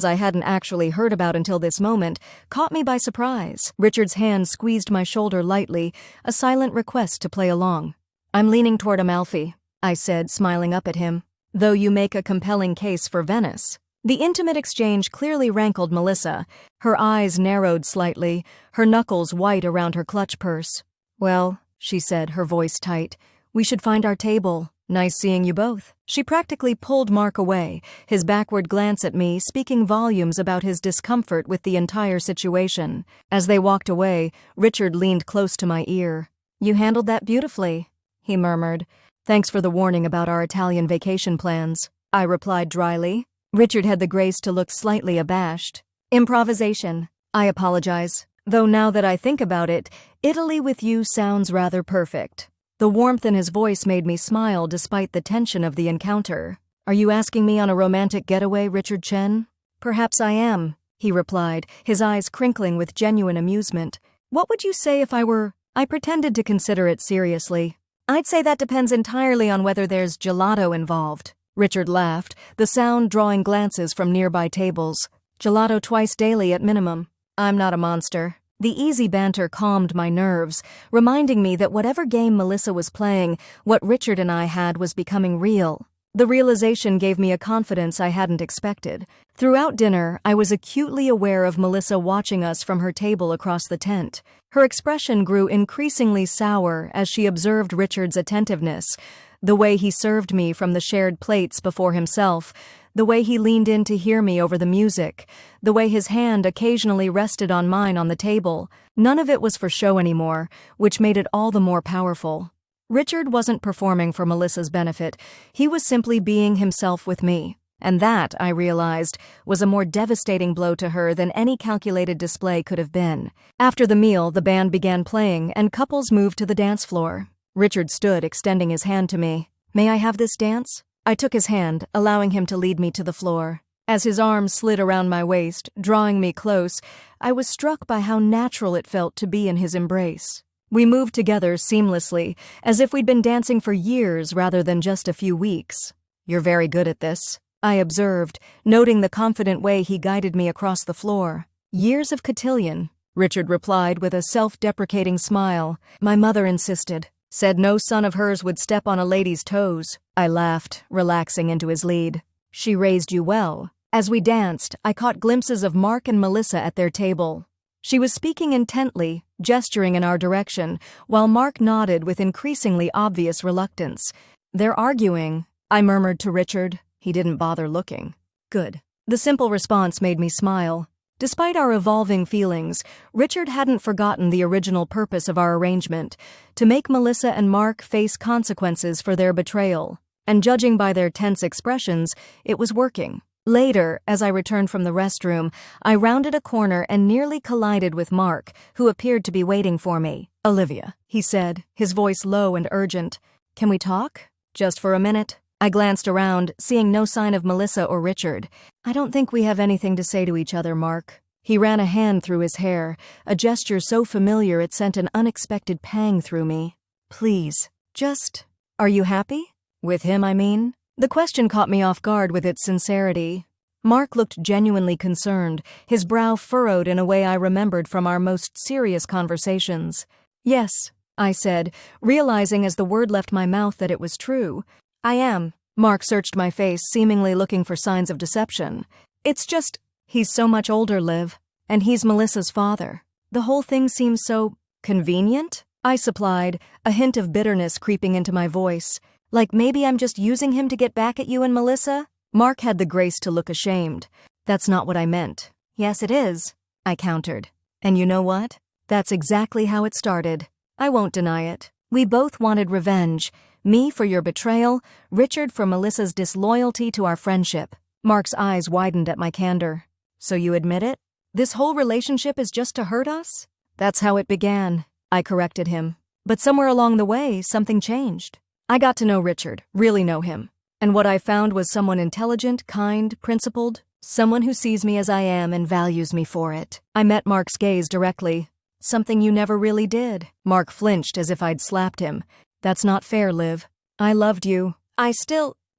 I hadn't actually heard about until this moment, caught me by surprise. Richard's hand squeezed my shoulder lightly, a silent request to play along. "I'm leaning toward Amalfi," I said, smiling up at him, "though you make a compelling case for Venice." The intimate exchange clearly rankled Melissa. Her eyes narrowed slightly, her knuckles white around her clutch purse. "Well," she said, her voice tight, "we should find our table. Nice seeing you both." She practically pulled Mark away, his backward glance at me speaking volumes about his discomfort with the entire situation. As they walked away, Richard leaned close to my ear. "You handled that beautifully," he murmured. "Thanks for the warning about our Italian vacation plans," I replied dryly. Richard had the grace to look slightly abashed. "Improvisation. I apologize. Though now that I think about it, Italy with you sounds rather perfect." The warmth in his voice made me smile despite the tension of the encounter. "Are you asking me on a romantic getaway, Richard Chen?" "Perhaps I am," he replied, his eyes crinkling with genuine amusement. "What would you say if I were—" I pretended to consider it seriously. "I'd say that depends entirely on whether there's gelato involved." Richard laughed, the sound drawing glances from nearby tables. "Gelato twice daily at minimum. I'm not a monster." The easy banter calmed my nerves, reminding me that whatever game Melissa was playing, what Richard and I had was becoming real. The realization gave me a confidence I hadn't expected. Throughout dinner, I was acutely aware of Melissa watching us from her table across the tent. Her expression grew increasingly sour as she observed Richard's attentiveness, the way he served me from the shared plates before himself, the way he leaned in to hear me over the music, the way his hand occasionally rested on mine on the table. None of it was for show anymore, which made it all the more powerful. Richard wasn't performing for Melissa's benefit. He was simply being himself with me. And that, I realized, was a more devastating blow to her than any calculated display could have been. After the meal, the band began playing, and couples moved to the dance floor. Richard stood, extending his hand to me. "May I have this dance?" I took his hand, allowing him to lead me to the floor. As his arms slid around my waist, drawing me close, I was struck by how natural it felt to be in his embrace. We moved together seamlessly, as if we'd been dancing for years rather than just a few weeks. "You're very good at this," I observed, noting the confident way he guided me across the floor. "Years of cotillion," Richard replied with a self-deprecating smile. "My mother insisted. Said no son of hers would step on a lady's toes." I laughed, relaxing into his lead. "She raised you well." As we danced, I caught glimpses of Mark and Melissa at their table. She was speaking intently, gesturing in our direction, while Mark nodded with increasingly obvious reluctance. "They're arguing," I murmured to Richard. He didn't bother looking. Good. The simple response made me smile. Despite our evolving feelings, Richard hadn't forgotten the original purpose of our arrangement, to make Melissa and Mark face consequences for their betrayal. And judging by their tense expressions, it was working. Later, as I returned from the restroom, I rounded a corner and nearly collided with Mark, who appeared to be waiting for me. "Olivia," he said, his voice low and urgent. "Can we talk? Just for a minute?" I glanced around, seeing no sign of Melissa or Richard. "I don't think we have anything to say to each other, Mark." He ran a hand through his hair, a gesture so familiar it sent an unexpected pang through me. "Please, just— Are you happy? With him, I mean?" The question caught me off guard with its sincerity. Mark looked genuinely concerned, his brow furrowed in a way I remembered from our most serious conversations. "Yes," I said, realizing as the word left my mouth that it was true. "I am." Mark searched my face, seemingly looking for signs of deception. "It's just, he's so much older, Liv, and he's Melissa's father. The whole thing seems so— convenient?" I supplied, a hint of bitterness creeping into my voice. "Like maybe I'm just using him to get back at you and Melissa?" Mark had the grace to look ashamed. "That's not what I meant." "Yes, it is," I countered. "And you know what? That's exactly how it started." I won't deny it. We both wanted revenge. Me for your betrayal, Richard for Melissa's disloyalty to our friendship. Mark's eyes widened at my candor. So you admit it? This whole relationship is just to hurt us? That's how it began, I corrected him. But somewhere along the way, something changed. I got to know Richard, really know him. And what I found was someone intelligent, kind, principled, someone who sees me as I am and values me for it. I met Mark's gaze directly. Something you never really did. Mark flinched as if I'd slapped him. That's not fair, Liv. I loved you.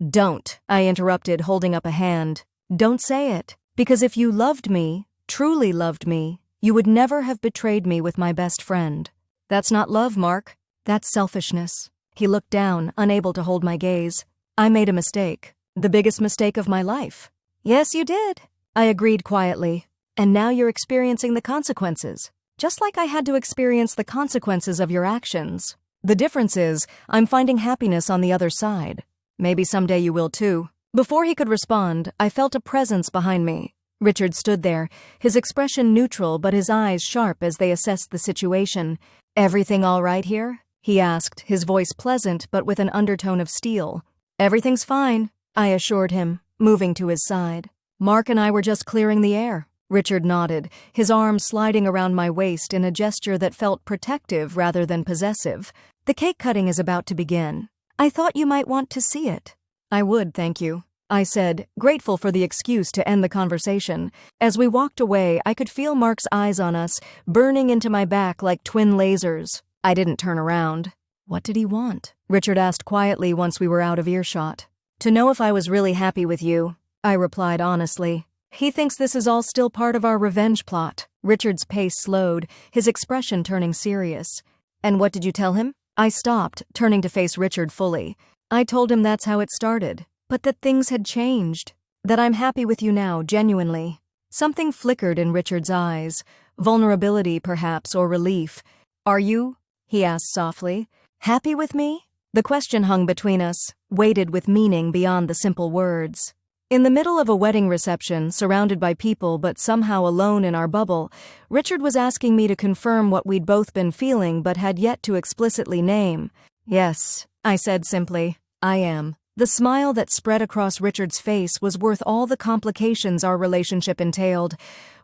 Don't, I interrupted, holding up a hand. Don't say it. Because if you loved me, truly loved me, you would never have betrayed me with my best friend. That's not love, Mark. That's selfishness. He looked down, unable to hold my gaze. I made a mistake. The biggest mistake of my life. Yes, you did. I agreed quietly. And now you're experiencing the consequences. Just like I had to experience the consequences of your actions. The difference is, I'm finding happiness on the other side. Maybe someday you will too. Before he could respond, I felt a presence behind me. Richard stood there, his expression neutral but his eyes sharp as they assessed the situation. Everything all right here? He asked, his voice pleasant but with an undertone of steel. Everything's fine, I assured him, moving to his side. Mark and I were just clearing the air. Richard nodded, his arm sliding around my waist in a gesture that felt protective rather than possessive. The cake cutting is about to begin. I thought you might want to see it. I would, thank you, I said, grateful for the excuse to end the conversation. As we walked away, I could feel Mark's eyes on us, burning into my back like twin lasers. I didn't turn around. What did he want? Richard asked quietly once we were out of earshot. To know if I was really happy with you, I replied honestly. He thinks this is all still part of our revenge plot. Richard's pace slowed, his expression turning serious. And what did you tell him? I stopped, turning to face Richard fully. I told him that's how it started, but that things had changed. That I'm happy with you now, genuinely. Something flickered in Richard's eyes. Vulnerability, perhaps, or relief. Are you, he asked softly, happy with me? The question hung between us, weighted with meaning beyond the simple words. In the middle of a wedding reception, surrounded by people but somehow alone in our bubble, Richard was asking me to confirm what we'd both been feeling but had yet to explicitly name. Yes, I said simply, I am. The smile that spread across Richard's face was worth all the complications our relationship entailed,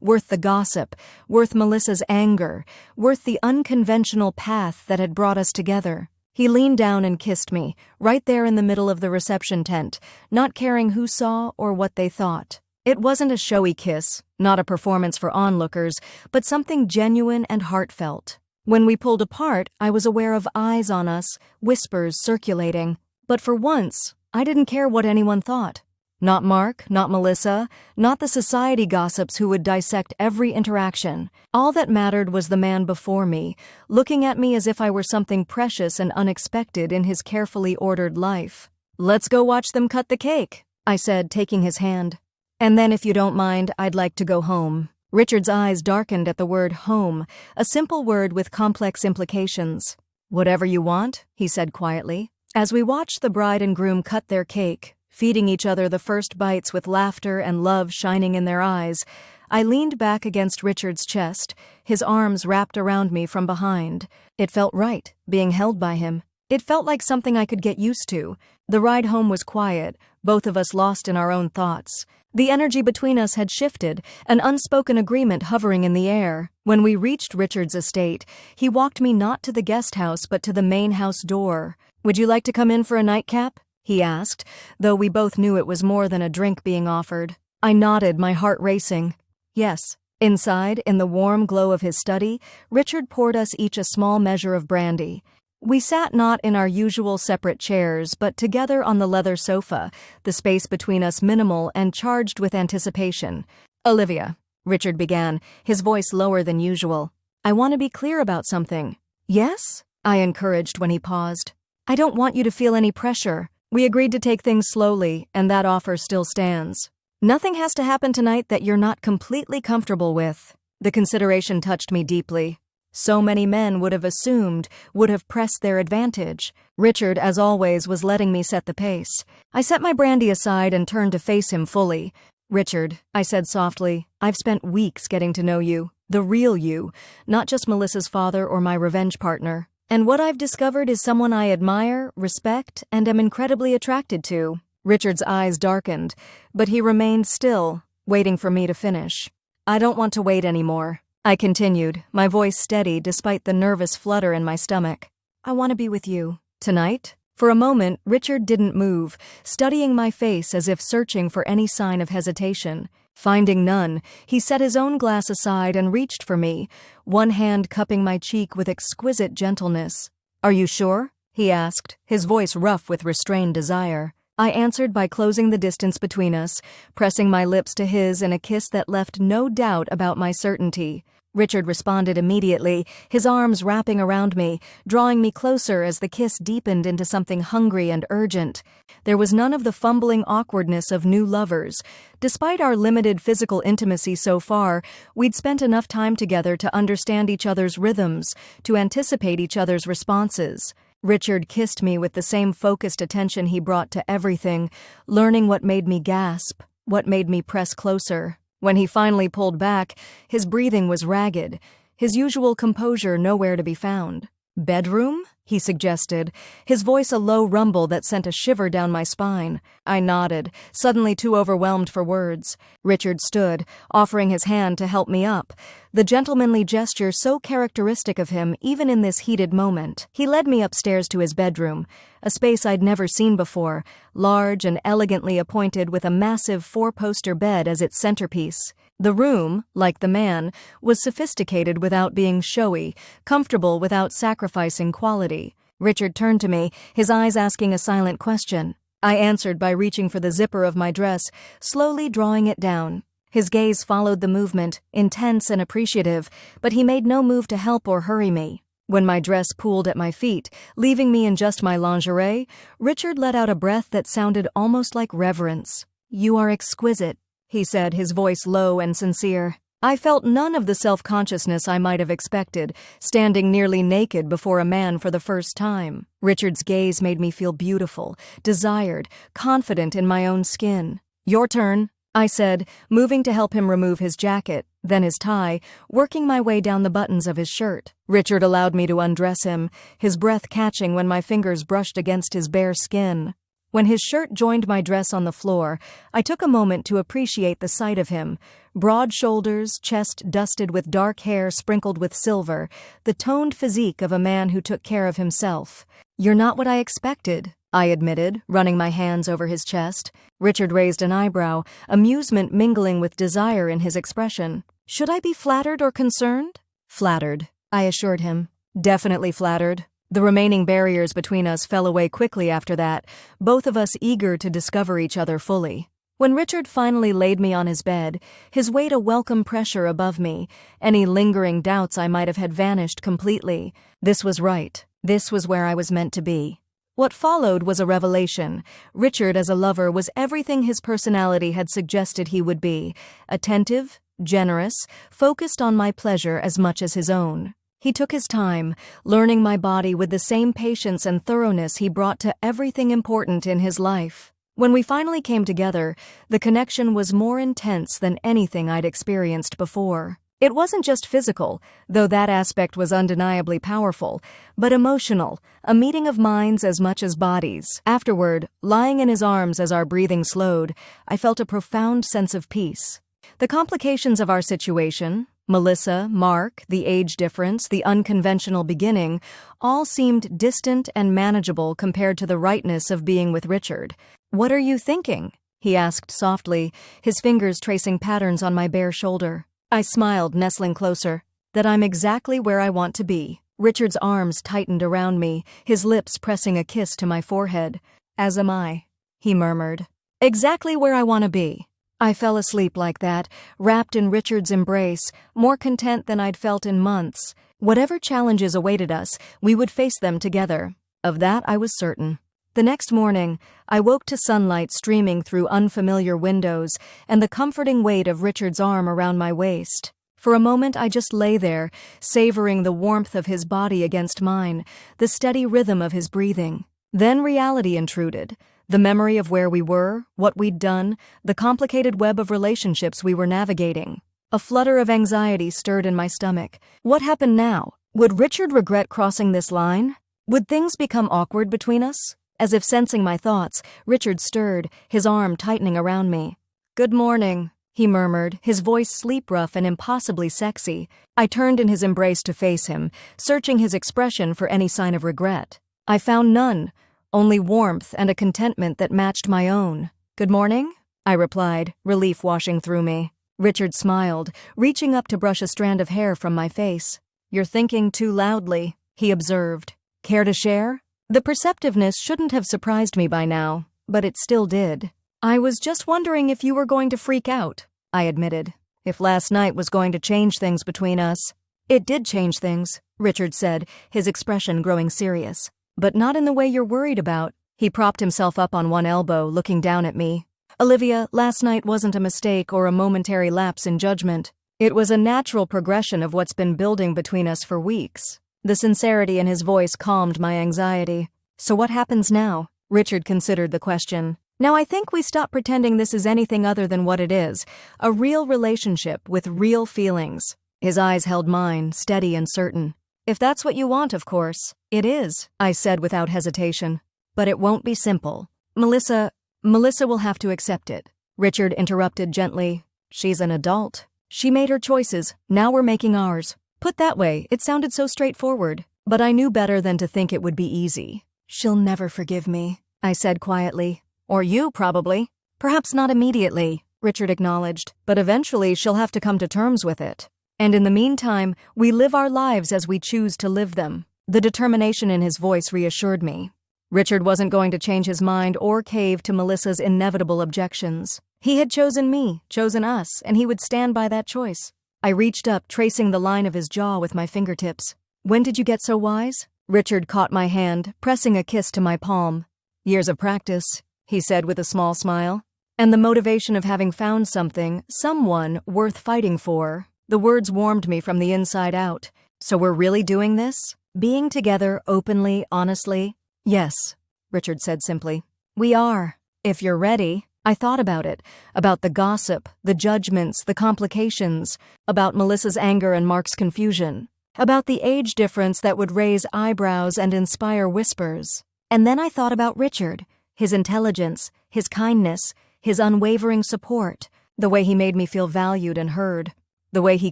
worth the gossip, worth Melissa's anger, worth the unconventional path that had brought us together. He leaned down and kissed me, right there in the middle of the reception tent, not caring who saw or what they thought. It wasn't a showy kiss, not a performance for onlookers, but something genuine and heartfelt. When we pulled apart, I was aware of eyes on us, whispers circulating. But for once, I didn't care what anyone thought. Not Mark, not Melissa, not the society gossips who would dissect every interaction. All that mattered was the man before me, looking at me as if I were something precious and unexpected in his carefully ordered life. Let's go watch them cut the cake, I said, taking his hand. And then, if you don't mind, I'd like to go home. Richard's eyes darkened at the word home, a simple word with complex implications. Whatever you want, he said quietly. As we watched the bride and groom cut their cake, feeding each other the first bites with laughter and love shining in their eyes, I leaned back against Richard's chest, his arms wrapped around me from behind. It felt right, being held by him. It felt like something I could get used to. The ride home was quiet, both of us lost in our own thoughts. The energy between us had shifted, an unspoken agreement hovering in the air. When we reached Richard's estate, he walked me not to the guest house but to the main house door. Would you like to come in for a nightcap? He asked, though we both knew it was more than a drink being offered. I nodded, my heart racing. Yes. Inside, in the warm glow of his study, Richard poured us each a small measure of brandy. We sat not in our usual separate chairs, but together on the leather sofa, the space between us minimal and charged with anticipation. Olivia, Richard began, his voice lower than usual. I want to be clear about something. Yes? I encouraged when he paused. I don't want you to feel any pressure. We agreed to take things slowly, and that offer still stands. Nothing has to happen tonight that you're not completely comfortable with. The consideration touched me deeply. So many men would have assumed, would have pressed their advantage. Richard, as always, was letting me set the pace. I set my brandy aside and turned to face him fully. Richard, I said softly, I've spent weeks getting to know you. The real you, not just Melissa's father or my revenge partner. And what I've discovered is someone I admire, respect, and am incredibly attracted to. Richard's eyes darkened, but he remained still, waiting for me to finish. I don't want to wait anymore, I continued, my voice steady despite the nervous flutter in my stomach. I want to be with you. Tonight? For a moment, Richard didn't move, studying my face as if searching for any sign of hesitation. Finding none, he set his own glass aside and reached for me, one hand cupping my cheek with exquisite gentleness. Are you sure? He asked, his voice rough with restrained desire. I answered by closing the distance between us, pressing my lips to his in a kiss that left no doubt about my certainty. Richard responded immediately, his arms wrapping around me, drawing me closer as the kiss deepened into something hungry and urgent. There was none of the fumbling awkwardness of new lovers. Despite our limited physical intimacy so far, we'd spent enough time together to understand each other's rhythms, to anticipate each other's responses. Richard kissed me with the same focused attention he brought to everything, learning what made me gasp, what made me press closer. When he finally pulled back, his breathing was ragged, his usual composure nowhere to be found. Bedroom? He suggested, his voice a low rumble that sent a shiver down my spine. I nodded, suddenly too overwhelmed for words. Richard stood, offering his hand to help me up, the gentlemanly gesture so characteristic of him even in this heated moment. He led me upstairs to his bedroom, a space I'd never seen before, large and elegantly appointed with a massive four-poster bed as its centerpiece. The room, like the man, was sophisticated without being showy, comfortable without sacrificing quality. Richard turned to me, his eyes asking a silent question. I answered by reaching for the zipper of my dress, slowly drawing it down. His gaze followed the movement, intense and appreciative, but he made no move to help or hurry me. When my dress pooled at my feet, leaving me in just my lingerie, Richard let out a breath that sounded almost like reverence. "You are exquisite," he said, his voice low and sincere. I felt none of the self-consciousness I might have expected, standing nearly naked before a man for the first time. Richard's gaze made me feel beautiful, desired, confident in my own skin. "Your turn," I said, moving to help him remove his jacket, then his tie, working my way down the buttons of his shirt. Richard allowed me to undress him, his breath catching when my fingers brushed against his bare skin. When his shirt joined my dress on the floor, I took a moment to appreciate the sight of him. Broad shoulders, chest dusted with dark hair sprinkled with silver, the toned physique of a man who took care of himself. "You're not what I expected," I admitted, running my hands over his chest. Richard raised an eyebrow, amusement mingling with desire in his expression. "Should I be flattered or concerned?" "Flattered," I assured him. "Definitely flattered." The remaining barriers between us fell away quickly after that, both of us eager to discover each other fully. When Richard finally laid me on his bed, his weight a welcome pressure above me, any lingering doubts I might have had vanished completely. This was right. This was where I was meant to be. What followed was a revelation. Richard as a lover was everything his personality had suggested he would be, attentive, generous, focused on my pleasure as much as his own. He took his time, learning my body with the same patience and thoroughness he brought to everything important in his life. When we finally came together, the connection was more intense than anything I'd experienced before. It wasn't just physical, though that aspect was undeniably powerful, but emotional, a meeting of minds as much as bodies. Afterward, lying in his arms as our breathing slowed, I felt a profound sense of peace. The complications of our situation, Melissa, Mark, the age difference, the unconventional beginning, all seemed distant and manageable compared to the rightness of being with Richard. "What are you thinking?" he asked softly, his fingers tracing patterns on my bare shoulder. I smiled, nestling closer. "That I'm exactly where I want to be." Richard's arms tightened around me, his lips pressing a kiss to my forehead. "As am I," he murmured. "Exactly where I want to be." I fell asleep like that, wrapped in Richard's embrace, more content than I'd felt in months. Whatever challenges awaited us, we would face them together. Of that I was certain. The next morning, I woke to sunlight streaming through unfamiliar windows and the comforting weight of Richard's arm around my waist. For a moment I just lay there, savoring the warmth of his body against mine, the steady rhythm of his breathing. Then reality intruded. The memory of where we were, what we'd done, the complicated web of relationships we were navigating. A flutter of anxiety stirred in my stomach. What happened now? Would Richard regret crossing this line? Would things become awkward between us? As if sensing my thoughts, Richard stirred, his arm tightening around me. "Good morning," he murmured, his voice sleep-rough and impossibly sexy. I turned in his embrace to face him, searching his expression for any sign of regret. I found none, only warmth and a contentment that matched my own. "Good morning?" I replied, relief washing through me. Richard smiled, reaching up to brush a strand of hair from my face. "You're thinking too loudly," he observed. "Care to share?" The perceptiveness shouldn't have surprised me by now, but it still did. "I was just wondering if you were going to freak out," I admitted. "If last night was going to change things between us." "It did change things," Richard said, his expression growing serious. "But not in the way you're worried about." He propped himself up on one elbow, looking down at me. "Olivia, last night wasn't a mistake or a momentary lapse in judgment. It was a natural progression of what's been building between us for weeks." The sincerity in his voice calmed my anxiety. "So what happens now?" Richard considered the question. "Now I think we stop pretending this is anything other than what it is, a real relationship with real feelings." His eyes held mine, steady and certain. "If that's what you want, of course." "It is," I said without hesitation. "But it won't be simple. Melissa will have to accept it." Richard interrupted gently. "She's an adult. She made her choices, now we're making ours." Put that way, it sounded so straightforward, but I knew better than to think it would be easy. "She'll never forgive me," I said quietly. "Or you, probably." "Perhaps not immediately," Richard acknowledged, "but eventually she'll have to come to terms with it. And in the meantime, we live our lives as we choose to live them." The determination in his voice reassured me. Richard wasn't going to change his mind or cave to Melissa's inevitable objections. He had chosen me, chosen us, and he would stand by that choice. I reached up, tracing the line of his jaw with my fingertips. "When did you get so wise?" Richard caught my hand, pressing a kiss to my palm. "Years of practice," he said with a small smile. "And the motivation of having found someone worth fighting for." The words warmed me from the inside out. "So we're really doing this? Being together openly, honestly?" "Yes," Richard said simply. "We are. If you're ready." I thought about it, about the gossip, the judgments, the complications, about Melissa's anger and Mark's confusion, about the age difference that would raise eyebrows and inspire whispers. And then I thought about Richard, his intelligence, his kindness, his unwavering support, the way he made me feel valued and heard, the way he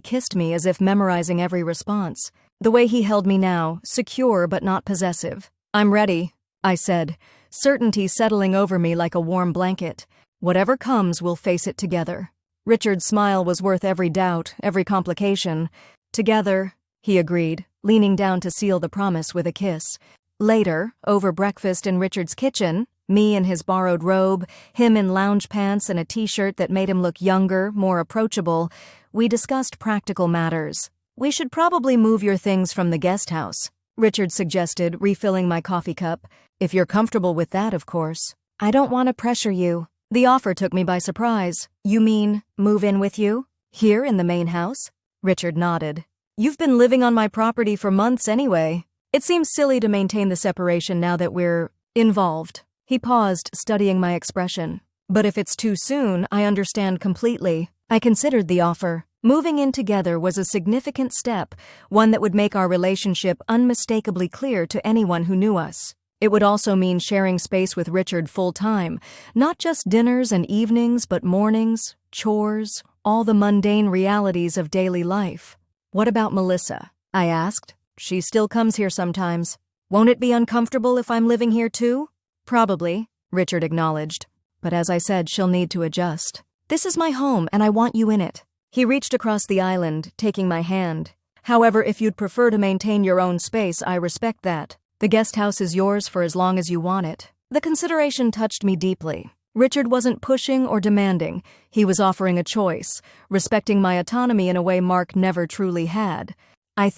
kissed me as if memorizing every response, the way he held me now, secure but not possessive. "I'm ready," I said, certainty settling over me like a warm blanket. "Whatever comes, we'll face it together." Richard's smile was worth every doubt, every complication. "Together," he agreed, leaning down to seal the promise with a kiss. Later, over breakfast in Richard's kitchen, me in his borrowed robe, him in lounge pants and a t-shirt that made him look younger, more approachable, we discussed practical matters. "We should probably move your things from the guest house," Richard suggested, refilling my coffee cup. "If you're comfortable with that, of course." "I don't want to pressure you." The offer took me by surprise. "You mean, move in with you? Here in the main house?" Richard nodded. "You've been living on my property for months anyway. It seems silly to maintain the separation now that we're involved." He paused, studying my expression. "But if it's too soon, I understand completely." I considered the offer. Moving in together was a significant step, one that would make our relationship unmistakably clear to anyone who knew us. It would also mean sharing space with Richard full-time, not just dinners and evenings, but mornings, chores, all the mundane realities of daily life. "What about Melissa?" I asked. "She still comes here sometimes. Won't it be uncomfortable if I'm living here too?" "Probably," Richard acknowledged. "But as I said, she'll need to adjust. This is my home, and I want you in it." He reached across the island, taking my hand. "However, if you'd prefer to maintain your own space, I respect that. The guest house is yours for as long as you want it." The consideration touched me deeply. Richard wasn't pushing or demanding. He was offering a choice, respecting my autonomy in a way Mark never truly had. I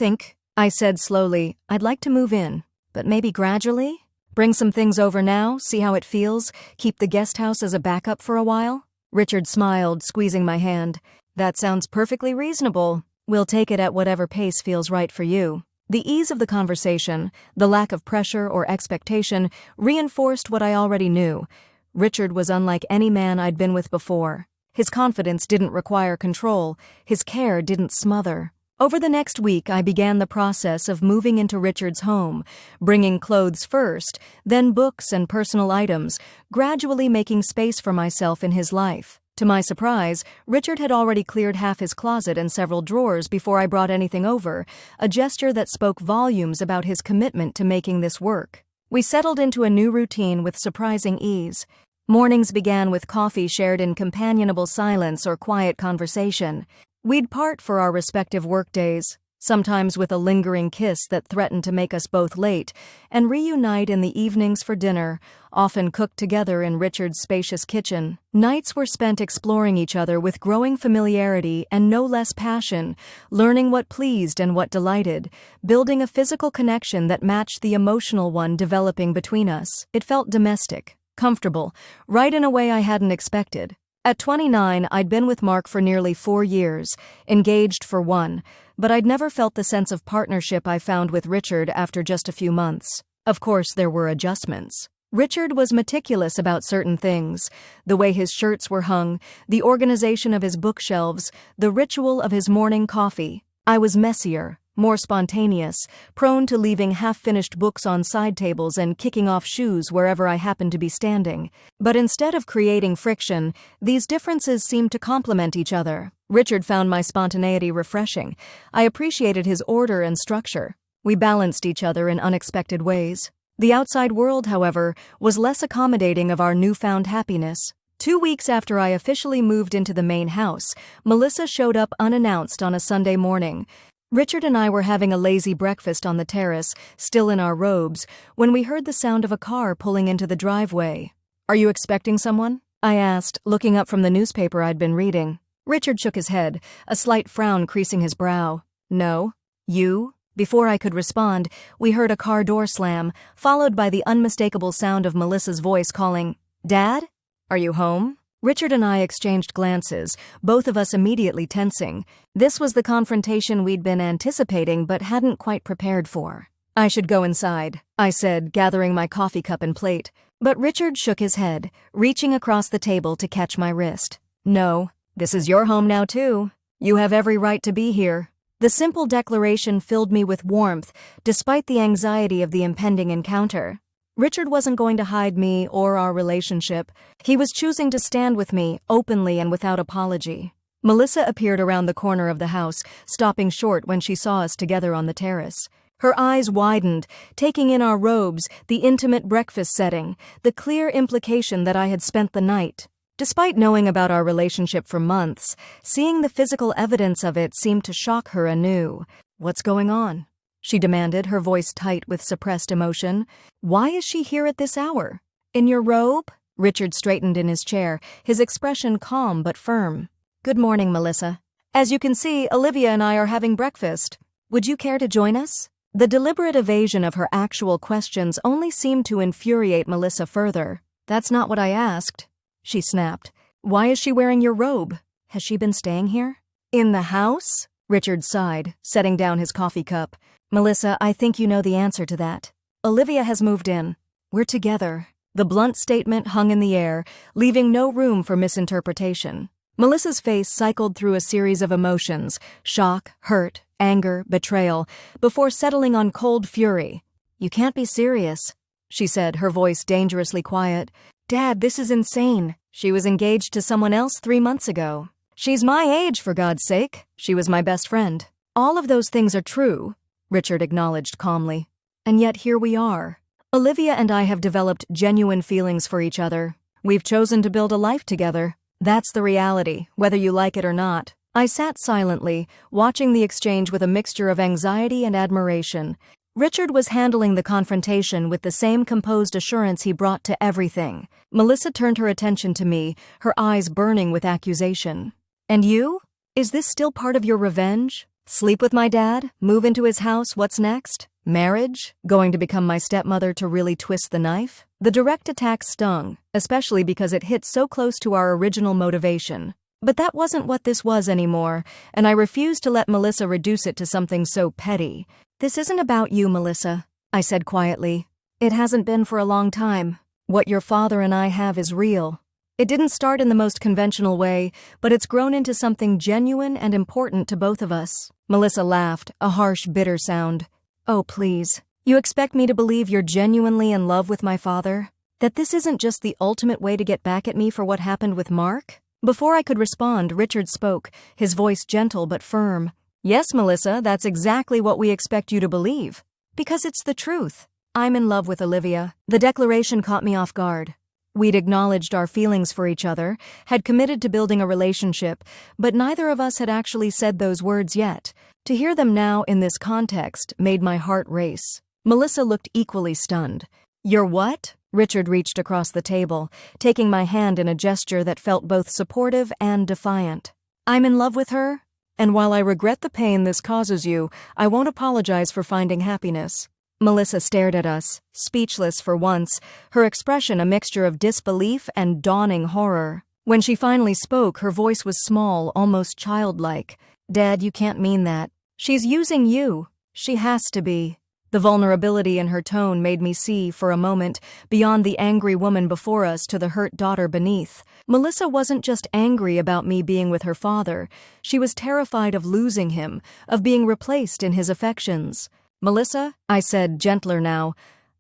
said slowly, "I'd like to move in, but maybe gradually? Bring some things over now, see how it feels, keep the guest house as a backup for a while?" Richard smiled, squeezing my hand. "That sounds perfectly reasonable. We'll take it at whatever pace feels right for you." The ease of the conversation, the lack of pressure or expectation, reinforced what I already knew. Richard was unlike any man I'd been with before. His confidence didn't require control. His care didn't smother. Over the next week, I began the process of moving into Richard's home, bringing clothes first, then books and personal items, gradually making space for myself in his life. To my surprise, Richard had already cleared half his closet and several drawers before I brought anything over, a gesture that spoke volumes about his commitment to making this work. We settled into a new routine with surprising ease. Mornings began with coffee shared in companionable silence or quiet conversation. We'd part for our respective workdays, sometimes with a lingering kiss that threatened to make us both late, and reunite in the evenings for dinner, often cooked together in Richard's spacious kitchen. Nights were spent exploring each other with growing familiarity and no less passion, learning what pleased and what delighted, building a physical connection that matched the emotional one developing between us. It felt domestic, comfortable, right in a way I hadn't expected. At 29, I'd been with Mark for nearly 4 years, engaged for 1, but I'd never felt the sense of partnership I found with Richard after just a few months. Of course, there were adjustments. Richard was meticulous about certain things: the way his shirts were hung, the organization of his bookshelves, the ritual of his morning coffee. I was messier, more spontaneous, prone to leaving half-finished books on side tables and kicking off shoes wherever I happened to be standing. But instead of creating friction, these differences seemed to complement each other. Richard found my spontaneity refreshing. I appreciated his order and structure. We balanced each other in unexpected ways. The outside world, however, was less accommodating of our newfound happiness. 2 weeks after I officially moved into the main house, Melissa showed up unannounced on a Sunday morning. Richard and I were having a lazy breakfast on the terrace, still in our robes, when we heard the sound of a car pulling into the driveway. "Are you expecting someone?" I asked, looking up from the newspaper I'd been reading. Richard shook his head, a slight frown creasing his brow. "No. You?" Before I could respond, we heard a car door slam, followed by the unmistakable sound of Melissa's voice calling, "Dad? Are you home?" Richard and I exchanged glances, both of us immediately tensing. This was the confrontation we'd been anticipating but hadn't quite prepared for. "I should go inside," I said, gathering my coffee cup and plate. But Richard shook his head, reaching across the table to catch my wrist. "No, this is your home now too. You have every right to be here." The simple declaration filled me with warmth, despite the anxiety of the impending encounter. Richard wasn't going to hide me or our relationship. He was choosing to stand with me, openly and without apology. Melissa appeared around the corner of the house, stopping short when she saw us together on the terrace. Her eyes widened, taking in our robes, the intimate breakfast setting, the clear implication that I had spent the night. Despite knowing about our relationship for months, seeing the physical evidence of it seemed to shock her anew. "What's going on?" she demanded, her voice tight with suppressed emotion. "Why is she here at this hour?" "In your robe?" Richard straightened in his chair, his expression calm but firm. "Good morning, Melissa. As you can see, Olivia and I are having breakfast. Would you care to join us?" The deliberate evasion of her actual questions only seemed to infuriate Melissa further. "That's not what I asked," she snapped. "Why is she wearing your robe? Has she been staying here?" "In the house?" Richard sighed, setting down his coffee cup. "Melissa, I think you know the answer to that. Olivia has moved in. We're together." The blunt statement hung in the air, leaving no room for misinterpretation. Melissa's face cycled through a series of emotions: shock, hurt, anger, betrayal, before settling on cold fury. "You can't be serious," she said, her voice dangerously quiet. "Dad, this is insane. She was engaged to someone else 3 months ago. She's my age, for God's sake. She was my best friend." "All of those things are true," Richard acknowledged calmly. "And yet here we are. Olivia and I have developed genuine feelings for each other. We've chosen to build a life together. That's the reality, whether you like it or not." I sat silently, watching the exchange with a mixture of anxiety and admiration. Richard was handling the confrontation with the same composed assurance he brought to everything. Melissa turned her attention to me, her eyes burning with accusation. "And you? Is this still part of your revenge? Sleep with my dad? Move into his house? What's next? Marriage? Going to become my stepmother to really twist the knife?" The direct attack stung, especially because it hit so close to our original motivation. But that wasn't what this was anymore, and I refused to let Melissa reduce it to something so petty. "This isn't about you, Melissa," I said quietly. "It hasn't been for a long time. What your father and I have is real. It didn't start in the most conventional way, but it's grown into something genuine and important to both of us." Melissa laughed, a harsh, bitter sound. "Oh, please. You expect me to believe you're genuinely in love with my father? That this isn't just the ultimate way to get back at me for what happened with Mark?" Before I could respond, Richard spoke, his voice gentle but firm. "Yes, Melissa, that's exactly what we expect you to believe. Because it's the truth. I'm in love with Olivia." The declaration caught me off guard. We'd acknowledged our feelings for each other, had committed to building a relationship, but neither of us had actually said those words yet. To hear them now in this context made my heart race. Melissa looked equally stunned. "You're what?" Richard reached across the table, taking my hand in a gesture that felt both supportive and defiant. "I'm in love with her, and while I regret the pain this causes you, I won't apologize for finding happiness." Melissa stared at us, speechless for once, her expression a mixture of disbelief and dawning horror. When she finally spoke, her voice was small, almost childlike. "Dad, you can't mean that. She's using you. She has to be." The vulnerability in her tone made me see, for a moment, beyond the angry woman before us to the hurt daughter beneath. Melissa wasn't just angry about me being with her father. She was terrified of losing him, of being replaced in his affections. "Melissa," I said, gentler now,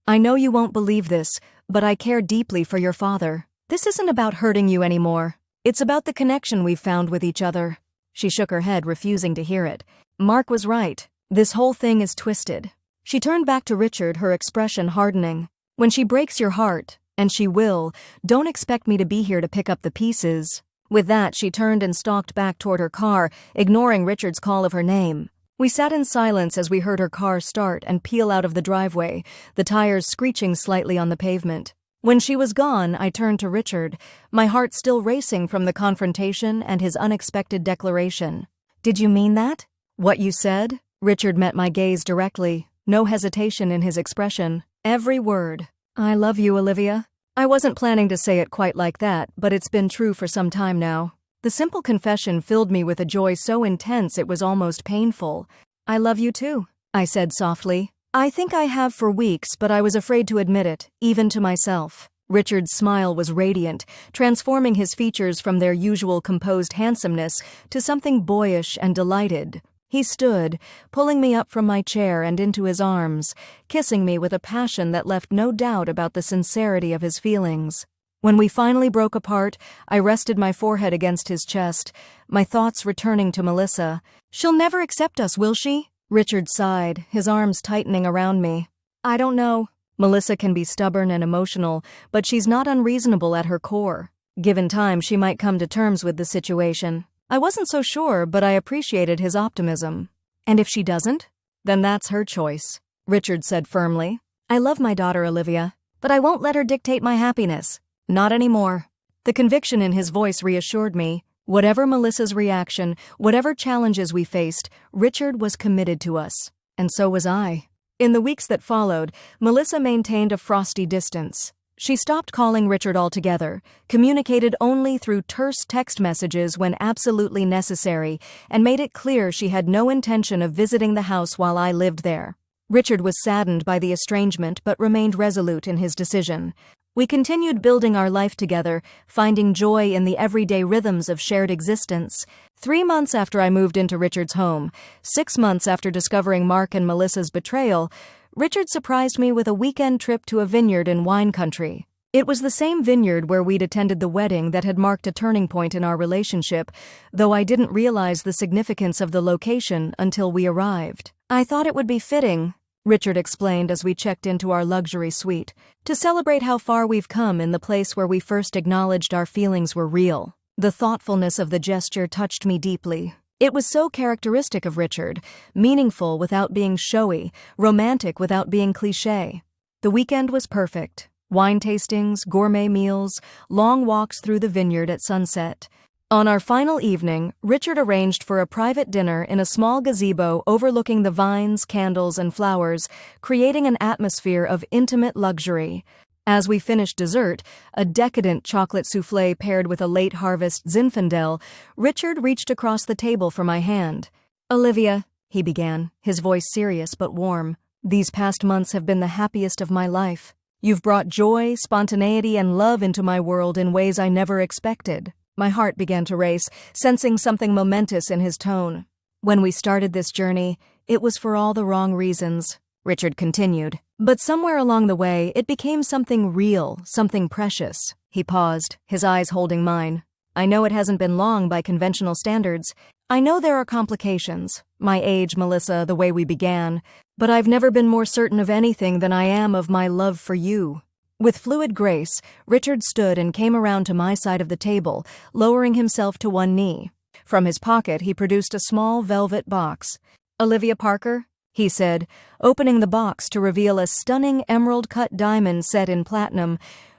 "I know you won't believe this, but I care deeply for your father. This isn't about hurting you anymore. It's about the connection we've found with each other." She shook her head, refusing to hear it. "Mark was right. This whole thing is twisted." She turned back to Richard, her expression hardening. "When she breaks your heart, and she will, don't expect me to be here to pick up the pieces." With that, she turned and stalked back toward her car, ignoring Richard's call of her name. We sat in silence as we heard her car start and peel out of the driveway, the tires screeching slightly on the pavement. When she was gone, I turned to Richard, my heart still racing from the confrontation and his unexpected declaration. "Did you mean that? What you said?" Richard met my gaze directly, no hesitation in his expression. "Every word. I love you, Olivia." I wasn't planning to say it quite like that, but it's been true for some time now. The simple confession filled me with a joy so intense it was almost painful. "I love you too," I said softly. "I think I have for weeks, but I was afraid to admit it, even to myself." Richard's smile was radiant, transforming his features from their usual composed handsomeness to something boyish and delighted. He stood, pulling me up from my chair and into his arms, kissing me with a passion that left no doubt about the sincerity of his feelings. When we finally broke apart, I rested my forehead against his chest, my thoughts returning to Melissa. "She'll never accept us, will she?" Richard sighed, his arms tightening around me. "I don't know. Melissa can be stubborn and emotional, but she's not unreasonable at her core. Given time, she might come to terms with the situation." I wasn't so sure, but I appreciated his optimism. "And if she doesn't? Then that's her choice," Richard said firmly. "I love my daughter, Olivia, but I won't let her dictate my happiness. Not anymore." The conviction in his voice reassured me. Whatever Melissa's reaction, whatever challenges we faced, Richard was committed to us. And so was I. In the weeks that followed, Melissa maintained a frosty distance. She stopped calling Richard altogether, communicated only through terse text messages when absolutely necessary, and made it clear she had no intention of visiting the house while I lived there. Richard was saddened by the estrangement but remained resolute in his decision. We continued building our life together, finding joy in the everyday rhythms of shared existence. 3 months after I moved into Richard's home, 6 months after discovering Mark and Melissa's betrayal, Richard surprised me with a weekend trip to a vineyard in wine country. It was the same vineyard where we'd attended the wedding that had marked a turning point in our relationship, though I didn't realize the significance of the location until we arrived. "I thought it would be fitting," Richard explained as we checked into our luxury suite, "to celebrate how far we've come in the place where we first acknowledged our feelings were real." The thoughtfulness of the gesture touched me deeply. It was so characteristic of Richard, meaningful without being showy, romantic without being cliché. The weekend was perfect. Wine tastings, gourmet meals, long walks through the vineyard at sunset. On our final evening, Richard arranged for a private dinner in a small gazebo overlooking the vines, candles, and flowers, creating an atmosphere of intimate luxury. As we finished dessert, a decadent chocolate soufflé paired with a late-harvest Zinfandel, Richard reached across the table for my hand. "Olivia," he began, his voice serious but warm, "these past months have been the happiest of my life. You've brought joy, spontaneity, and love into my world in ways I never expected." My heart began to race, sensing something momentous in his tone. "When we started this journey, it was for all the wrong reasons," Richard continued. "But somewhere along the way, it became something real, something precious." He paused, his eyes holding mine. "I know it hasn't been long by conventional standards. I know there are complications. My age, Melissa, the way we began. But I've never been more certain of anything than I am of my love for you." With fluid grace, Richard stood and came around to my side of the table, lowering himself to one knee. From his pocket, he produced a small velvet box. "Olivia Parker," he said, opening the box to reveal a stunning emerald-cut diamond set in platinum,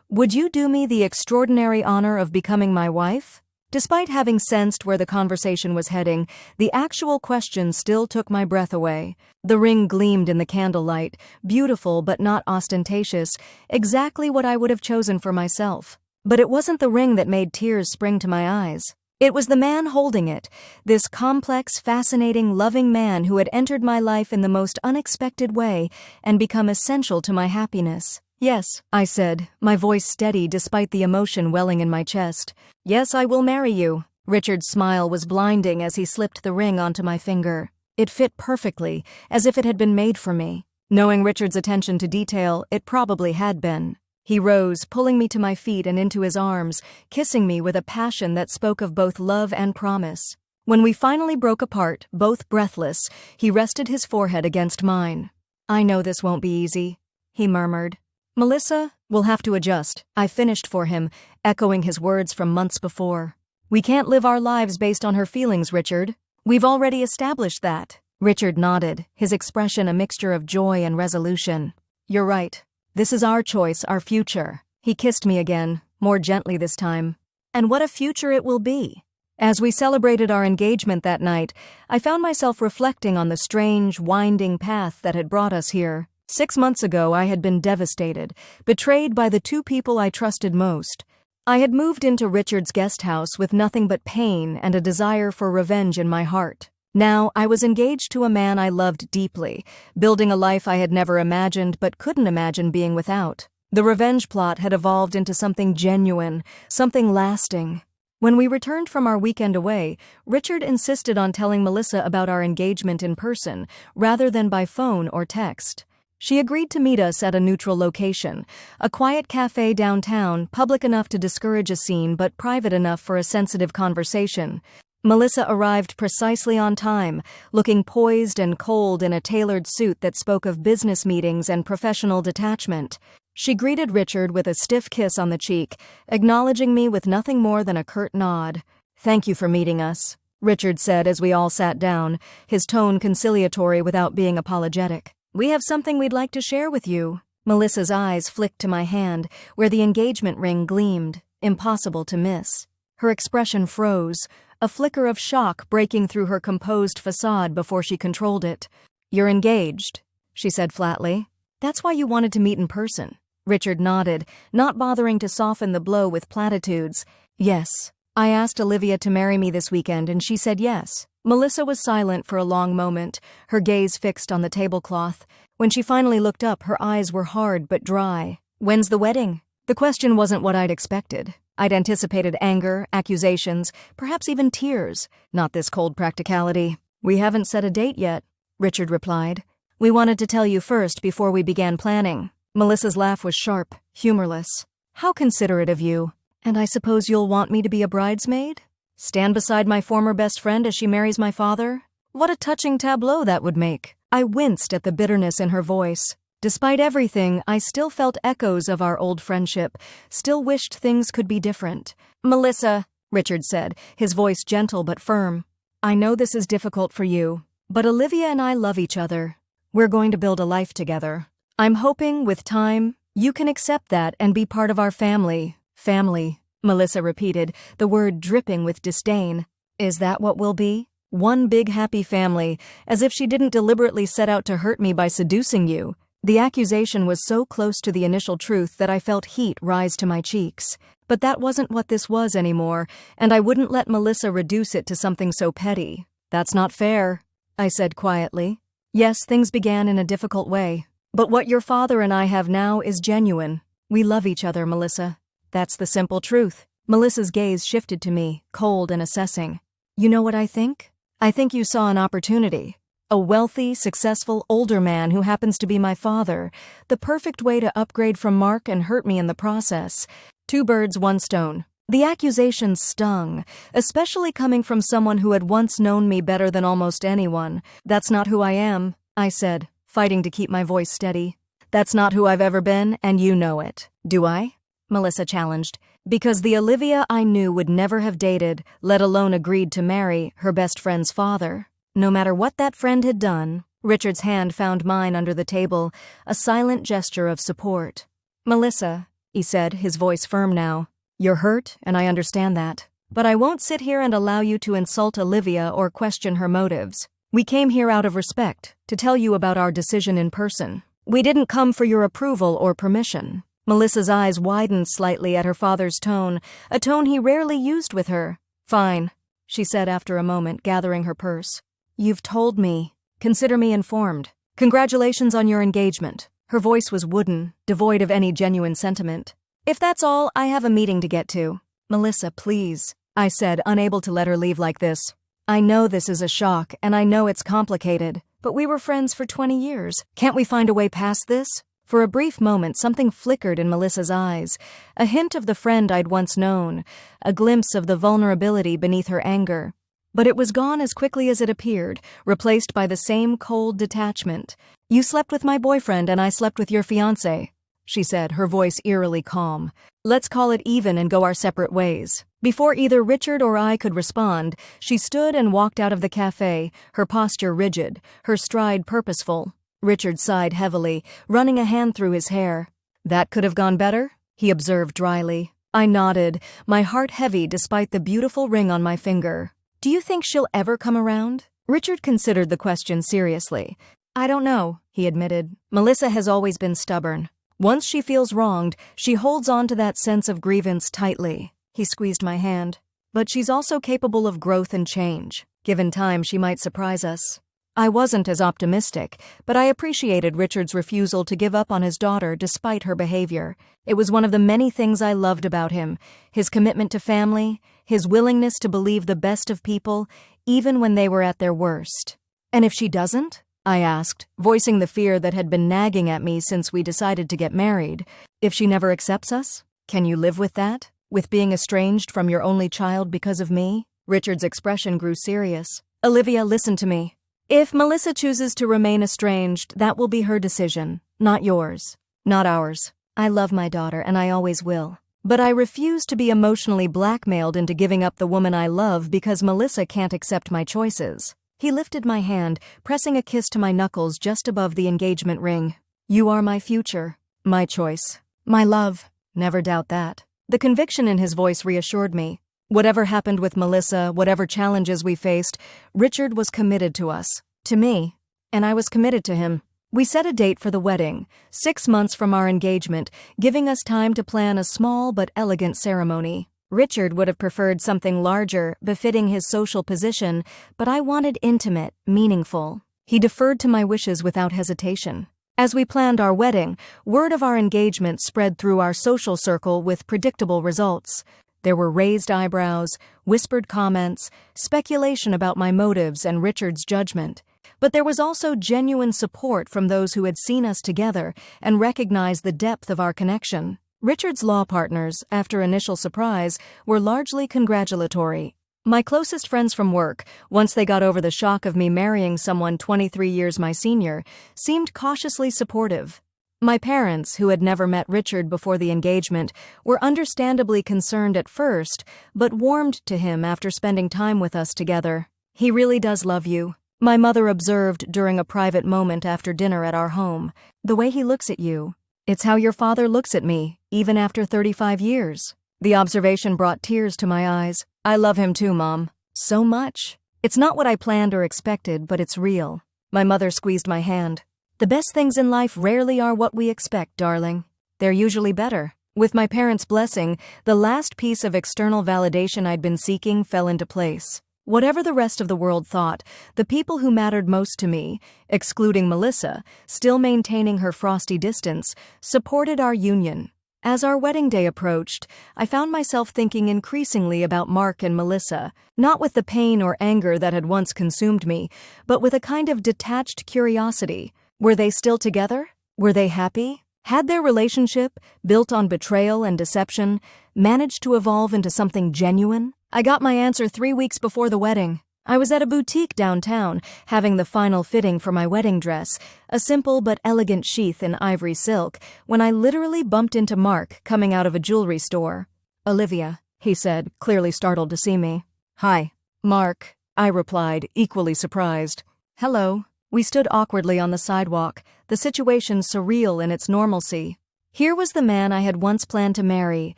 "would you do me the extraordinary honor of becoming my wife?" Despite having sensed where the conversation was heading, the actual question still took my breath away. The ring gleamed in the candlelight, beautiful but not ostentatious, exactly what I would have chosen for myself. But it wasn't the ring that made tears spring to my eyes. It was the man holding it, this complex, fascinating, loving man who had entered my life in the most unexpected way and become essential to my happiness. "Yes," I said, my voice steady despite the emotion welling in my chest. "Yes, I will marry you." Richard's smile was blinding as he slipped the ring onto my finger. It fit perfectly, as if it had been made for me. Knowing Richard's attention to detail, it probably had been. He rose, pulling me to my feet and into his arms, kissing me with a passion that spoke of both love and promise. When we finally broke apart, both breathless, he rested his forehead against mine. "I know this won't be easy," he murmured. "Melissa, we'll have to adjust," I finished for him, echoing his words from months before. "We can't live our lives based on her feelings, Richard. We've already established that." Richard nodded, his expression a mixture of joy and resolution. "You're right. This is our choice, our future." He kissed me again, more gently this time. "And what a future it will be." As we celebrated our engagement that night, I found myself reflecting on the strange, winding path that had brought us here. 6 months ago, I had been devastated, betrayed by the two people I trusted most. I had moved into Richard's guest house with nothing but pain and a desire for revenge in my heart. Now, I was engaged to a man I loved deeply, building a life I had never imagined but couldn't imagine being without. The revenge plot had evolved into something genuine, something lasting. When we returned from our weekend away, Richard insisted on telling Melissa about our engagement in person, rather than by phone or text. She agreed to meet us at a neutral location, a quiet cafe downtown, public enough to discourage a scene but private enough for a sensitive conversation. Melissa arrived precisely on time, looking poised and cold in a tailored suit that spoke of business meetings and professional detachment. She greeted Richard with a stiff kiss on the cheek, acknowledging me with nothing more than a curt nod. "Thank you for meeting us," Richard said as we all sat down, his tone conciliatory without being apologetic. "We have something we'd like to share with you." Melissa's eyes flicked to my hand, where the engagement ring gleamed, impossible to miss. Her expression froze, a flicker of shock breaking through her composed facade before she controlled it. "You're engaged," she said flatly. "That's why you wanted to meet in person." Richard nodded, not bothering to soften the blow with platitudes. "Yes. I asked Olivia to marry me this weekend and she said yes." Melissa was silent for a long moment, her gaze fixed on the tablecloth. When she finally looked up, her eyes were hard but dry. "When's the wedding?" The question wasn't what I'd expected. I'd anticipated anger, accusations, perhaps even tears, not this cold practicality. "We haven't set a date yet," Richard replied. "We wanted to tell you first before we began planning." Melissa's laugh was sharp, humorless. "How considerate of you. And I suppose you'll want me to be a bridesmaid? Stand beside my former best friend as she marries my father? What a touching tableau that would make." I winced at the bitterness in her voice. Despite everything, I still felt echoes of our old friendship, still wished things could be different. "Melissa," Richard said, his voice gentle but firm, "I know this is difficult for you, but Olivia and I love each other. We're going to build a life together. I'm hoping, with time, you can accept that and be part of our family." "Family," Melissa repeated, the word dripping with disdain. "Is that what we'll be? One big happy family, as if she didn't deliberately set out to hurt me by seducing you." The accusation was so close to the initial truth that I felt heat rise to my cheeks. But that wasn't what this was anymore, and I wouldn't let Melissa reduce it to something so petty. "That's not fair," I said quietly. "Yes, things began in a difficult way. But what your father and I have now is genuine. We love each other, Melissa. That's the simple truth. Melissa's gaze shifted to me, cold and assessing. You know what I think? I think you saw an opportunity. A wealthy, successful, older man who happens to be my father. The perfect way to upgrade from Mark and hurt me in the process. 2 birds, 1 stone. The accusations stung, especially coming from someone who had once known me better than almost anyone. That's not who I am, I said, fighting to keep my voice steady. That's not who I've ever been, and you know it. Do I? Melissa challenged. Because the Olivia I knew would never have dated, let alone agreed to marry, her best friend's father. No matter what that friend had done, Richard's hand found mine under the table, a silent gesture of support. Melissa, he said, his voice firm now. You're hurt, and I understand that. But I won't sit here and allow you to insult Olivia or question her motives. We came here out of respect, to tell you about our decision in person. We didn't come for your approval or permission. Melissa's eyes widened slightly at her father's tone, a tone he rarely used with her. Fine, she said after a moment, gathering her purse. You've told me. Consider me informed. Congratulations on your engagement. Her voice was wooden, devoid of any genuine sentiment. If that's all, I have a meeting to get to. Melissa, please, I said, unable to let her leave like this. I know this is a shock, and I know it's complicated, but we were friends for 20 years. Can't we find a way past this? For a brief moment, something flickered in Melissa's eyes, a hint of the friend I'd once known, a glimpse of the vulnerability beneath her anger. But it was gone as quickly as it appeared, replaced by the same cold detachment. You slept with my boyfriend and I slept with your fiancé, she said, her voice eerily calm. Let's call it even and go our separate ways. Before either Richard or I could respond, she stood and walked out of the cafe, her posture rigid, her stride purposeful. Richard sighed heavily, running a hand through his hair. That could have gone better? He observed dryly. I nodded, my heart heavy despite the beautiful ring on my finger. Do you think she'll ever come around? Richard considered the question seriously. I don't know, he admitted. Melissa has always been stubborn. Once she feels wronged, she holds on to that sense of grievance tightly. He squeezed my hand. But she's also capable of growth and change. Given time, she might surprise us. I wasn't as optimistic, but I appreciated Richard's refusal to give up on his daughter despite her behavior. It was one of the many things I loved about him, his commitment to family, his willingness to believe the best of people, even when they were at their worst. And if she doesn't? I asked, voicing the fear that had been nagging at me since we decided to get married. If she never accepts us? Can you live with that? With being estranged from your only child because of me? Richard's expression grew serious. Olivia, listen to me. If Melissa chooses to remain estranged, that will be her decision, not yours, not ours. I love my daughter, and I always will. But I refuse to be emotionally blackmailed into giving up the woman I love because Melissa can't accept my choices. He lifted my hand, pressing a kiss to my knuckles just above the engagement ring. You are my future, my choice, my love. Never doubt that. The conviction in his voice reassured me. Whatever happened with Melissa, whatever challenges we faced, Richard was committed to us, to me, and I was committed to him. We set a date for the wedding, 6 months from our engagement, giving us time to plan a small but elegant ceremony. Richard would have preferred something larger, befitting his social position, but I wanted intimate, meaningful. He deferred to my wishes without hesitation. As we planned our wedding, word of our engagement spread through our social circle with predictable results. There were raised eyebrows, whispered comments, speculation about my motives and Richard's judgment. But there was also genuine support from those who had seen us together and recognized the depth of our connection. Richard's law partners, after initial surprise, were largely congratulatory. My closest friends from work, once they got over the shock of me marrying someone 23 years my senior, seemed cautiously supportive. My parents, who had never met Richard before the engagement, were understandably concerned at first, but warmed to him after spending time with us together. He really does love you, my mother observed during a private moment after dinner at our home. The way he looks at you, it's how your father looks at me, even after 35 years. The observation brought tears to my eyes. I love him too, Mom. So much. It's not what I planned or expected, but it's real. My mother squeezed my hand. The best things in life rarely are what we expect, darling. They're usually better. With my parents' blessing, the last piece of external validation I'd been seeking fell into place. Whatever the rest of the world thought, the people who mattered most to me, excluding Melissa, still maintaining her frosty distance, supported our union. As our wedding day approached, I found myself thinking increasingly about Mark and Melissa, not with the pain or anger that had once consumed me, but with a kind of detached curiosity. Were they still together? Were they happy? Had their relationship, built on betrayal and deception, managed to evolve into something genuine? I got my answer 3 weeks before the wedding. I was at a boutique downtown, having the final fitting for my wedding dress, a simple but elegant sheath in ivory silk, when I literally bumped into Mark coming out of a jewelry store. "Olivia," he said, clearly startled to see me. "Hi." "Mark," I replied, equally surprised. "Hello." We stood awkwardly on the sidewalk, the situation surreal in its normalcy. Here was the man I had once planned to marry,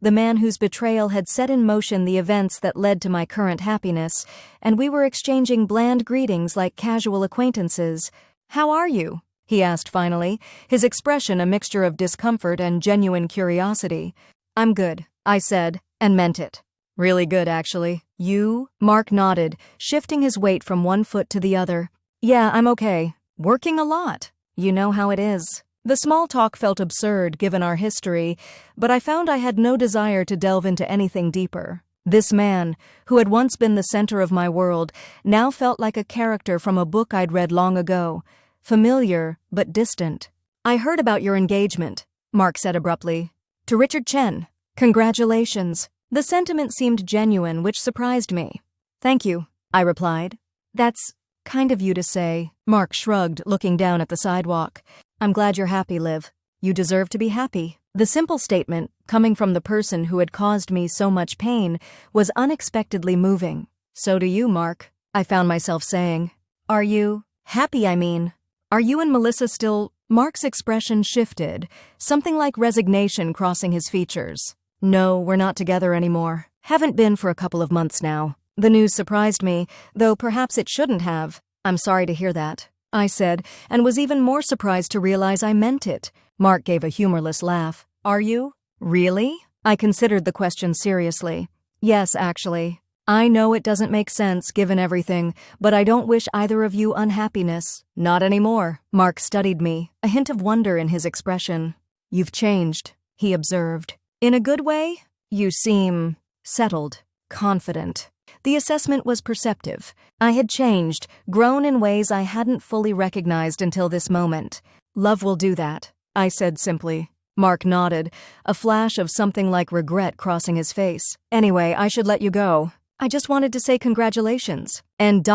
the man whose betrayal had set in motion the events that led to my current happiness, and we were exchanging bland greetings like casual acquaintances. "How are you?" he asked finally, his expression a mixture of discomfort and genuine curiosity. "I'm good," I said, and meant it. "Really good, actually. You?" Mark nodded, shifting his weight from one foot to the other. "Yeah, I'm okay. Working a lot. You know how it is." The small talk felt absurd given our history, but I found I had no desire to delve into anything deeper. This man, who had once been the center of my world, now felt like a character from a book I'd read long ago, familiar but distant. "I heard about your engagement," Mark said abruptly. "To Richard Chen. Congratulations." The sentiment seemed genuine, which surprised me. "Thank you," I replied. "That's kind of you to say," Mark shrugged, looking down at the sidewalk. "I'm glad you're happy, Liv. You deserve to be happy." The simple statement, coming from the person who had caused me so much pain, was unexpectedly moving. "So do you, Mark," I found myself saying. "Are you happy, I mean? Are you and Melissa still—" Mark's expression shifted, something like resignation crossing his features. "No, we're not together anymore. Haven't been for a couple of months now." The news surprised me, though perhaps it shouldn't have. "I'm sorry to hear that," I said, and was even more surprised to realize I meant it. Mark gave a humorless laugh. "Are you? Really?" I considered the question seriously. "Yes, actually. I know it doesn't make sense, given everything, but I don't wish either of you unhappiness. Not anymore." Mark studied me, a hint of wonder in his expression. "You've changed," he observed. "In a good way? You seem settled, confident." The assessment was perceptive. I had changed, grown in ways I hadn't fully recognized until this moment. "Love will do that," I said simply. Mark nodded, a flash of something like regret crossing his face. "Anyway, I should let you go. I just wanted to say congratulations. And ...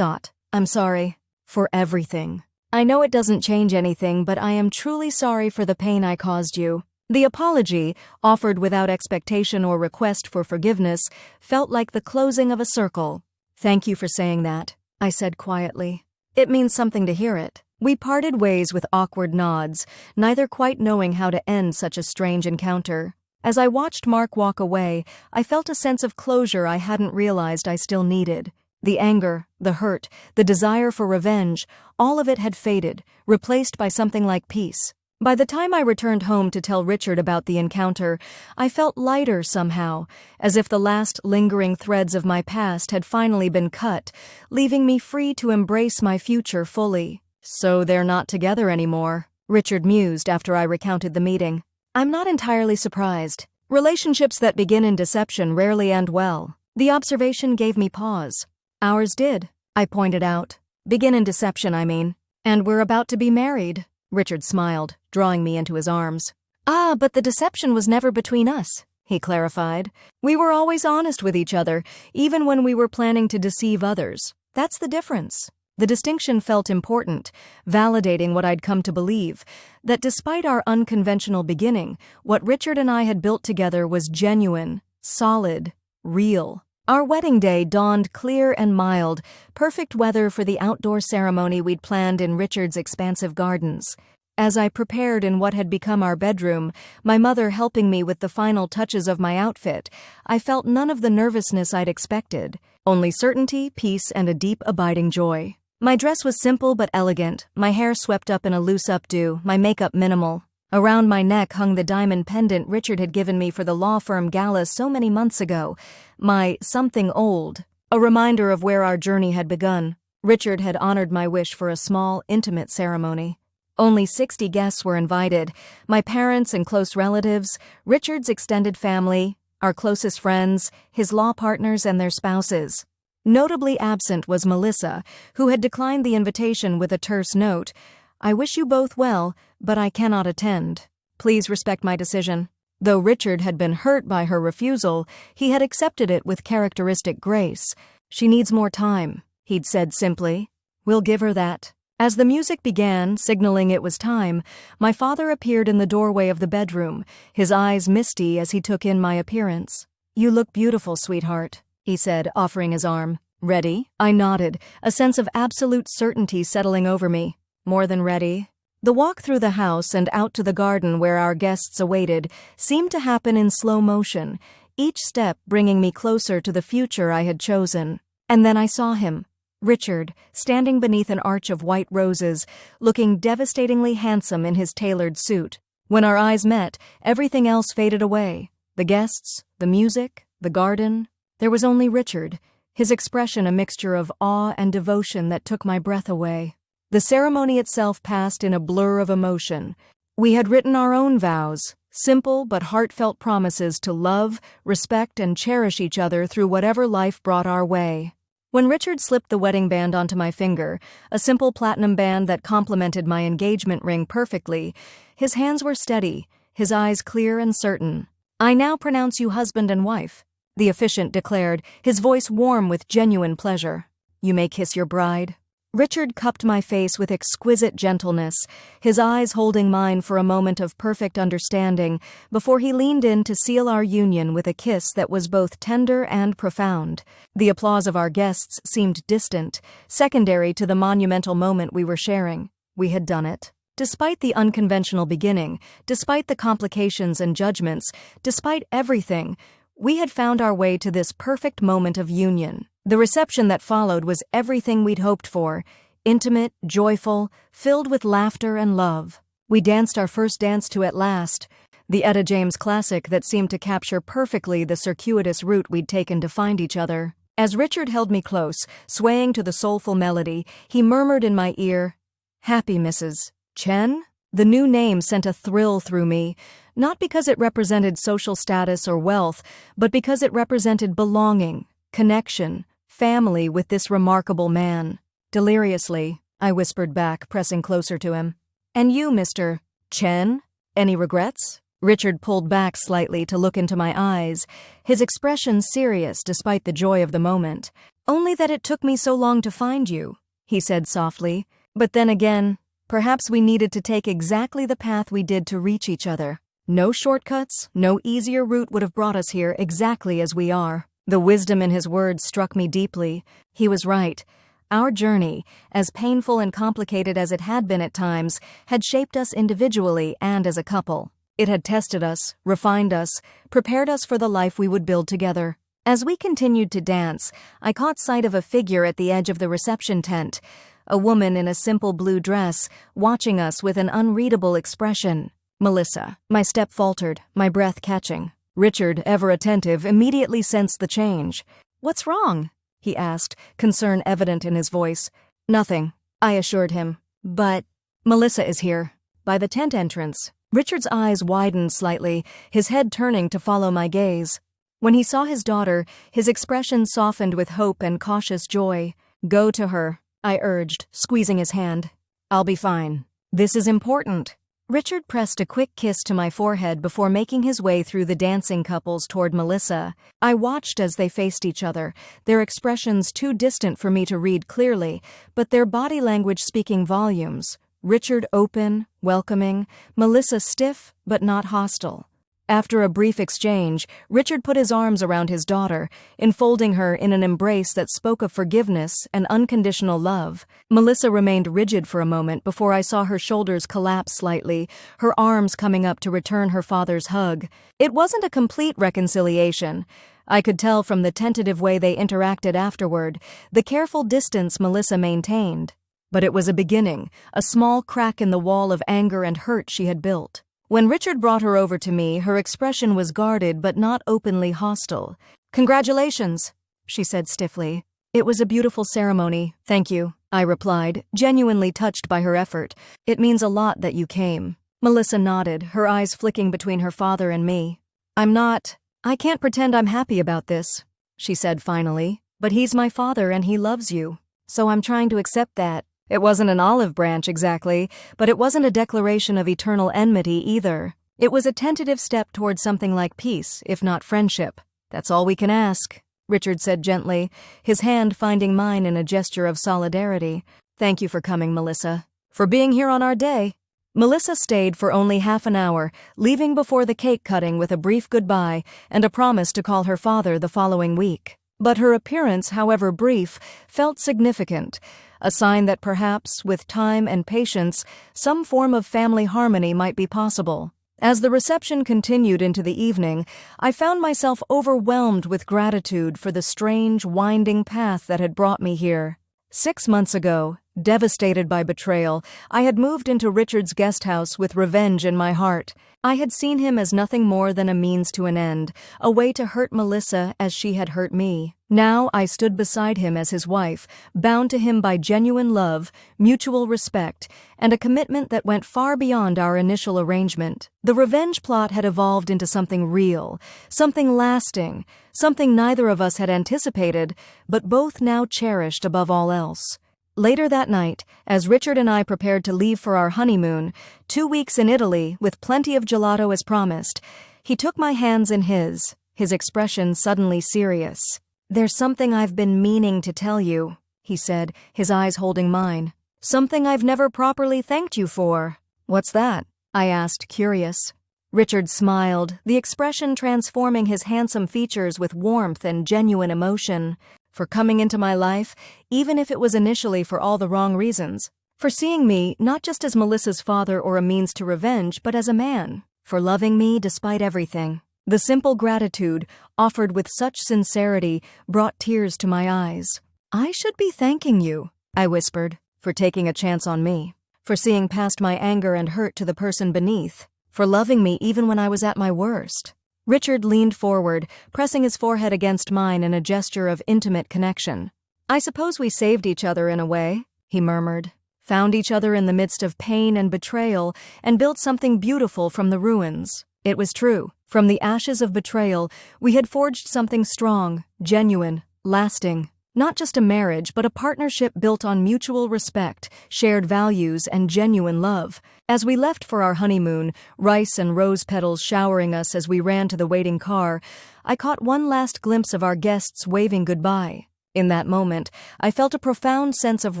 I'm sorry. For everything. I know it doesn't change anything, but I am truly sorry for the pain I caused you." The apology, offered without expectation or request for forgiveness, felt like the closing of a circle. "Thank you for saying that," I said quietly. "It means something to hear it." We parted ways with awkward nods, neither quite knowing how to end such a strange encounter. As I watched Mark walk away, I felt a sense of closure I hadn't realized I still needed. The anger, the hurt, the desire for revenge, all of it had faded, replaced by something like peace. By the time I returned home to tell Richard about the encounter, I felt lighter somehow, as if the last lingering threads of my past had finally been cut, leaving me free to embrace my future fully. "So they're not together anymore," Richard mused after I recounted the meeting. "I'm not entirely surprised. Relationships that begin in deception rarely end well." The observation gave me pause. "Ours did," I pointed out. "Begin in deception, I mean. And we're about to be married." Richard smiled, drawing me into his arms. "Ah, but the deception was never between us," he clarified. "We were always honest with each other, even when we were planning to deceive others. That's the difference." The distinction felt important, validating what I'd come to believe, that despite our unconventional beginning, what Richard and I had built together was genuine, solid, real. Our wedding day dawned clear and mild, perfect weather for the outdoor ceremony we'd planned in Richard's expansive gardens. As I prepared in what had become our bedroom, my mother helping me with the final touches of my outfit, I felt none of the nervousness I'd expected, only certainty, peace, and a deep, abiding joy. My dress was simple but elegant, my hair swept up in a loose updo, my makeup minimal. Around my neck hung the diamond pendant Richard had given me for the law firm gala so many months ago, my something old, a reminder of where our journey had begun. Richard had honored my wish for a small, intimate ceremony. Only 60 guests were invited, my parents and close relatives, Richard's extended family, our closest friends, his law partners and their spouses. Notably absent was Melissa, who had declined the invitation with a terse note. "I wish you both well, but I cannot attend. Please respect my decision." Though Richard had been hurt by her refusal, he had accepted it with characteristic grace. "She needs more time," he'd said simply. "We'll give her that." As the music began, signaling it was time, my father appeared in the doorway of the bedroom, his eyes misty as he took in my appearance. "You look beautiful, sweetheart," he said, offering his arm. "Ready?" I nodded, a sense of absolute certainty settling over me. "More than ready." The walk through the house and out to the garden where our guests awaited seemed to happen in slow motion, each step bringing me closer to the future I had chosen. And then I saw him. Richard, standing beneath an arch of white roses, looking devastatingly handsome in his tailored suit. When our eyes met, everything else faded away. The guests, the music, the garden. There was only Richard, his expression a mixture of awe and devotion that took my breath away. The ceremony itself passed in a blur of emotion. We had written our own vows, simple but heartfelt promises to love, respect, and cherish each other through whatever life brought our way. When Richard slipped the wedding band onto my finger, a simple platinum band that complemented my engagement ring perfectly, his hands were steady, his eyes clear and certain. "I now pronounce you husband and wife," the officiant declared, his voice warm with genuine pleasure. "You may kiss your bride." Richard cupped my face with exquisite gentleness, his eyes holding mine for a moment of perfect understanding before he leaned in to seal our union with a kiss that was both tender and profound. The applause of our guests seemed distant, secondary to the monumental moment we were sharing. We had done it. Despite the unconventional beginning, despite the complications and judgments, despite everything, we had found our way to this perfect moment of union. The reception that followed was everything we'd hoped for, intimate, joyful, filled with laughter and love. We danced our first dance to At Last, the Etta James classic that seemed to capture perfectly the circuitous route we'd taken to find each other. As Richard held me close, swaying to the soulful melody, he murmured in my ear, "Happy Mrs. Chen?" The new name sent a thrill through me, not because it represented social status or wealth, but because it represented belonging, connection, family with this remarkable man. Deliriously, I whispered back, pressing closer to him. "And you, Mr. Chen? Any regrets?" Richard pulled back slightly to look into my eyes, his expression serious despite the joy of the moment. "Only that it took me so long to find you," he said softly. "But then again, perhaps we needed to take exactly the path we did to reach each other. No shortcuts, no easier route would have brought us here exactly as we are." The wisdom in his words struck me deeply. He was right. Our journey, as painful and complicated as it had been at times, had shaped us individually and as a couple. It had tested us, refined us, prepared us for the life we would build together. As we continued to dance, I caught sight of a figure at the edge of the reception tent, a woman in a simple blue dress, watching us with an unreadable expression. "Melissa." My step faltered, my breath catching. Richard, ever attentive, immediately sensed the change. "What's wrong?" he asked, concern evident in his voice. "Nothing," I assured him. "But Melissa is here." By the tent entrance, Richard's eyes widened slightly, his head turning to follow my gaze. When he saw his daughter, his expression softened with hope and cautious joy. "Go to her," I urged, squeezing his hand. "I'll be fine. This is important." Richard pressed a quick kiss to my forehead before making his way through the dancing couples toward Melissa. I watched as they faced each other, their expressions too distant for me to read clearly, but their body language speaking volumes. Richard open, welcoming, Melissa stiff but not hostile. After a brief exchange, Richard put his arms around his daughter, enfolding her in an embrace that spoke of forgiveness and unconditional love. Melissa remained rigid for a moment before I saw her shoulders collapse slightly, her arms coming up to return her father's hug. It wasn't a complete reconciliation. I could tell from the tentative way they interacted afterward, the careful distance Melissa maintained. But it was a beginning, a small crack in the wall of anger and hurt she had built. When Richard brought her over to me, her expression was guarded but not openly hostile. "Congratulations," she said stiffly. It was a beautiful ceremony, thank you, I replied, genuinely touched by her effort. It means a lot that you came. Melissa nodded, her eyes flicking between her father and me. I can't pretend I'm happy about this, she said finally, but he's my father and he loves you. So I'm trying to accept that. It wasn't an olive branch exactly, but it wasn't a declaration of eternal enmity either. It was a tentative step towards something like peace, if not friendship. That's all we can ask, Richard said gently, his hand finding mine in a gesture of solidarity. Thank you for coming, Melissa. For being here on our day. Melissa stayed for only half an hour, leaving before the cake cutting with a brief goodbye and a promise to call her father the following week. But her appearance, however brief, felt significant, a sign that perhaps, with time and patience, some form of family harmony might be possible. As the reception continued into the evening, I found myself overwhelmed with gratitude for the strange, winding path that had brought me here. 6 months ago, devastated by betrayal, I had moved into Richard's guest house with revenge in my heart. I had seen him as nothing more than a means to an end, a way to hurt Melissa as she had hurt me. Now I stood beside him as his wife, bound to him by genuine love, mutual respect, and a commitment that went far beyond our initial arrangement. The revenge plot had evolved into something real, something lasting, something neither of us had anticipated, but both now cherished above all else. Later that night, as Richard and I prepared to leave for our honeymoon, 2 weeks in Italy with plenty of gelato as promised, he took my hands in his expression suddenly serious. There's something I've been meaning to tell you, he said, his eyes holding mine. Something I've never properly thanked you for. What's that? I asked, curious. Richard smiled, the expression transforming his handsome features with warmth and genuine emotion. For coming into my life, even if it was initially for all the wrong reasons. For seeing me not just as Melissa's father or a means to revenge, but as a man. For loving me despite everything. The simple gratitude, offered with such sincerity, brought tears to my eyes. I should be thanking you, I whispered, for taking a chance on me. For seeing past my anger and hurt to the person beneath. For loving me even when I was at my worst. Richard leaned forward, pressing his forehead against mine in a gesture of intimate connection. I suppose we saved each other in a way, he murmured. Found each other in the midst of pain and betrayal, and built something beautiful from the ruins. It was true. From the ashes of betrayal, we had forged something strong, genuine, lasting. Not just a marriage, but a partnership built on mutual respect, shared values, and genuine love. As we left for our honeymoon, rice and rose petals showering us as we ran to the waiting car, I caught one last glimpse of our guests waving goodbye. In that moment, I felt a profound sense of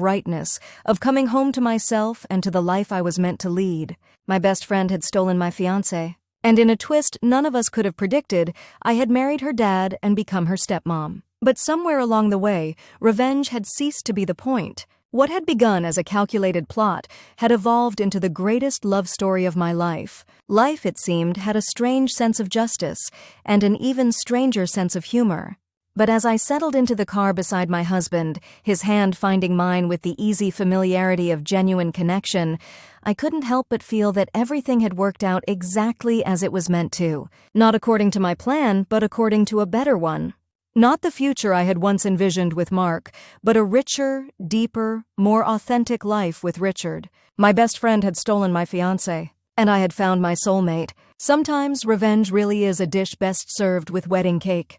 rightness, of coming home to myself and to the life I was meant to lead. My best friend had stolen my fiancé. And in a twist none of us could have predicted, I had married her dad and become her stepmom. But somewhere along the way, revenge had ceased to be the point. What had begun as a calculated plot had evolved into the greatest love story of my life. Life, it seemed, had a strange sense of justice, and an even stranger sense of humor. But as I settled into the car beside my husband, his hand finding mine with the easy familiarity of genuine connection, I couldn't help but feel that everything had worked out exactly as it was meant to. Not according to my plan, but according to a better one. Not the future I had once envisioned with Mark, but a richer, deeper, more authentic life with Richard. My best friend had stolen my fiancé, and I had found my soulmate. Sometimes revenge really is a dish best served with wedding cake.